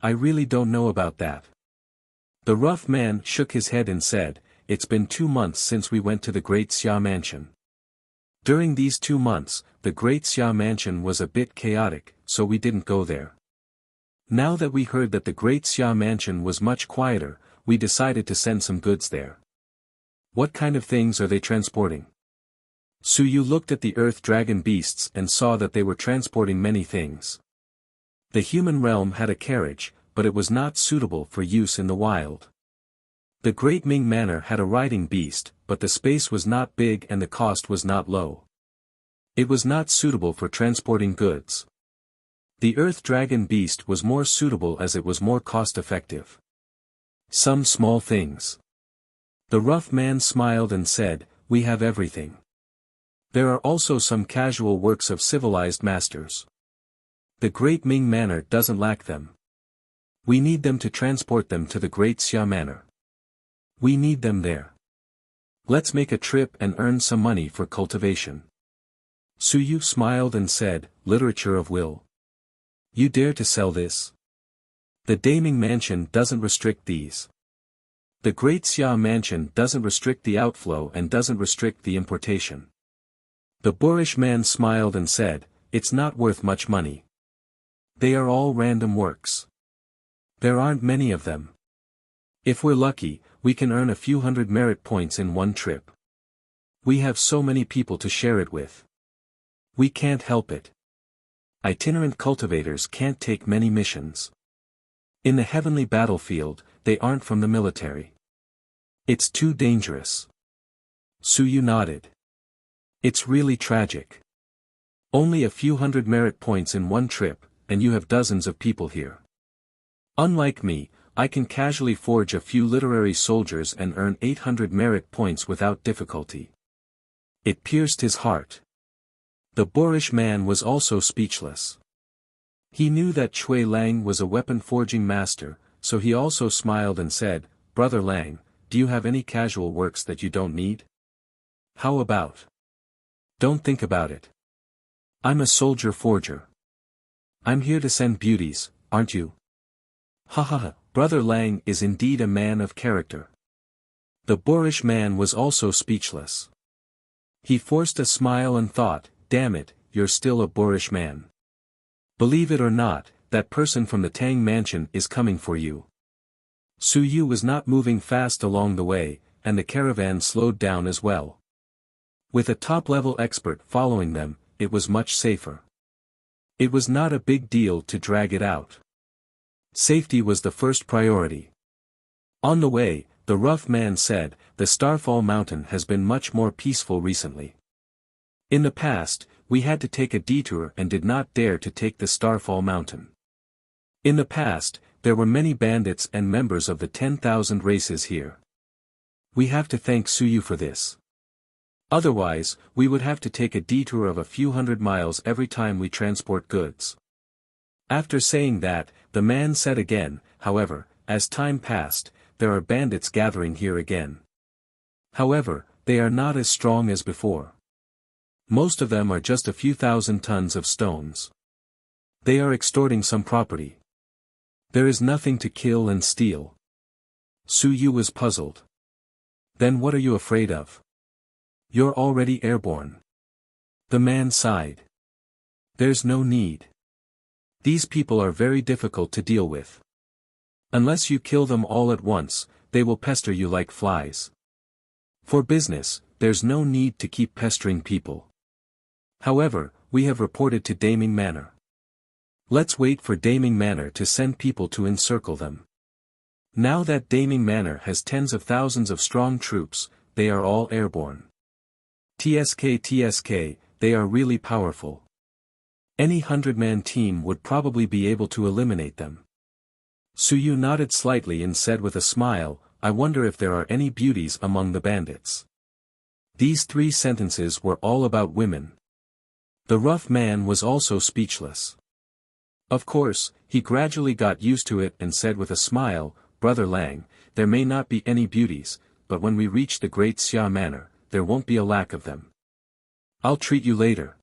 I really don't know about that. The rough man shook his head and said, "It's been 2 months since we went to the Great Xia Mansion. During these 2 months, the Great Xia Mansion was a bit chaotic, so we didn't go there. Now that we heard that the Great Xia Mansion was much quieter, we decided to send some goods there." "What kind of things are they transporting?" Su Yu looked at the earth dragon beasts and saw that they were transporting many things. The human realm had a carriage, but it was not suitable for use in the wild. The Great Ming Manor had a riding beast, but the space was not big and the cost was not low. It was not suitable for transporting goods. The Earth Dragon beast was more suitable as it was more cost-effective. Some small things. The rough man smiled and said, "We have everything. There are also some casual works of civilized masters. The Great Ming Manor doesn't lack them. We need them to transport them to the Great Xia Manor. We need them there. Let's make a trip and earn some money for cultivation." Su Yu smiled and said, "Literature of will. You dare to sell this? The Daming Mansion doesn't restrict these. The Great Xia Mansion doesn't restrict the outflow and doesn't restrict the importation." The boorish man smiled and said, "It's not worth much money. They are all random works. There aren't many of them. If we're lucky, we can earn a few hundred merit points in one trip. We have so many people to share it with. We can't help it. Itinerant cultivators can't take many missions. In the heavenly battlefield, they aren't from the military. It's too dangerous." Su Yu nodded. "It's really tragic. Only a few hundred merit points in one trip, and you have dozens of people here. Unlike me, I can casually forge a few literary soldiers and earn 800 merit points without difficulty." It pierced his heart. The boorish man was also speechless. He knew that Chui Lang was a weapon-forging master, so he also smiled and said, "Brother Lang, do you have any casual works that you don't need? How about? Don't think about it. I'm a soldier forger. I'm here to send beauties, aren't you?" Ha ha ha, Brother Lang is indeed a man of character. The boorish man was also speechless. He forced a smile and thought, "Damn it, you're still a boorish man. Believe it or not, that person from the Tang Mansion is coming for you." Su Yu was not moving fast along the way, and the caravan slowed down as well. With a top-level expert following them, it was much safer. It was not a big deal to drag it out. Safety was the first priority. On the way, the rough man said, "The Starfall Mountain has been much more peaceful recently. In the past, we had to take a detour and did not dare to take the Starfall Mountain. In the past, there were many bandits and members of the 10,000 races here. We have to thank Su Yu for this. Otherwise, we would have to take a detour of a few hundred miles every time we transport goods." After saying that, the man said again, "However, as time passed, there are bandits gathering here again. However, they are not as strong as before. Most of them are just a few thousand tons of stones. They are extorting some property. There is nothing to kill and steal." Su Yu was puzzled. "Then what are you afraid of? You're already airborne." The man sighed. "There's no need. These people are very difficult to deal with. Unless you kill them all at once, they will pester you like flies. For business, there's no need to keep pestering people. However, we have reported to Daming Manor. Let's wait for Daming Manor to send people to encircle them. Now that Daming Manor has tens of thousands of strong troops, they are all airborne. TSK, they are really powerful. Any 100-man team would probably be able to eliminate them." Su Yu nodded slightly and said with a smile, "I wonder if there are any beauties among the bandits." These 3 sentences were all about women. The rough man was also speechless. Of course, he gradually got used to it and said with a smile, "Brother Lang, there may not be any beauties, but when we reach the great Xia manor, there won't be a lack of them. I'll treat you later.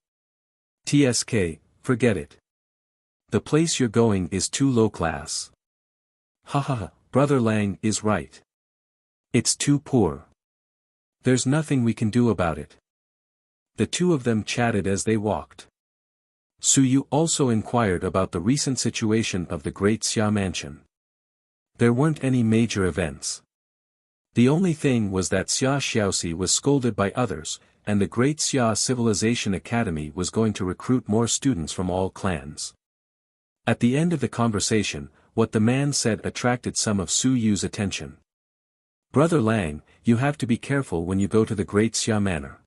TSK, forget it. The place you're going is too low class." "Ha ha ha, Brother Lang is right. It's too poor. There's nothing we can do about it." The two of them chatted as they walked. Suyu also inquired about the recent situation of the Great Xia Mansion. There weren't any major events. The only thing was that Xia Xiaoxi was scolded by others, and the Great Xia Civilization Academy was going to recruit more students from all clans. At the end of the conversation, what the man said attracted some of Suyu's attention. "Brother Lang, you have to be careful when you go to the Great Xia Manor.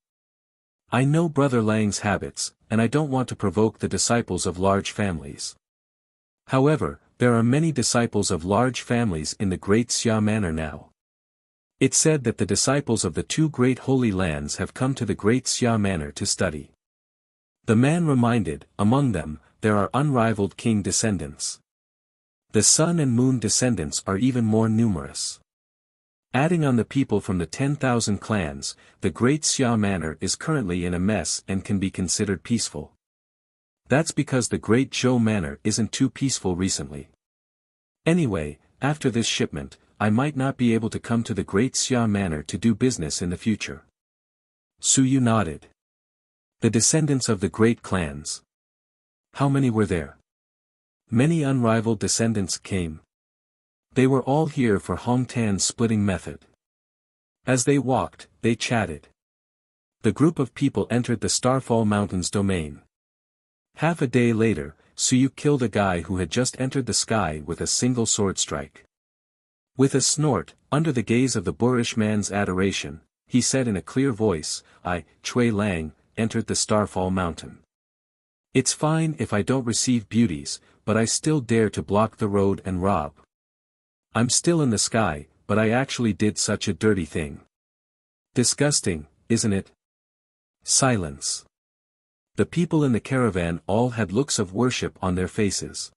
I know Brother Lang's habits, and I don't want to provoke the disciples of large families. However, there are many disciples of large families in the Great Xia Manor now. It's said that the disciples of the two great holy lands have come to the Great Xia Manor to study." The man reminded, among them, there are unrivaled king descendants. The sun and moon descendants are even more numerous. Adding on the people from the 10,000 clans, the Great Xia Manor is currently in a mess and can be considered peaceful. That's because the Great Zhou Manor isn't too peaceful recently. Anyway, after this shipment, I might not be able to come to the Great Xia Manor to do business in the future. Suyu nodded. The descendants of the great clans. How many were there? Many unrivaled descendants came. They were all here for Hong Tan's splitting method. As they walked, they chatted. The group of people entered the Starfall Mountains domain. Half a day later, Suyu killed a guy who had just entered the sky with a single sword strike. With a snort, under the gaze of the boorish man's adoration, he said in a clear voice, "I, Chui Lang, entered the Starfall Mountain. It's fine if I don't receive beauties, but I still dare to block the road and rob. I'm still in the sky, but I actually did such a dirty thing. Disgusting, isn't it?" Silence. The people in the caravan all had looks of worship on their faces.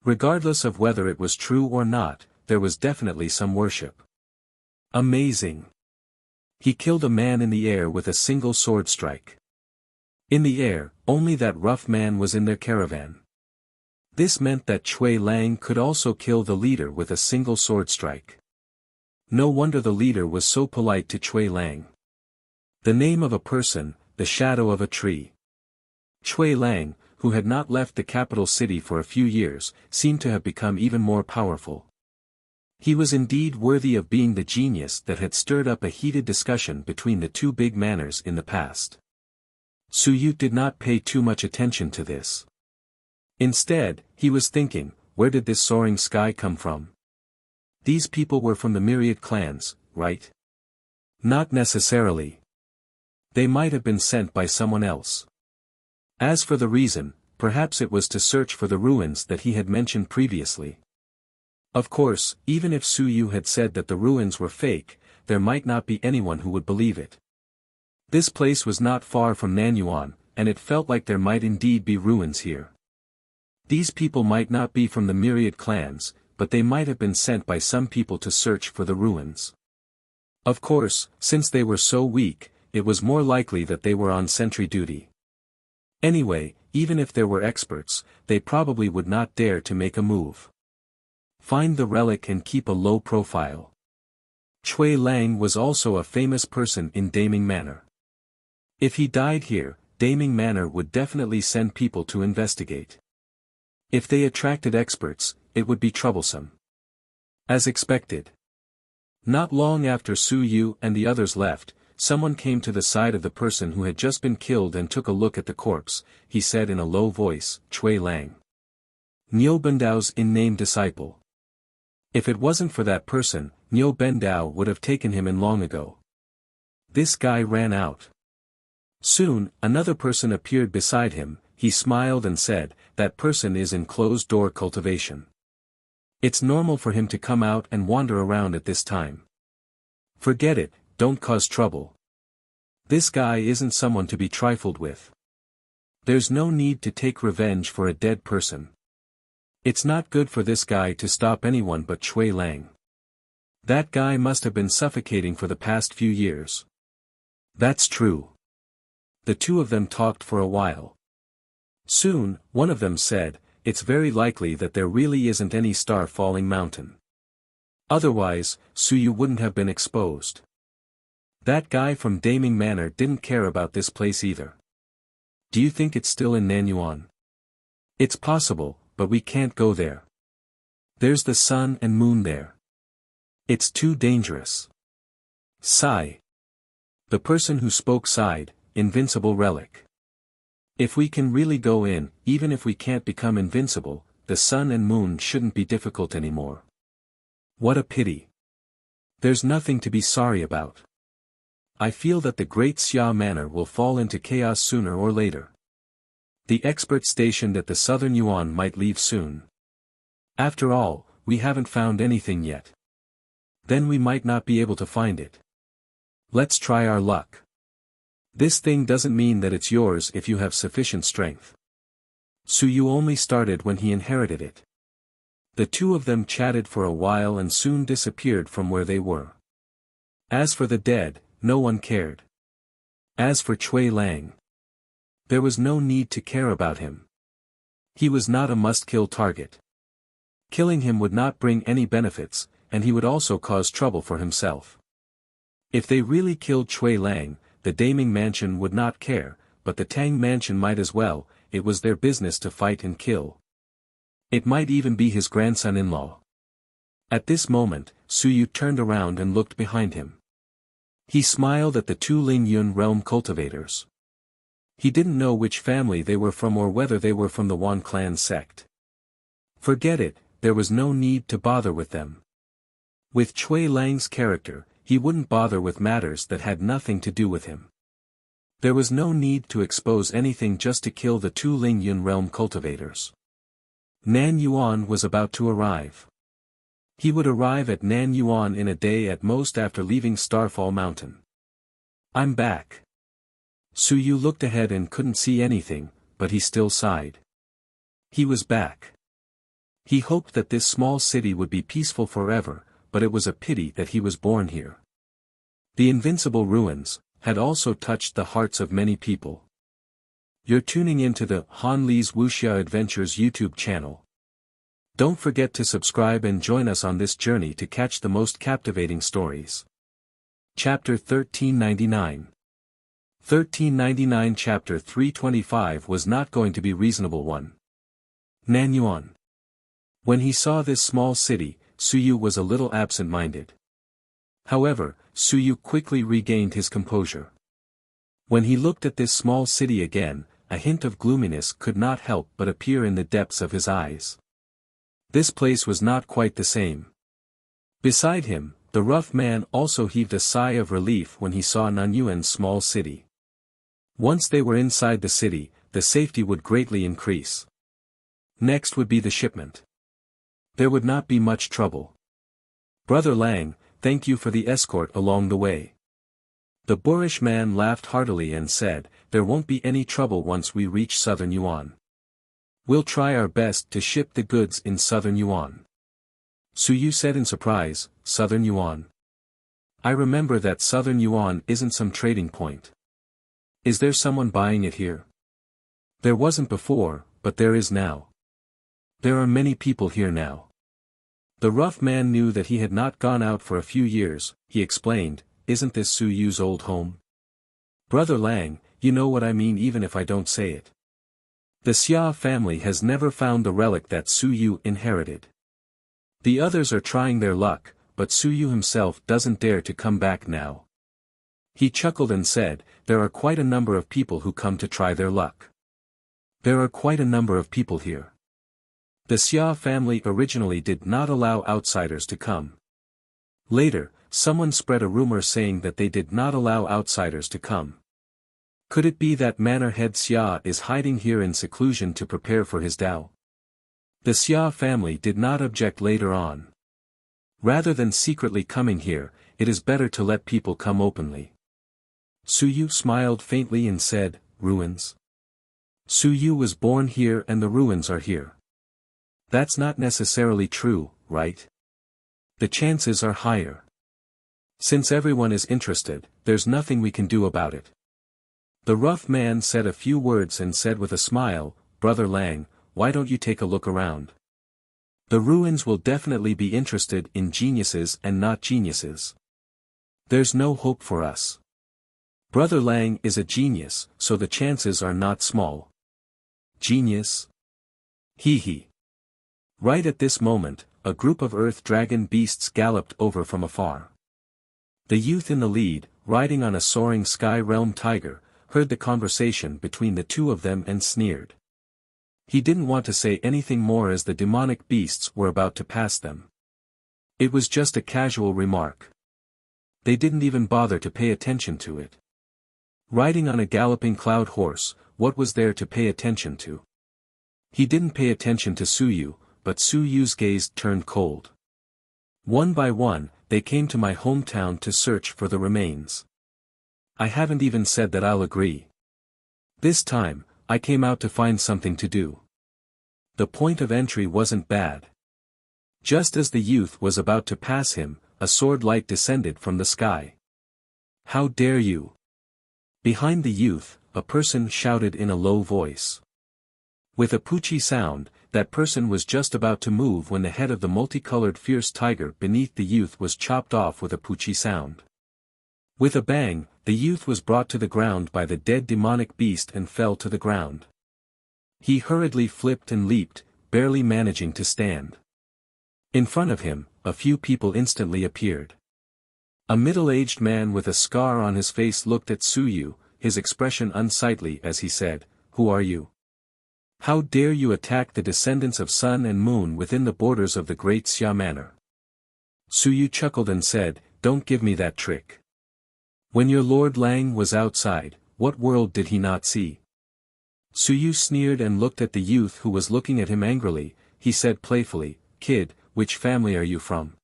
Regardless of whether it was true or not, there was definitely some worship. Amazing. He killed a man in the air with a single sword strike. In the air, only that rough man was in their caravan. This meant that Chui Lang could also kill the leader with a single sword strike. No wonder the leader was so polite to Chui Lang. The name of a person, the shadow of a tree. Chui Lang, who had not left the capital city for a few years, seemed to have become even more powerful. He was indeed worthy of being the genius that had stirred up a heated discussion between the two big manors in the past. Suyu did not pay too much attention to this. Instead, he was thinking, where did this soaring sky come from? These people were from the myriad clans, right? Not necessarily. They might have been sent by someone else. As for the reason, perhaps it was to search for the ruins that he had mentioned previously. Of course, even if Suyu had said that the ruins were fake, there might not be anyone who would believe it. This place was not far from Nanyuan, and it felt like there might indeed be ruins here. These people might not be from the myriad clans, but they might have been sent by some people to search for the ruins. Of course, since they were so weak, it was more likely that they were on sentry duty. Anyway, even if there were experts, they probably would not dare to make a move. Find the relic and keep a low profile. Chui Lang was also a famous person in Daming Manor. If he died here, Daming Manor would definitely send people to investigate. If they attracted experts, it would be troublesome. As expected. Not long after Suyu and the others left, someone came to the side of the person who had just been killed and took a look at the corpse. He said in a low voice, "Chui Lang. Niu Bendao's in-name disciple. If it wasn't for that person, Niu Bendao would have taken him in long ago." This guy ran out. Soon, another person appeared beside him. He smiled and said, "That person is in closed-door cultivation. It's normal for him to come out and wander around at this time. Forget it, don't cause trouble. This guy isn't someone to be trifled with." There's no need to take revenge for a dead person. It's not good for this guy to stop anyone but Chui Lang. That guy must have been suffocating for the past few years. That's true. The two of them talked for a while. Soon, one of them said, "It's very likely that there really isn't any star-falling mountain. Otherwise, Suyu wouldn't have been exposed. That guy from Daming Manor didn't care about this place either. Do you think it's still in Nanyuan?" "It's possible, but we can't go there. There's the sun and moon there. It's too dangerous." Sigh. The person who spoke sighed, invincible relic. If we can really go in, even if we can't become invincible, the sun and moon shouldn't be difficult anymore. What a pity. There's nothing to be sorry about. I feel that the great Xia Manor will fall into chaos sooner or later. The expert stationed at the southern Yuan might leave soon. After all, we haven't found anything yet. Then we might not be able to find it. Let's try our luck. This thing doesn't mean that it's yours if you have sufficient strength. Suyu only started when he inherited it. The two of them chatted for a while and soon disappeared from where they were. As for the dead, no one cared. As for Chui Lang, there was no need to care about him. He was not a must-kill target. Killing him would not bring any benefits, and he would also cause trouble for himself. If they really killed Chui Lang, the Daming Mansion would not care, but the Tang Mansion might as well. It was their business to fight and kill. It might even be his grandson-in-law. At this moment, Suyu turned around and looked behind him. He smiled at the two Ling Yun realm cultivators. He didn't know which family they were from or whether they were from the Wan clan sect. Forget it, there was no need to bother with them. With Chui Lang's character, he wouldn't bother with matters that had nothing to do with him. There was no need to expose anything just to kill the two Ling Yun realm cultivators. Nan Yuan was about to arrive. He would arrive at Nan Yuan in a day at most after leaving Starfall Mountain. "I'm back." Suyu looked ahead and couldn't see anything, but he still sighed. He was back. He hoped that this small city would be peaceful forever, but it was a pity that he was born here. The invincible ruins had also touched the hearts of many people. You're tuning into the Han Li's Wuxia Adventures YouTube channel. Don't forget to subscribe and join us on this journey to catch the most captivating stories. Chapter 1399. 1399 Chapter 325 was not going to be reasonable one. Nanyuan. When he saw this small city, Suyu was a little absent-minded. However, Suyu quickly regained his composure. When he looked at this small city again, a hint of gloominess could not help but appear in the depths of his eyes. This place was not quite the same. Beside him, the rough man also heaved a sigh of relief when he saw Nanyuan's small city. Once they were inside the city, the safety would greatly increase. Next would be the shipment. There would not be much trouble. "Brother Lang, thank you for the escort along the way." The boorish man laughed heartily and said, "There won't be any trouble once we reach southern Yuan. We'll try our best to ship the goods in southern Yuan." Suyu said in surprise, "Southern Yuan? I remember that southern Yuan isn't some trading point. Is there someone buying it here?" "There wasn't before, but there is now. There are many people here now." The rough man knew that he had not gone out for a few years. He explained, "Isn't this Suyu's old home?" "Brother Lang, you know what I mean even if I don't say it. The Xia family has never found the relic that Suyu inherited. The others are trying their luck, but Suyu himself doesn't dare to come back now." He chuckled and said, "There are quite a number of people who come to try their luck. There are quite a number of people here. The Xia family originally did not allow outsiders to come. Later, someone spread a rumor saying that they did not allow outsiders to come. Could it be that Manor Head Xia is hiding here in seclusion to prepare for his Dao?" The Xia family did not object later on. Rather than secretly coming here, it is better to let people come openly. Suyu smiled faintly and said, "Ruins? Su Yu was born here and the ruins are here. That's not necessarily true, right? The chances are higher. Since everyone is interested, there's nothing we can do about it. The rough man said a few words and said with a smile, Brother Lang, why don't you take a look around? The ruins will definitely be interested in geniuses and not geniuses. There's no hope for us. Brother Lang is a genius, so the chances are not small. Genius? Hee hee. Right at this moment, a group of earth dragon beasts galloped over from afar. The youth in the lead, riding on a soaring sky realm tiger, heard the conversation between the two of them and sneered. He didn't want to say anything more as the demonic beasts were about to pass them. It was just a casual remark. They didn't even bother to pay attention to it. Riding on a galloping cloud horse, what was there to pay attention to? He didn't pay attention to Su Yu, but Su Yu's gaze turned cold. One by one, they came to my hometown to search for the remains. I haven't even said that I'll agree. This time, I came out to find something to do. The point of entry wasn't bad. Just as the youth was about to pass him, a sword light descended from the sky. How dare you? Behind the youth, a person shouted in a low voice. With a poochie sound, that person was just about to move when the head of the multicolored fierce tiger beneath the youth was chopped off with a poochie sound. With a bang, the youth was brought to the ground by the dead demonic beast and fell to the ground. He hurriedly flipped and leaped, barely managing to stand. In front of him, a few people instantly appeared. A middle-aged man with a scar on his face looked at Su Yu, his expression unsightly as he said, "Who are you? How dare you attack the descendants of Sun and Moon within the borders of the Great Xia Manor?" Su Yu chuckled and said, "Don't give me that trick. When your Lord Lang was outside, what world did he not see?" Su Yu sneered and looked at the youth who was looking at him angrily. He said playfully, "Kid, which family are you from?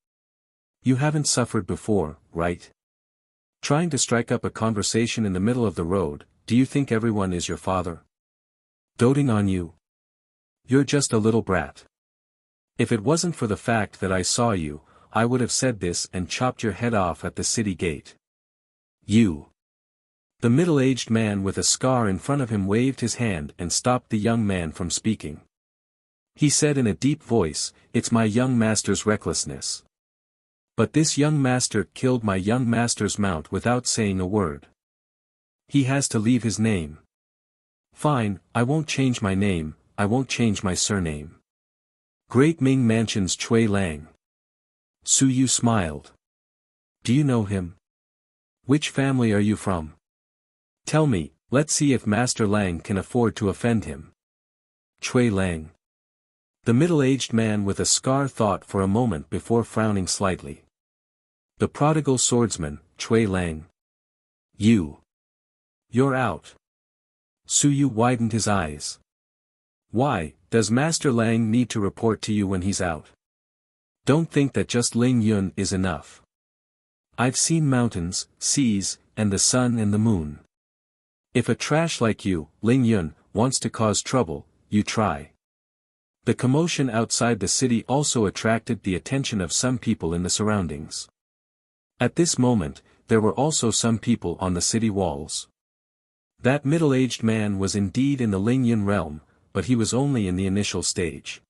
You haven't suffered before, right? Trying to strike up a conversation in the middle of the road, do you think everyone is your father? Doting on you? You're just a little brat. If it wasn't for the fact that I saw you, I would have said this and chopped your head off at the city gate. You." The middle-aged man with a scar in front of him waved his hand and stopped the young man from speaking. He said in a deep voice, "It's my young master's recklessness. But this young master killed my young master's mount without saying a word. He has to leave his name." "Fine, I won't change my name, I won't change my surname. Great Ming Mansion's Chui Lang." Su Yu smiled. "Do you know him? Which family are you from? Tell me, let's see if Master Lang can afford to offend him." "Chui Lang." The middle-aged man with a scar thought for a moment before frowning slightly. "The prodigal swordsman, Chui Lang. You're out." Su Yu widened his eyes. "Why, does Master Lang need to report to you when he's out? Don't think that just Ling Yun is enough. I've seen mountains, seas, and the sun and the moon. If a trash like you, Ling Yun, wants to cause trouble, you try." The commotion outside the city also attracted the attention of some people in the surroundings. At this moment, there were also some people on the city walls. That middle-aged man was indeed in the Ling Yun realm, but he was only in the initial stage.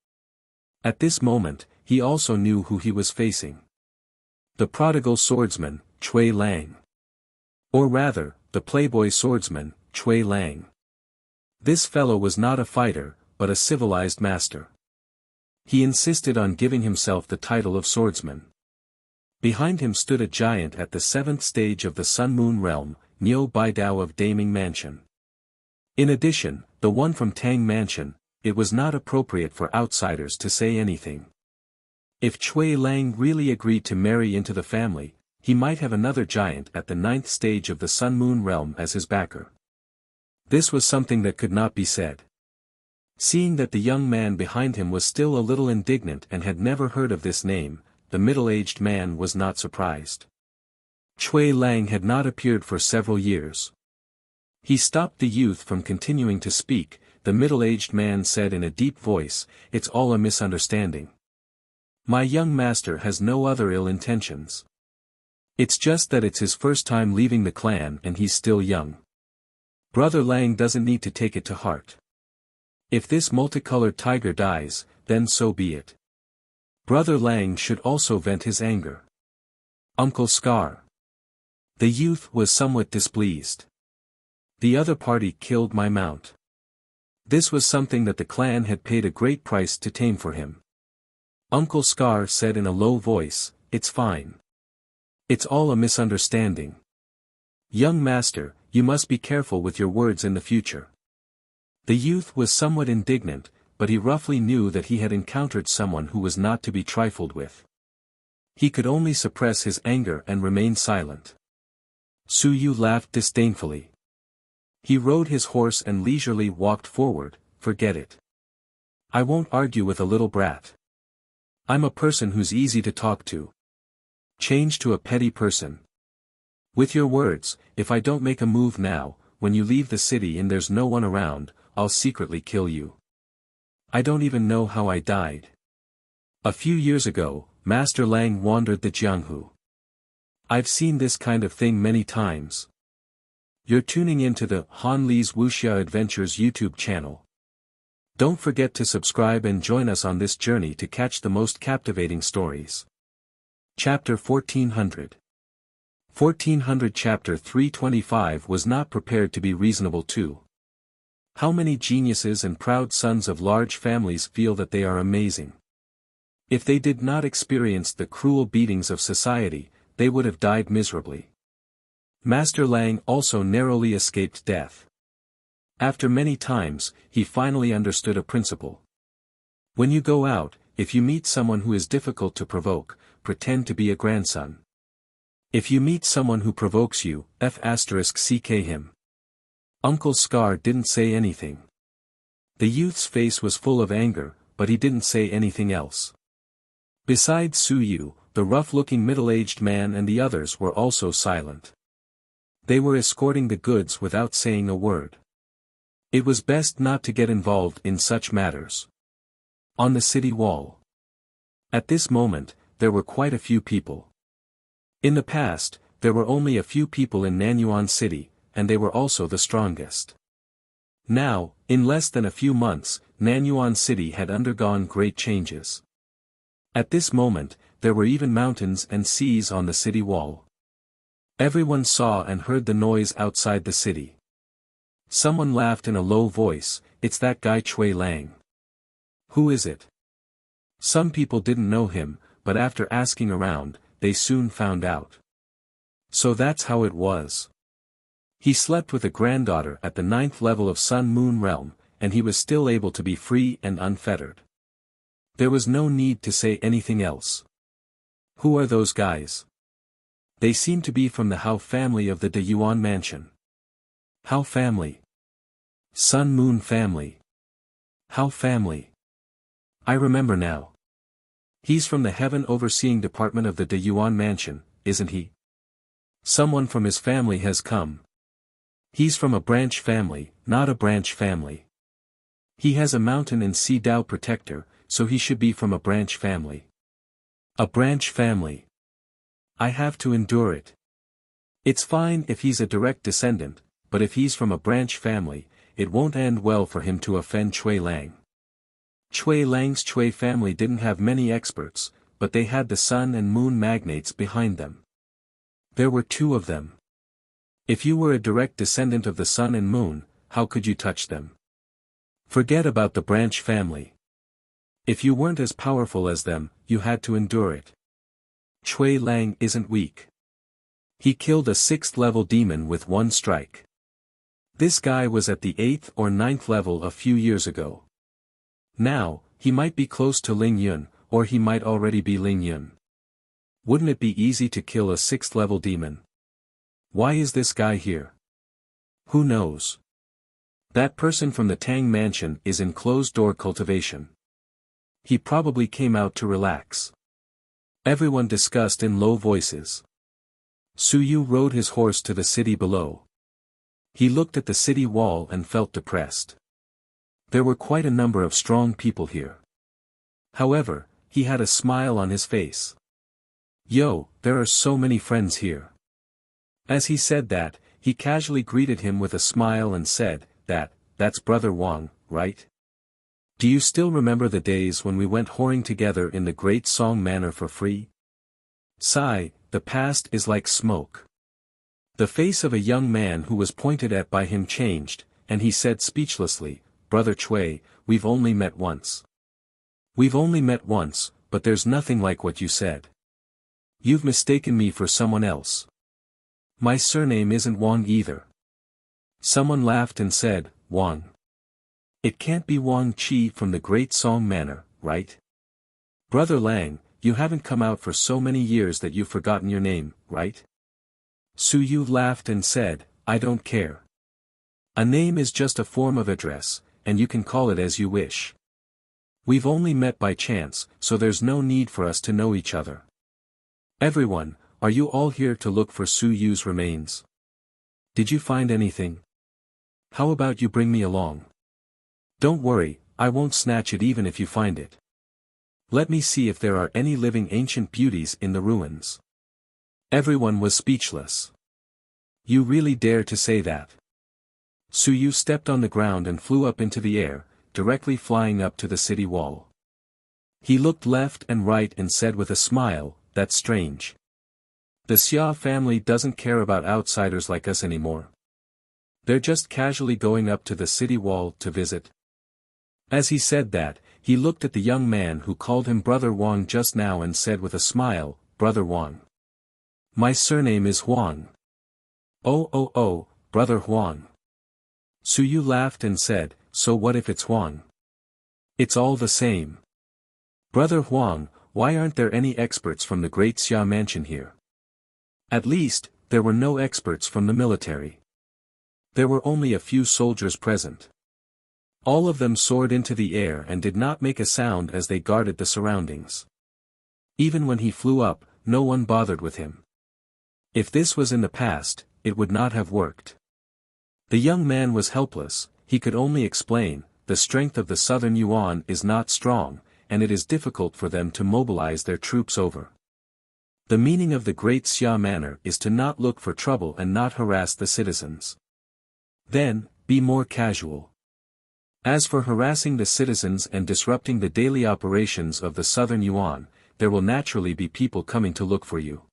At this moment, he also knew who he was facing. The prodigal swordsman, Chui Lang. Or rather, the playboy swordsman, Chui Lang. This fellow was not a fighter, but a civilized master. He insisted on giving himself the title of swordsman. Behind him stood a giant at the 7th stage of the Sun-Moon realm, Niu Baidao of Daming Mansion. In addition, the one from Tang Mansion, it was not appropriate for outsiders to say anything. If Chui Lang really agreed to marry into the family, he might have another giant at the 9th stage of the Sun-Moon realm as his backer. This was something that could not be said. Seeing that the young man behind him was still a little indignant and had never heard of this name, the middle-aged man was not surprised. Chui Lang had not appeared for several years. He stopped the youth from continuing to speak, the middle-aged man said in a deep voice, "It's all a misunderstanding. My young master has no other ill intentions. It's just that it's his first time leaving the clan and he's still young. Brother Lang doesn't need to take it to heart. If this multicolored tiger dies, then so be it. Brother Lang should also vent his anger." Uncle Scar. The youth was somewhat displeased. "The other party killed my mount. This was something that the clan had paid a great price to tame for him." Uncle Scar said in a low voice, "It's fine. It's all a misunderstanding. Young master, you must be careful with your words in the future." The youth was somewhat indignant, but he roughly knew that he had encountered someone who was not to be trifled with. He could only suppress his anger and remain silent. Su Yu laughed disdainfully. He rode his horse and leisurely walked forward. "Forget it. I won't argue with a little brat. I'm a person who's easy to talk to. Change to a petty person. With your words, if I don't make a move now, when you leave the city and there's no one around, I'll secretly kill you. I don't even know how I died. A few years ago, Master Lang wandered the Jianghu. I've seen this kind of thing many times." You're tuning into the Han Li's Wuxia Adventures YouTube channel. Don't forget to subscribe and join us on this journey to catch the most captivating stories. Chapter 1400. 1400 Chapter 325 was not prepared to be reasonable too. How many geniuses and proud sons of large families feel that they are amazing? If they did not experience the cruel beatings of society, they would have died miserably. Master Lang also narrowly escaped death. After many times, he finally understood a principle. When you go out, if you meet someone who is difficult to provoke, pretend to be a grandson. If you meet someone who provokes you, *ck him. Uncle Scar didn't say anything. The youth's face was full of anger, but he didn't say anything else. Besides Su Yu, the rough-looking middle-aged man and the others were also silent. They were escorting the goods without saying a word. It was best not to get involved in such matters. On the city wall. At this moment, there were quite a few people. In the past, there were only a few people in Nanyuan City, and they were also the strongest. Now, in less than a few months, Nanyuan City had undergone great changes. At this moment, there were even mountains and seas on the city wall. Everyone saw and heard the noise outside the city. Someone laughed in a low voice, "It's that guy Chui Lang." "Who is it?" Some people didn't know him, but after asking around, they soon found out. So that's how it was. He slept with a granddaughter at the 9th level of Sun Moon Realm, and he was still able to be free and unfettered. There was no need to say anything else. Who are those guys? They seem to be from the Hao family of the De Yuan mansion. Hao family. Sun Moon family. Hao family. I remember now. He's from the Heaven Overseeing Department of the De Yuan mansion, isn't he? Someone from his family has come. He's from a branch family, not a branch family. He has a mountain and sea Dao protector, so he should be from a branch family. A branch family. I have to endure it. It's fine if he's a direct descendant, but if he's from a branch family, it won't end well for him to offend Chui Lang. Chui Lang's Chui family didn't have many experts, but they had the sun and moon magnates behind them. There were 2 of them. If you were a direct descendant of the sun and moon, how could you touch them? Forget about the branch family. If you weren't as powerful as them, you had to endure it. Chui Lang isn't weak. He killed a 6th-level demon with 1 strike. This guy was at the 8th or 9th level a few years ago. Now, he might be close to Ling Yun, or he might already be Ling Yun. Wouldn't it be easy to kill a 6th-level demon? Why is this guy here? Who knows? That person from the Tang mansion is in closed-door cultivation. He probably came out to relax. Everyone discussed in low voices. Su Yu rode his horse to the city below. He looked at the city wall and felt depressed. There were quite a number of strong people here. However, he had a smile on his face. Yo, there are so many friends here. As he said that, he casually greeted him with a smile and said, that's Brother Wang, right? Do you still remember the days when we went whoring together in the Great Song Manor for free? Sigh, the past is like smoke. The face of a young man who was pointed at by him changed, and he said speechlessly, Brother Chui, we've only met once. We've only met once, but there's nothing like what you said. You've mistaken me for someone else. My surname isn't Wang either. Someone laughed and said, Wang. It can't be Wang Chi from the Great Song Manor, right? Brother Lang, you haven't come out for so many years that you've forgotten your name, right? Su Yu laughed and said, I don't care. A name is just a form of address, and you can call it as you wish. We've only met by chance, so there's no need for us to know each other. Everyone, are you all here to look for Su Yu's remains? Did you find anything? How about you bring me along? Don't worry, I won't snatch it even if you find it. Let me see if there are any living ancient beauties in the ruins. Everyone was speechless. You really dare to say that? Su Yu stepped on the ground and flew up into the air, directly flying up to the city wall. He looked left and right and said with a smile, that's strange. The Xia family doesn't care about outsiders like us anymore. They're just casually going up to the city wall to visit. As he said that, he looked at the young man who called him Brother Wang just now and said with a smile, Brother Wang. My surname is Huang. Oh, Brother Huang. Su Yu laughed and said, so what if it's Huang? It's all the same. Brother Huang, why aren't there any experts from the Great Xia mansion here? At least, there were no experts from the military. There were only a few soldiers present. All of them soared into the air and did not make a sound as they guarded the surroundings. Even when he flew up, no one bothered with him. If this was in the past, it would not have worked. The young man was helpless, he could only explain, the strength of the southern Yuan is not strong, and it is difficult for them to mobilize their troops over. The meaning of the Great Xia Manor is to not look for trouble and not harass the citizens. Then, be more casual. As for harassing the citizens and disrupting the daily operations of the southern Yuan, there will naturally be people coming to look for you.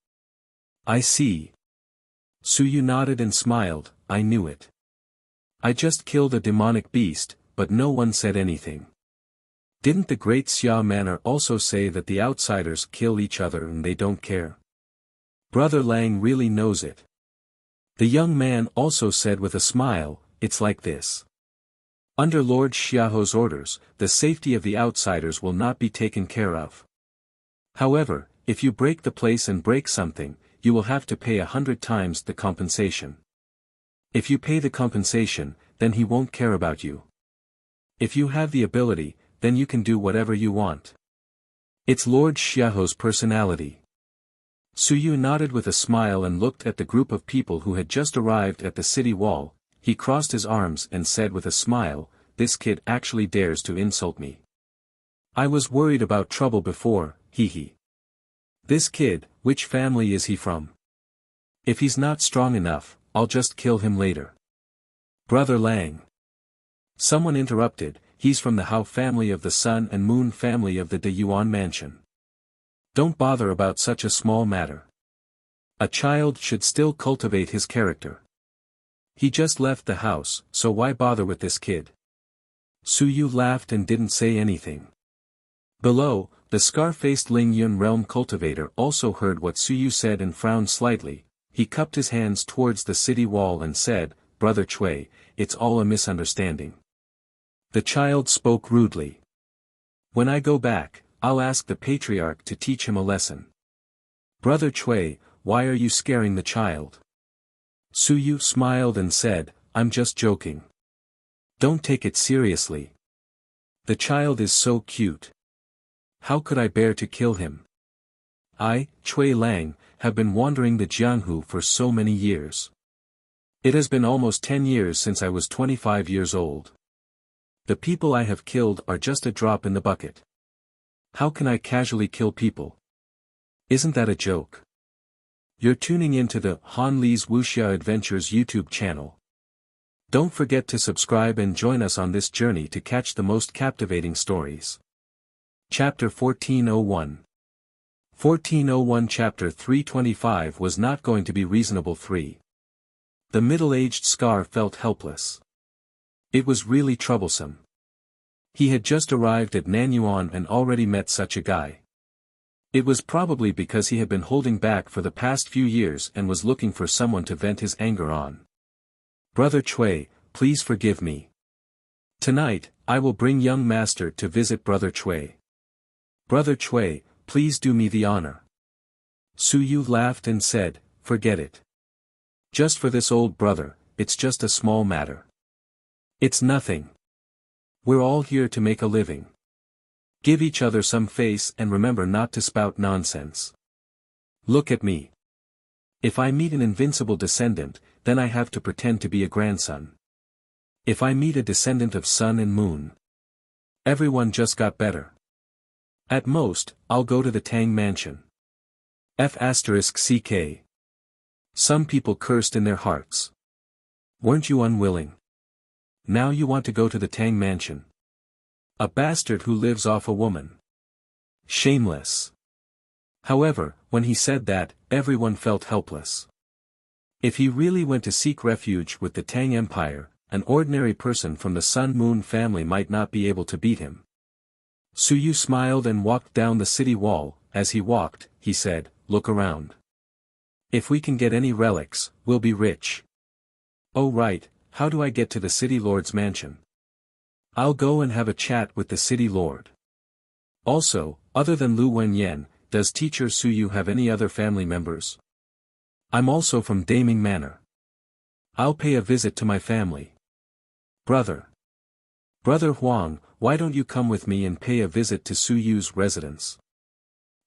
I see. Su Yu nodded and smiled, I knew it. I just killed a demonic beast, but no one said anything. Didn't the Great Xia Manor also say that the outsiders kill each other and they don't care? Brother Lang really knows it. The young man also said with a smile, it's like this. Under Lord Xiao's orders, the safety of the outsiders will not be taken care of. However, if you break the place and break something, you will have to pay 100 times the compensation. If you pay the compensation, then he won't care about you. If you have the ability, then you can do whatever you want. It's Lord Xiao's personality. Su Yu nodded with a smile and looked at the group of people who had just arrived at the city wall. He crossed his arms and said with a smile, this kid actually dares to insult me. I was worried about trouble before, hee. This kid, which family is he from? If he's not strong enough, I'll just kill him later. Brother Lang. Someone interrupted, he's from the Hao family of the Sun and Moon family of the De Yuan mansion. Don't bother about such a small matter. A child should still cultivate his character. He just left the house, so why bother with this kid? Su Yu laughed and didn't say anything. Below, the scar-faced Ling Yun realm cultivator also heard what Su Yu said and frowned slightly. He cupped his hands towards the city wall and said, Brother Chui, it's all a misunderstanding. The child spoke rudely. When I go back, I'll ask the patriarch to teach him a lesson. Brother Chui, why are you scaring the child? Su Yu smiled and said, I'm just joking. Don't take it seriously. The child is so cute. How could I bear to kill him? I, Chui Lang, have been wandering the Jianghu for so many years. It has been almost 10 years since I was 25 years old. The people I have killed are just a drop in the bucket. How can I casually kill people? Isn't that a joke? You're tuning into the Han Li's Wuxia Adventures YouTube channel. Don't forget to subscribe and join us on this journey to catch the most captivating stories. Chapter 1401. 1401 Chapter 325 was not going to be reasonable. 3. The middle-aged Scar felt helpless. It was really troublesome. He had just arrived at Nanyuan and already met such a guy. It was probably because he had been holding back for the past few years and was looking for someone to vent his anger on. Brother Chui, please forgive me. Tonight, I will bring young master to visit Brother Chui. Brother Chui, please do me the honor. Su Yu laughed and said, forget it. Just for this old brother, it's just a small matter. It's nothing. We're all here to make a living. Give each other some face and remember not to spout nonsense. Look at me. If I meet an invincible descendant, then I have to pretend to be a grandson. If I meet a descendant of sun and moon, everyone just got better. At most, I'll go to the Tang mansion. F***ck. Some people cursed in their hearts. Weren't you unwilling? Now you want to go to the Tang mansion. A bastard who lives off a woman. Shameless. However, when he said that, everyone felt helpless. If he really went to seek refuge with the Tang Empire, an ordinary person from the Sun-Moon family might not be able to beat him. Su Yu smiled and walked down the city wall. As he walked, he said, look around. If we can get any relics, we'll be rich. Oh right, how do I get to the city lord's mansion? I'll go and have a chat with the city lord. Also, other than Lu Wenyan, does teacher Su Yu have any other family members? I'm also from Daming Manor. I'll pay a visit to my family. Brother Huang, why don't you come with me and pay a visit to Su Yu's residence?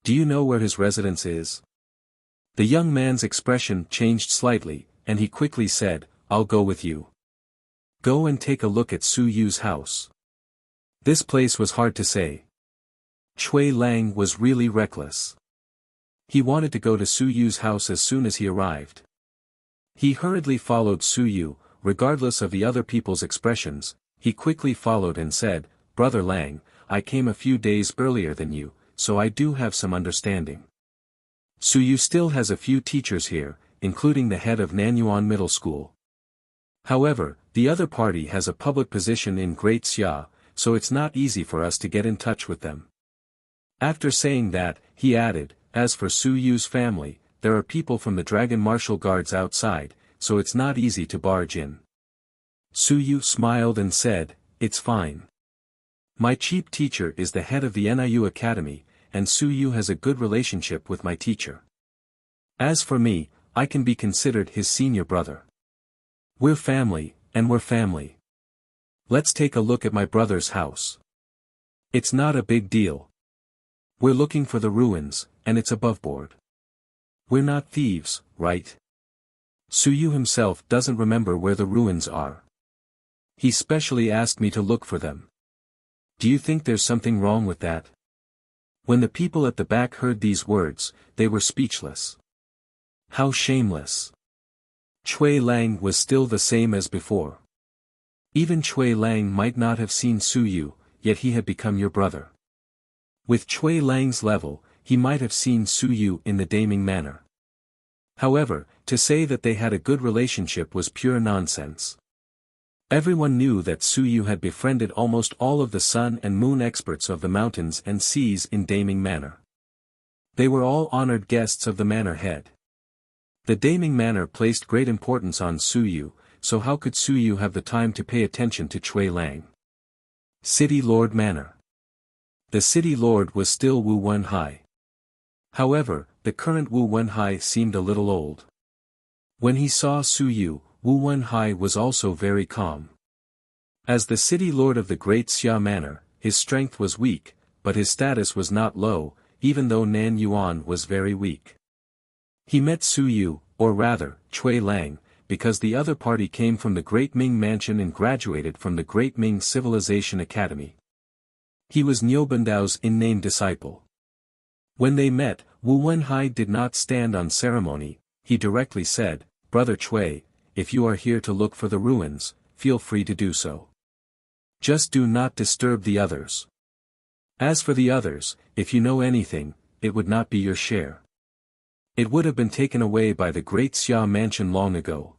Do you know where his residence is? The young man's expression changed slightly, and he quickly said, I'll go with you. Go and take a look at Su Yu's house. This place was hard to say. Chui Lang was really reckless. He wanted to go to Su Yu's house as soon as he arrived. He hurriedly followed Su Yu, regardless of the other people's expressions. He quickly followed and said, Brother Lang, I came a few days earlier than you, so I do have some understanding. Su Yu still has a few teachers here, including the head of Nanyuan Middle School. However, the other party has a public position in Great Xia, so it's not easy for us to get in touch with them. After saying that, he added, as for Su Yu's family, there are people from the Dragon Martial Guards outside, so it's not easy to barge in. Su Yu smiled and said, it's fine. My chief teacher is the head of the NIU Academy, and Su Yu has a good relationship with my teacher. As for me, I can be considered his senior brother. We're family, and we're family. Let's take a look at my brother's house. It's not a big deal. We're looking for the ruins, and it's above board. We're not thieves, right? Su Yu himself doesn't remember where the ruins are. He specially asked me to look for them. Do you think there's something wrong with that? When the people at the back heard these words, they were speechless. How shameless. Chui Lang was still the same as before. Even Chui Lang might not have seen Su Yu, yet he had become your brother. With Chui Lang's level, he might have seen Su Yu in the Daming Manor. However, to say that they had a good relationship was pure nonsense. Everyone knew that Su Yu had befriended almost all of the sun and moon experts of the mountains and seas in Daming Manor. They were all honored guests of the manor head. The Daming Manor placed great importance on Su Yu, so how could Su Yu have the time to pay attention to Chui Lang? City Lord Manor. The city lord was still Wu Wenhai. However, the current Wu Wenhai seemed a little old. When he saw Su Yu, Wu Wenhai was also very calm. As the city lord of the Great Xia Manor, his strength was weak, but his status was not low, even though Nan Yuan was very weak. He met Su Yu, or rather, Chui Lang, because the other party came from the Great Ming Mansion and graduated from the Great Ming Civilization Academy. He was Niu Bendao's in-name disciple. When they met, Wu Wenhai did not stand on ceremony. He directly said, "Brother Cui, if you are here to look for the ruins, feel free to do so. Just do not disturb the others. As for the others, if you know anything, it would not be your share. It would have been taken away by the Great Xia Mansion long ago.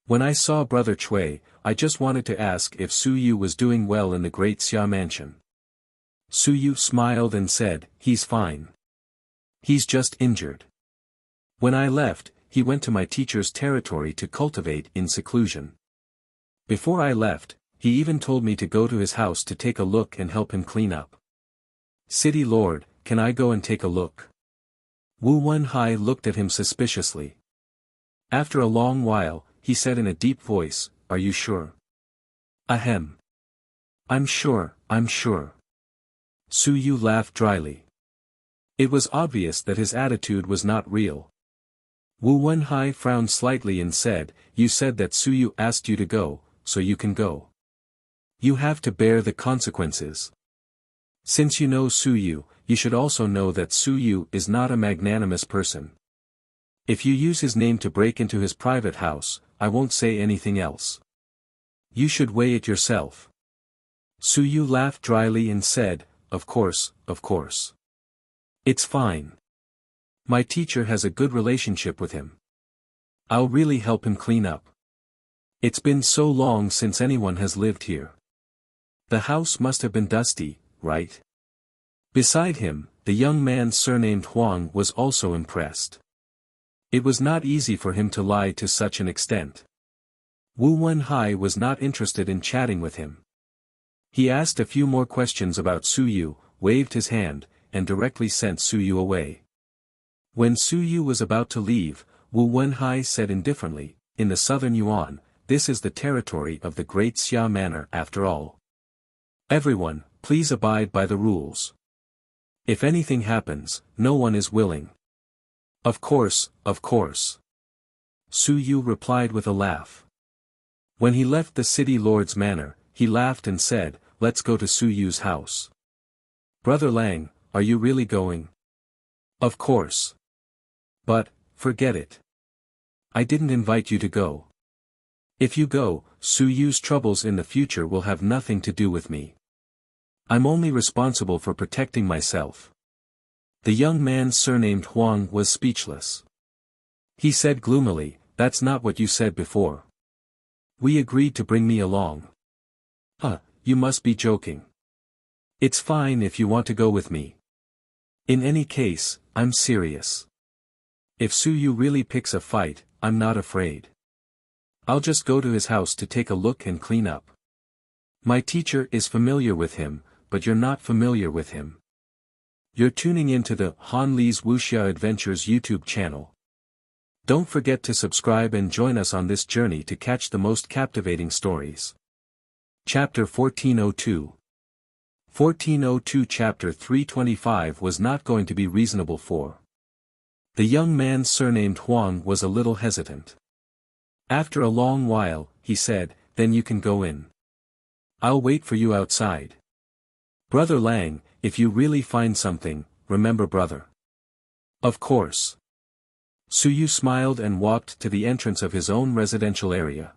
When I saw Brother Cui, I just wanted to ask if Su Yu was doing well in the Great Xia Mansion." Su Yu smiled and said, "He's fine. He's just injured. When I left, he went to my teacher's territory to cultivate in seclusion. Before I left, he even told me to go to his house to take a look and help him clean up. City Lord, can I go and take a look?" Wu Wenhai looked at him suspiciously. After a long while, he said in a deep voice, "Are you sure?" "Ahem. I'm sure, I'm sure." Su Yu laughed dryly. It was obvious that his attitude was not real. Wu Wenhai frowned slightly and said, "You said that Su Yu asked you to go, so you can go. You have to bear the consequences. Since you know Su Yu, you should also know that Su Yu is not a magnanimous person. If you use his name to break into his private house, I won't say anything else. You should weigh it yourself." Su Yu laughed dryly and said, Of course, of course. It's fine. My teacher has a good relationship with him. I'll really help him clean up. It's been so long since anyone has lived here. The house must have been dusty, right?" Beside him, the young man surnamed Huang was also impressed. It was not easy for him to lie to such an extent. Wu Wenhai was not interested in chatting with him. He asked a few more questions about Su Yu, waved his hand, and directly sent Su Yu away. When Su Yu was about to leave, Wu Wenhai said indifferently, "In the southern Yuan, this is the territory of the Great Xia Manor after all. Everyone, please abide by the rules. If anything happens, no one is willing." Of course, of course." Su Yu replied with a laugh. When he left the city lord's manor, he laughed and said, "Let's go to Su Yu's house." "Brother Lang, are you really going?" "Of course. But, forget it. I didn't invite you to go. If you go, Su Yu's troubles in the future will have nothing to do with me. I'm only responsible for protecting myself." The young man surnamed Huang was speechless. He said gloomily, "That's not what you said before. We agreed to bring me along." You must be joking. It's fine if you want to go with me. In any case, I'm serious. If Su Yu really picks a fight, I'm not afraid. I'll just go to his house to take a look and clean up. My teacher is familiar with him, but you're not familiar with him. You're tuning into the Han Li's Wuxia Adventures YouTube channel. Don't forget to subscribe and join us on this journey to catch the most captivating stories. Chapter 1402. 1402 Chapter 325 was not going to be reasonable for. The young man surnamed Huang was a little hesitant. After a long while, he said, "Then you can go in. I'll wait for you outside. Brother Lang, if you really find something, remember brother." "Of course." Su Yu smiled and walked to the entrance of his own residential area.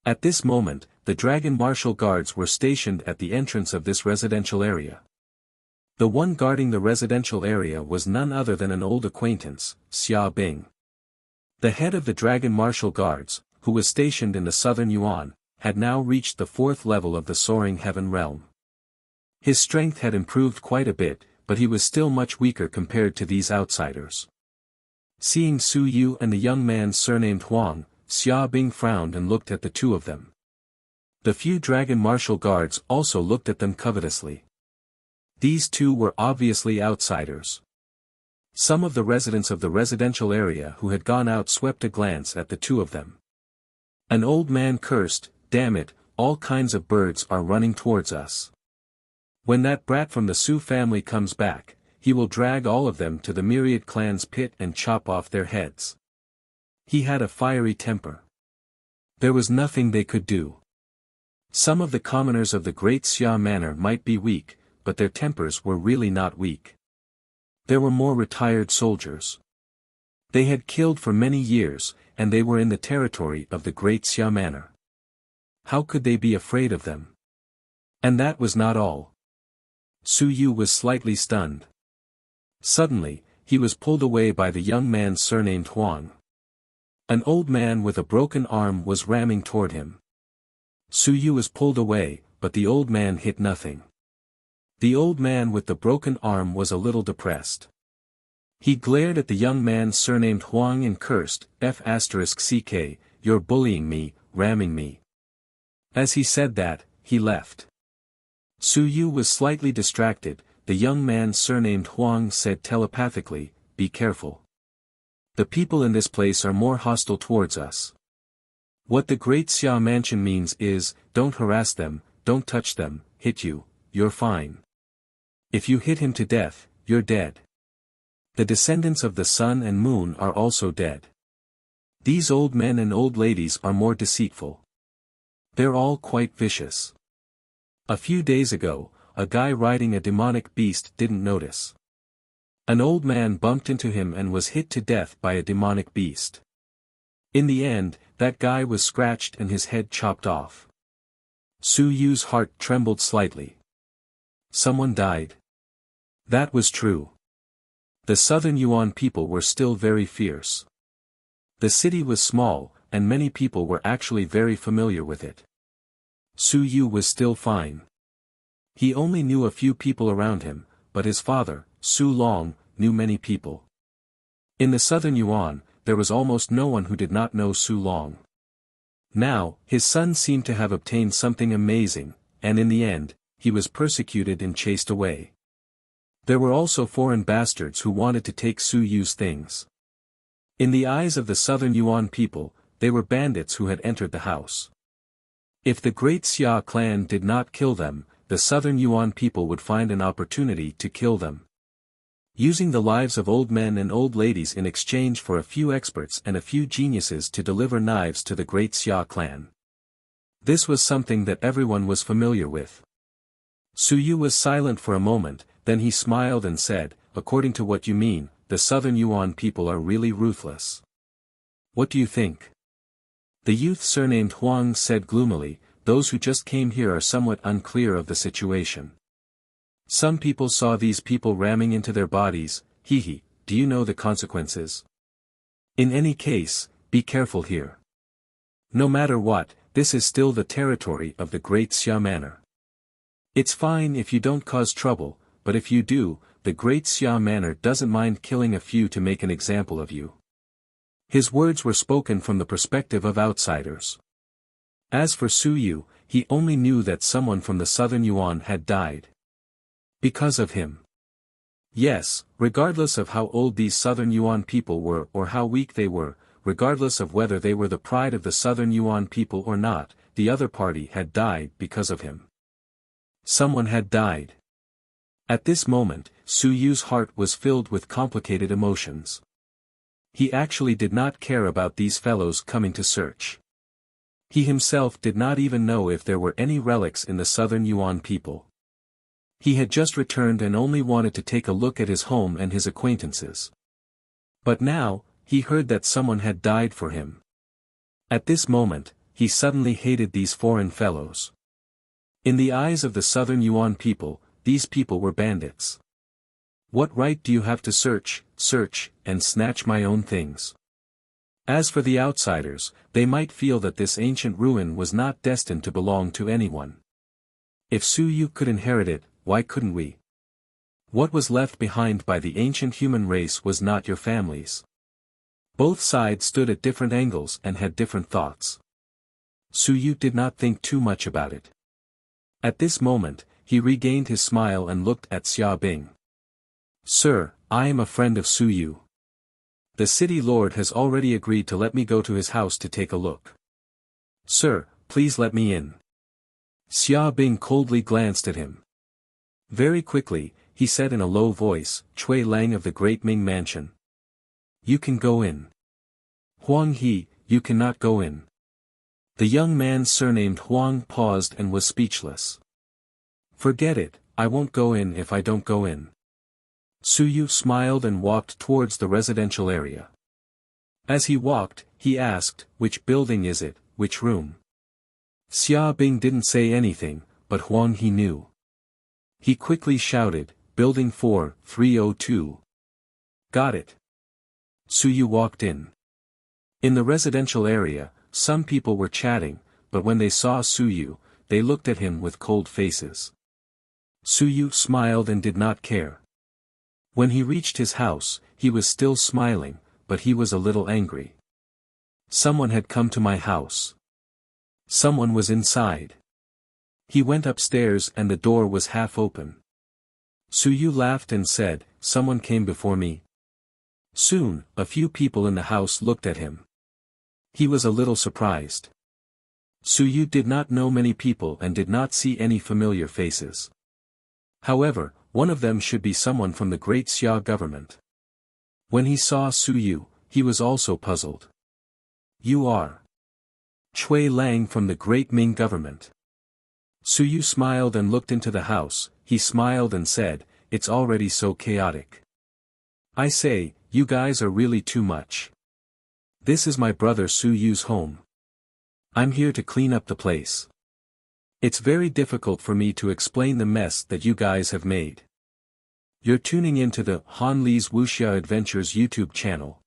At this moment, the Dragon Martial Guards were stationed at the entrance of this residential area. The one guarding the residential area was none other than an old acquaintance, Xia Bing. The head of the Dragon Martial Guards, who was stationed in the southern Yuan, had now reached the 4th level of the Soaring Heaven realm. His strength had improved quite a bit, but he was still much weaker compared to these outsiders. Seeing Su Yu and the young man surnamed Huang, Xia Bing frowned and looked at the two of them. The few Dragon Martial Guards also looked at them covetously. These two were obviously outsiders. Some of the residents of the residential area who had gone out swept a glance at the two of them. An old man cursed, "Damn it, all kinds of birds are running towards us. When that brat from the Su family comes back, he will drag all of them to the myriad clan's pit and chop off their heads." He had a fiery temper. There was nothing they could do. Some of the commoners of the Great Xia Manor might be weak, but their tempers were really not weak. There were more retired soldiers. They had killed for many years, and they were in the territory of the Great Xia Manor. How could they be afraid of them? And that was not all. Su Yu was slightly stunned. Suddenly, he was pulled away by the young man surnamed Huang. An old man with a broken arm was ramming toward him. Su Yu was pulled away, but the old man hit nothing. The old man with the broken arm was a little depressed. He glared at the young man surnamed Huang and cursed, F***ck, you're bullying me, ramming me. As he said that, he left. Su Yu was slightly distracted. The young man surnamed Huang said telepathically, be careful. The people in this place are more hostile towards us. What the Great Xia Mansion means is, don't harass them, don't touch them, hit you, you're fine. If you hit him to death, you're dead. The descendants of the sun and moon are also dead. These old men and old ladies are more deceitful. They're all quite vicious. A few days ago, a guy riding a demonic beast didn't notice. An old man bumped into him and was hit to death by a demonic beast. In the end, that guy was scratched and his head chopped off. Su Yu's heart trembled slightly. Someone died. That was true. The Southern Yuan people were still very fierce. The city was small, and many people were actually very familiar with it. Su Yu was still fine. He only knew a few people around him, but his father, Su Long, knew many people. In the Southern Yuan, there was almost no one who did not know Su Long. Now, his son seemed to have obtained something amazing, and in the end, he was persecuted and chased away. There were also foreign bastards who wanted to take Su Yu's things. In the eyes of the Southern Yuan people, they were bandits who had entered the house. If the Great Xia clan did not kill them, the Southern Yuan people would find an opportunity to kill them. Using the lives of old men and old ladies in exchange for a few experts and a few geniuses to deliver knives to the Great Xia clan. This was something that everyone was familiar with. Su Yu was silent for a moment, then he smiled and said, according to what you mean, the Southern Yuan people are really ruthless. What do you think? The youth surnamed Huang said gloomily, those who just came here are somewhat unclear of the situation. Some people saw these people ramming into their bodies, do you know the consequences? In any case, be careful here. No matter what, this is still the territory of the Great Xia Manor. It's fine if you don't cause trouble, but if you do, the Great Xia Manor doesn't mind killing a few to make an example of you. His words were spoken from the perspective of outsiders. As for Su Yu, he only knew that someone from the Southern Yuan had died. Because of him. Yes, regardless of how old these Southern Yuan people were or how weak they were, regardless of whether they were the pride of the Southern Yuan people or not, the other party had died because of him. Someone had died. At this moment, Su Yu's heart was filled with complicated emotions. He actually did not care about these fellows coming to search. He himself did not even know if there were any relics in the Southern Yuan people. He had just returned and only wanted to take a look at his home and his acquaintances. But now, he heard that someone had died for him. At this moment, he suddenly hated these foreign fellows. In the eyes of the Southern Yuan people, these people were bandits. What right do you have to search, and snatch my own things? As for the outsiders, they might feel that this ancient ruin was not destined to belong to anyone. If Su Yu could inherit it, why couldn't we? What was left behind by the ancient human race was not your family's. Both sides stood at different angles and had different thoughts. Su Yu did not think too much about it. At this moment, he regained his smile and looked at Xia Bing. Sir, I am a friend of Su Yu. The city lord has already agreed to let me go to his house to take a look. Sir, please let me in. Xia Bing coldly glanced at him. Very quickly, he said in a low voice, Cui Lang of the Great Ming Mansion. You can go in. Huang He, you cannot go in. The young man surnamed Huang paused and was speechless. Forget it, I won't go in if I don't go in. Suyu smiled and walked towards the residential area. As he walked, he asked, which building is it, which room? Xia Bing didn't say anything, but Huang He knew. He quickly shouted, Building 4, 302. Got it. Suyu walked in. In the residential area, some people were chatting, but when they saw Suyu, they looked at him with cold faces. Suyu smiled and did not care. When he reached his house, he was still smiling, but he was a little angry. Someone had come to my house. Someone was inside. He went upstairs and the door was half open. Suyu laughed and said, Someone came before me. Soon, a few people in the house looked at him. He was a little surprised. Suyu did not know many people and did not see any familiar faces. However, one of them should be someone from the Great Xia government. When he saw Suyu, he was also puzzled. You are Cui Lang from the Great Ming government. Suyu smiled and looked into the house. He smiled and said, It's already so chaotic. I say, you guys are really too much. This is my brother Suyu's home. I'm here to clean up the place. It's very difficult for me to explain the mess that you guys have made. You're tuning into the Han Li's Wuxia Adventures YouTube channel.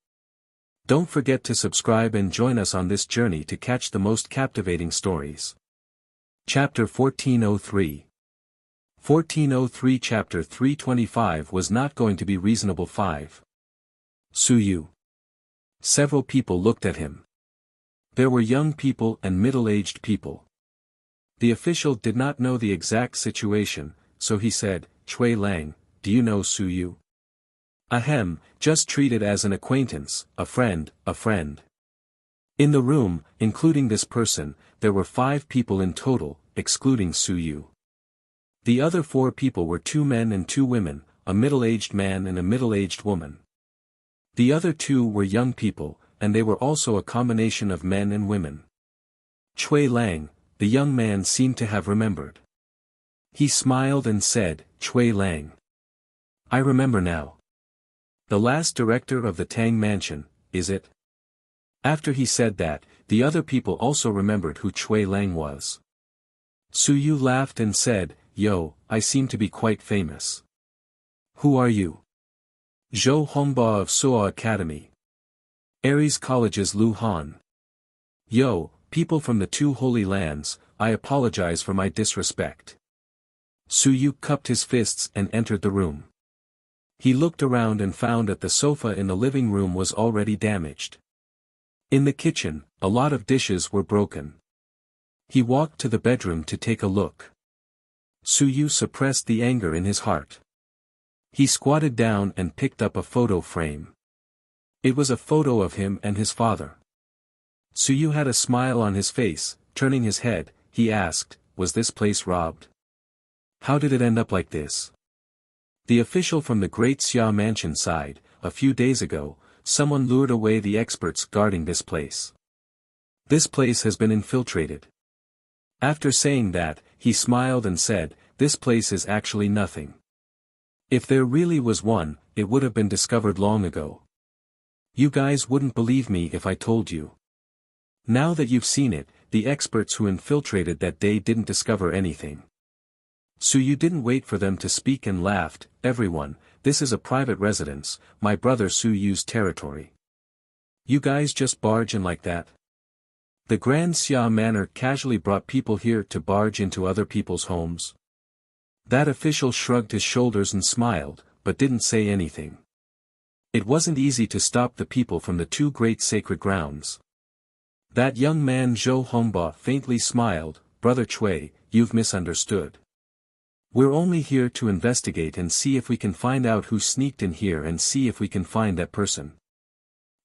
Don't forget to subscribe and join us on this journey to catch the most captivating stories. Chapter 1403. 1403 Chapter 325 was not going to be reasonable. 5. Suyu. Several people looked at him. There were young people and middle-aged people. The official did not know the exact situation, so he said, Cui Lang, do you know Suyu? Ahem, just treat it as an acquaintance, a friend, a friend. In the room, including this person, there were 5 people in total, excluding Suyu. The other 4 people were 2 men and 2 women, a middle-aged man and a middle-aged woman. The other 2 were young people, and they were also a combination of men and women. Cui Lang, the young man seemed to have remembered. He smiled and said, Cui Lang. I remember now. The last director of the Tang Mansion, is it? After he said that, the other people also remembered who Cui Lang was. Suyu laughed and said, Yo, I seem to be quite famous. Who are you? Zhou Hongba of Suo Academy. Aries College's Lu Han. Yo, people from the 2 Holy Lands, I apologize for my disrespect. Suyu cupped his fists and entered the room. He looked around and found that the sofa in the living room was already damaged. In the kitchen, a lot of dishes were broken. He walked to the bedroom to take a look. Suyu suppressed the anger in his heart. He squatted down and picked up a photo frame. It was a photo of him and his father. Suyu had a smile on his face. Turning his head, he asked, Was this place robbed? How did it end up like this? The official from the Great Xia Mansion sighed. A few days ago, someone lured away the experts guarding this place. This place has been infiltrated. After saying that, he smiled and said, This place is actually nothing. If there really was one, it would have been discovered long ago. You guys wouldn't believe me if I told you. Now that you've seen it, the experts who infiltrated that day didn't discover anything. Suyu didn't wait for them to speak and laughed, Everyone, this is a private residence, my brother Suyu's territory. You guys just barge in like that? The Grand Xia Manor casually brought people here to barge into other people's homes? That official shrugged his shoulders and smiled, but didn't say anything. It wasn't easy to stop the people from the 2 great sacred grounds. That young man Zhou Hongba faintly smiled, Brother Cui, you've misunderstood. We're only here to investigate and see if we can find out who sneaked in here and see if we can find that person.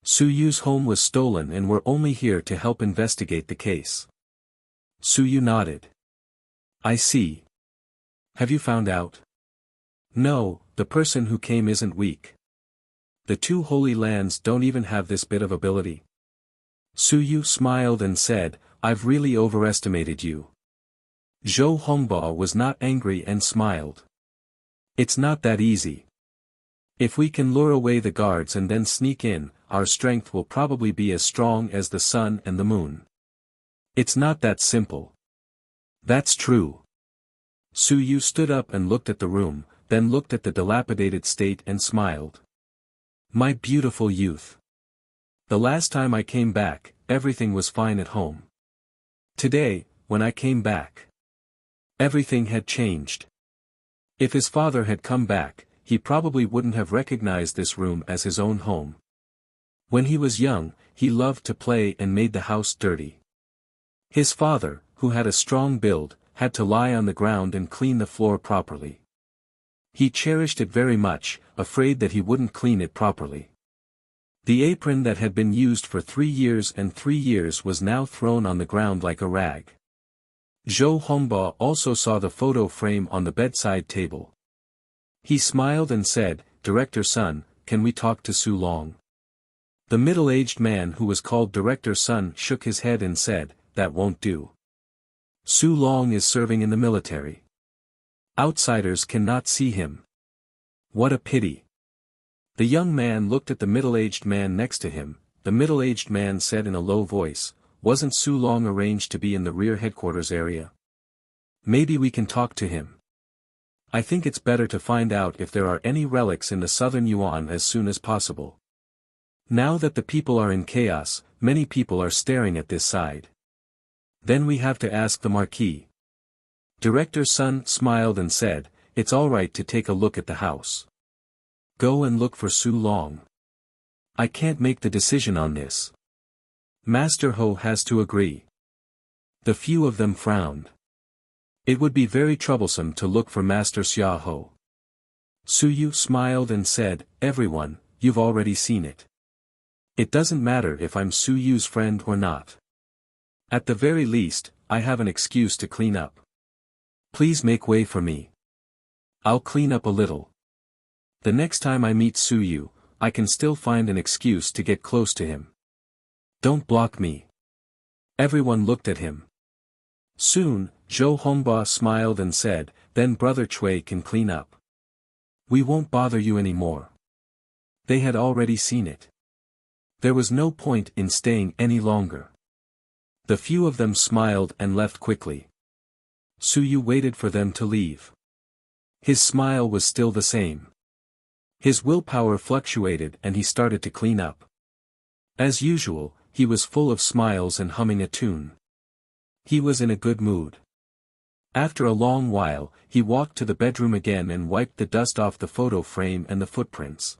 Suyu's home was stolen and we're only here to help investigate the case. Suyu nodded. I see. Have you found out? No, the person who came isn't weak. The 2 Holy Lands don't even have this bit of ability. Suyu smiled and said, I've really overestimated you. Zhou Hongbo was not angry and smiled. It's not that easy. If we can lure away the guards and then sneak in, our strength will probably be as strong as the sun and the moon. It's not that simple. That's true. Suyu stood up and looked at the room, then looked at the dilapidated state and smiled. My beautiful youth. The last time I came back, everything was fine at home. Today, when I came back, everything had changed. If his father had come back, he probably wouldn't have recognized this room as his own home. When he was young, he loved to play and made the house dirty. His father, who had a strong build, had to lie on the ground and clean the floor properly. He cherished it very much, afraid that he wouldn't clean it properly. The apron that had been used for 3 years and 3 years was now thrown on the ground like a rag. Zhou Hongbo also saw the photo frame on the bedside table. He smiled and said, Director Sun, can we talk to Su Long? The middle-aged man who was called Director Sun shook his head and said, that won't do. Su Long is serving in the military. Outsiders cannot see him. What a pity. The young man looked at the middle-aged man next to him. The middle-aged man said in a low voice, wasn't Su Long arranged to be in the rear headquarters area? Maybe we can talk to him. I think it's better to find out if there are any relics in the southern Yuan as soon as possible. Now that the people are in chaos, many people are staring at this side. Then we have to ask the Marquis. Director Sun smiled and said, it's all right to take a look at the house. Go and look for Su Long. I can't make the decision on this. Master Ho has to agree. The few of them frowned. It would be very troublesome to look for Master Xia Ho. Suyu smiled and said, everyone, you've already seen it. It doesn't matter if I'm Suyu's friend or not. At the very least, I have an excuse to clean up. Please make way for me. I'll clean up a little. The next time I meet Suyu, I can still find an excuse to get close to him. Don't block me. Everyone looked at him. Soon, Zhou Hongba smiled and said, then Brother Cui can clean up. We won't bother you anymore. They had already seen it. There was no point in staying any longer. The few of them smiled and left quickly. Suyu waited for them to leave. His smile was still the same. His willpower fluctuated and he started to clean up. As usual, he was full of smiles and humming a tune. He was in a good mood. After a long while, he walked to the bedroom again and wiped the dust off the photo frame and the footprints.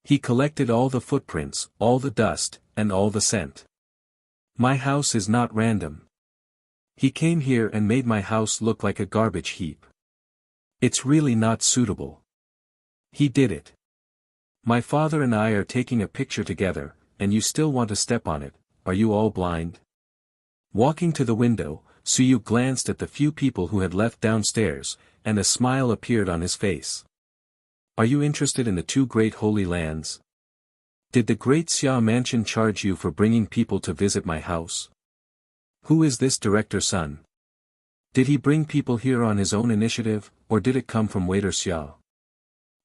He collected all the footprints, all the dust, and all the scent. My house is not random. He came here and made my house look like a garbage heap. It's really not suitable. He did it. My father and I are taking a picture together, and you still want to step on it, are you all blind? Walking to the window, Suyu glanced at the few people who had left downstairs, and a smile appeared on his face. Are you interested in the 2 great holy lands? Did the great Xia mansion charge you for bringing people to visit my house? Who is this Director Sun? Did he bring people here on his own initiative, or did it come from Waiter Xia?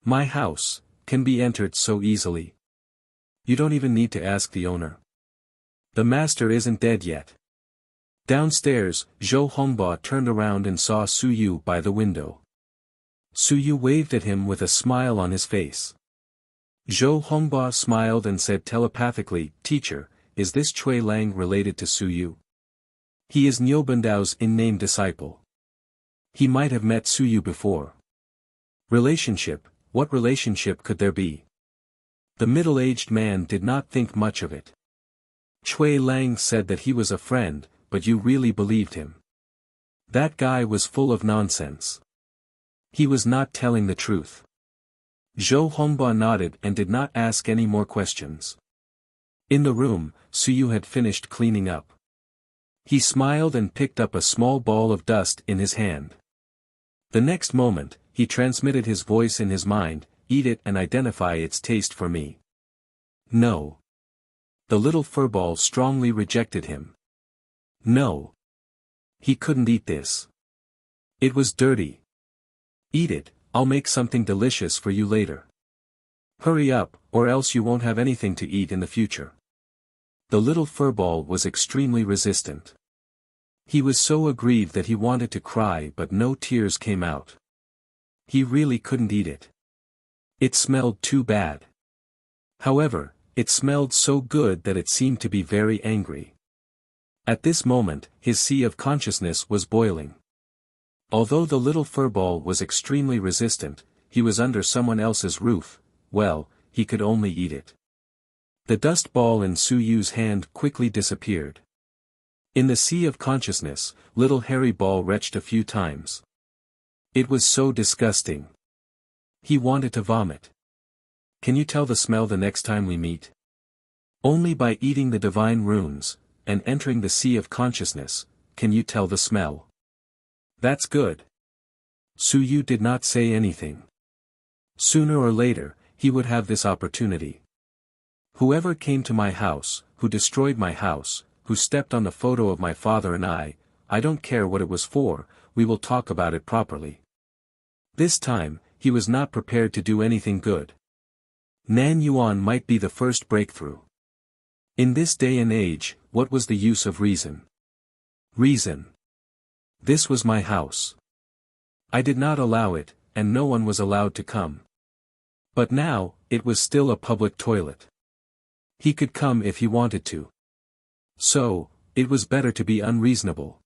My house can be entered so easily. You don't even need to ask the owner. The master isn't dead yet. Downstairs, Zhou Hongba turned around and saw Suyu by the window. Suyu waved at him with a smile on his face. Zhou Hongba smiled and said telepathically, Teacher, is this Cui Lang related to Suyu? He is Niubandao's in-name disciple. He might have met Suyu before. Relationship, what relationship could there be? The middle-aged man did not think much of it. Cui Lang said that he was a friend, but you really believed him. That guy was full of nonsense. He was not telling the truth. Zhou Hongba nodded and did not ask any more questions. In the room, Suyu had finished cleaning up. He smiled and picked up a small ball of dust in his hand. The next moment, he transmitted his voice in his mind, eat it and identify its taste for me. No. the little furball strongly rejected him. No. He couldn't eat this. It was dirty. Eat it, I'll make something delicious for you later. Hurry up, or else you won't have anything to eat in the future. The little furball was extremely resistant. He was so aggrieved that he wanted to cry but no tears came out. He really couldn't eat it. It smelled too bad. However, it smelled so good that it seemed to be very angry. At this moment, his sea of consciousness was boiling. Although the little furball was extremely resistant, he was under someone else's roof, well, he could only eat it. The dust ball in Su Yu's hand quickly disappeared. In the sea of consciousness, little hairy ball retched a few times. It was so disgusting. He wanted to vomit. Can you tell the smell the next time we meet? Only by eating the divine runes, and entering the sea of consciousness, can you tell the smell. That's good. Su Yu did not say anything. Sooner or later, he would have this opportunity. Whoever came to my house, who destroyed my house, who stepped on the photo of my father and I don't care what it was for, we will talk about it properly. This time, he was not prepared to do anything good. Nan Yuan might be the first breakthrough. In this day and age, what was the use of reason? Reason. This was my house. I did not allow it, and no one was allowed to come. But now, it was still a public toilet. He could come if he wanted to. So, it was better to be unreasonable.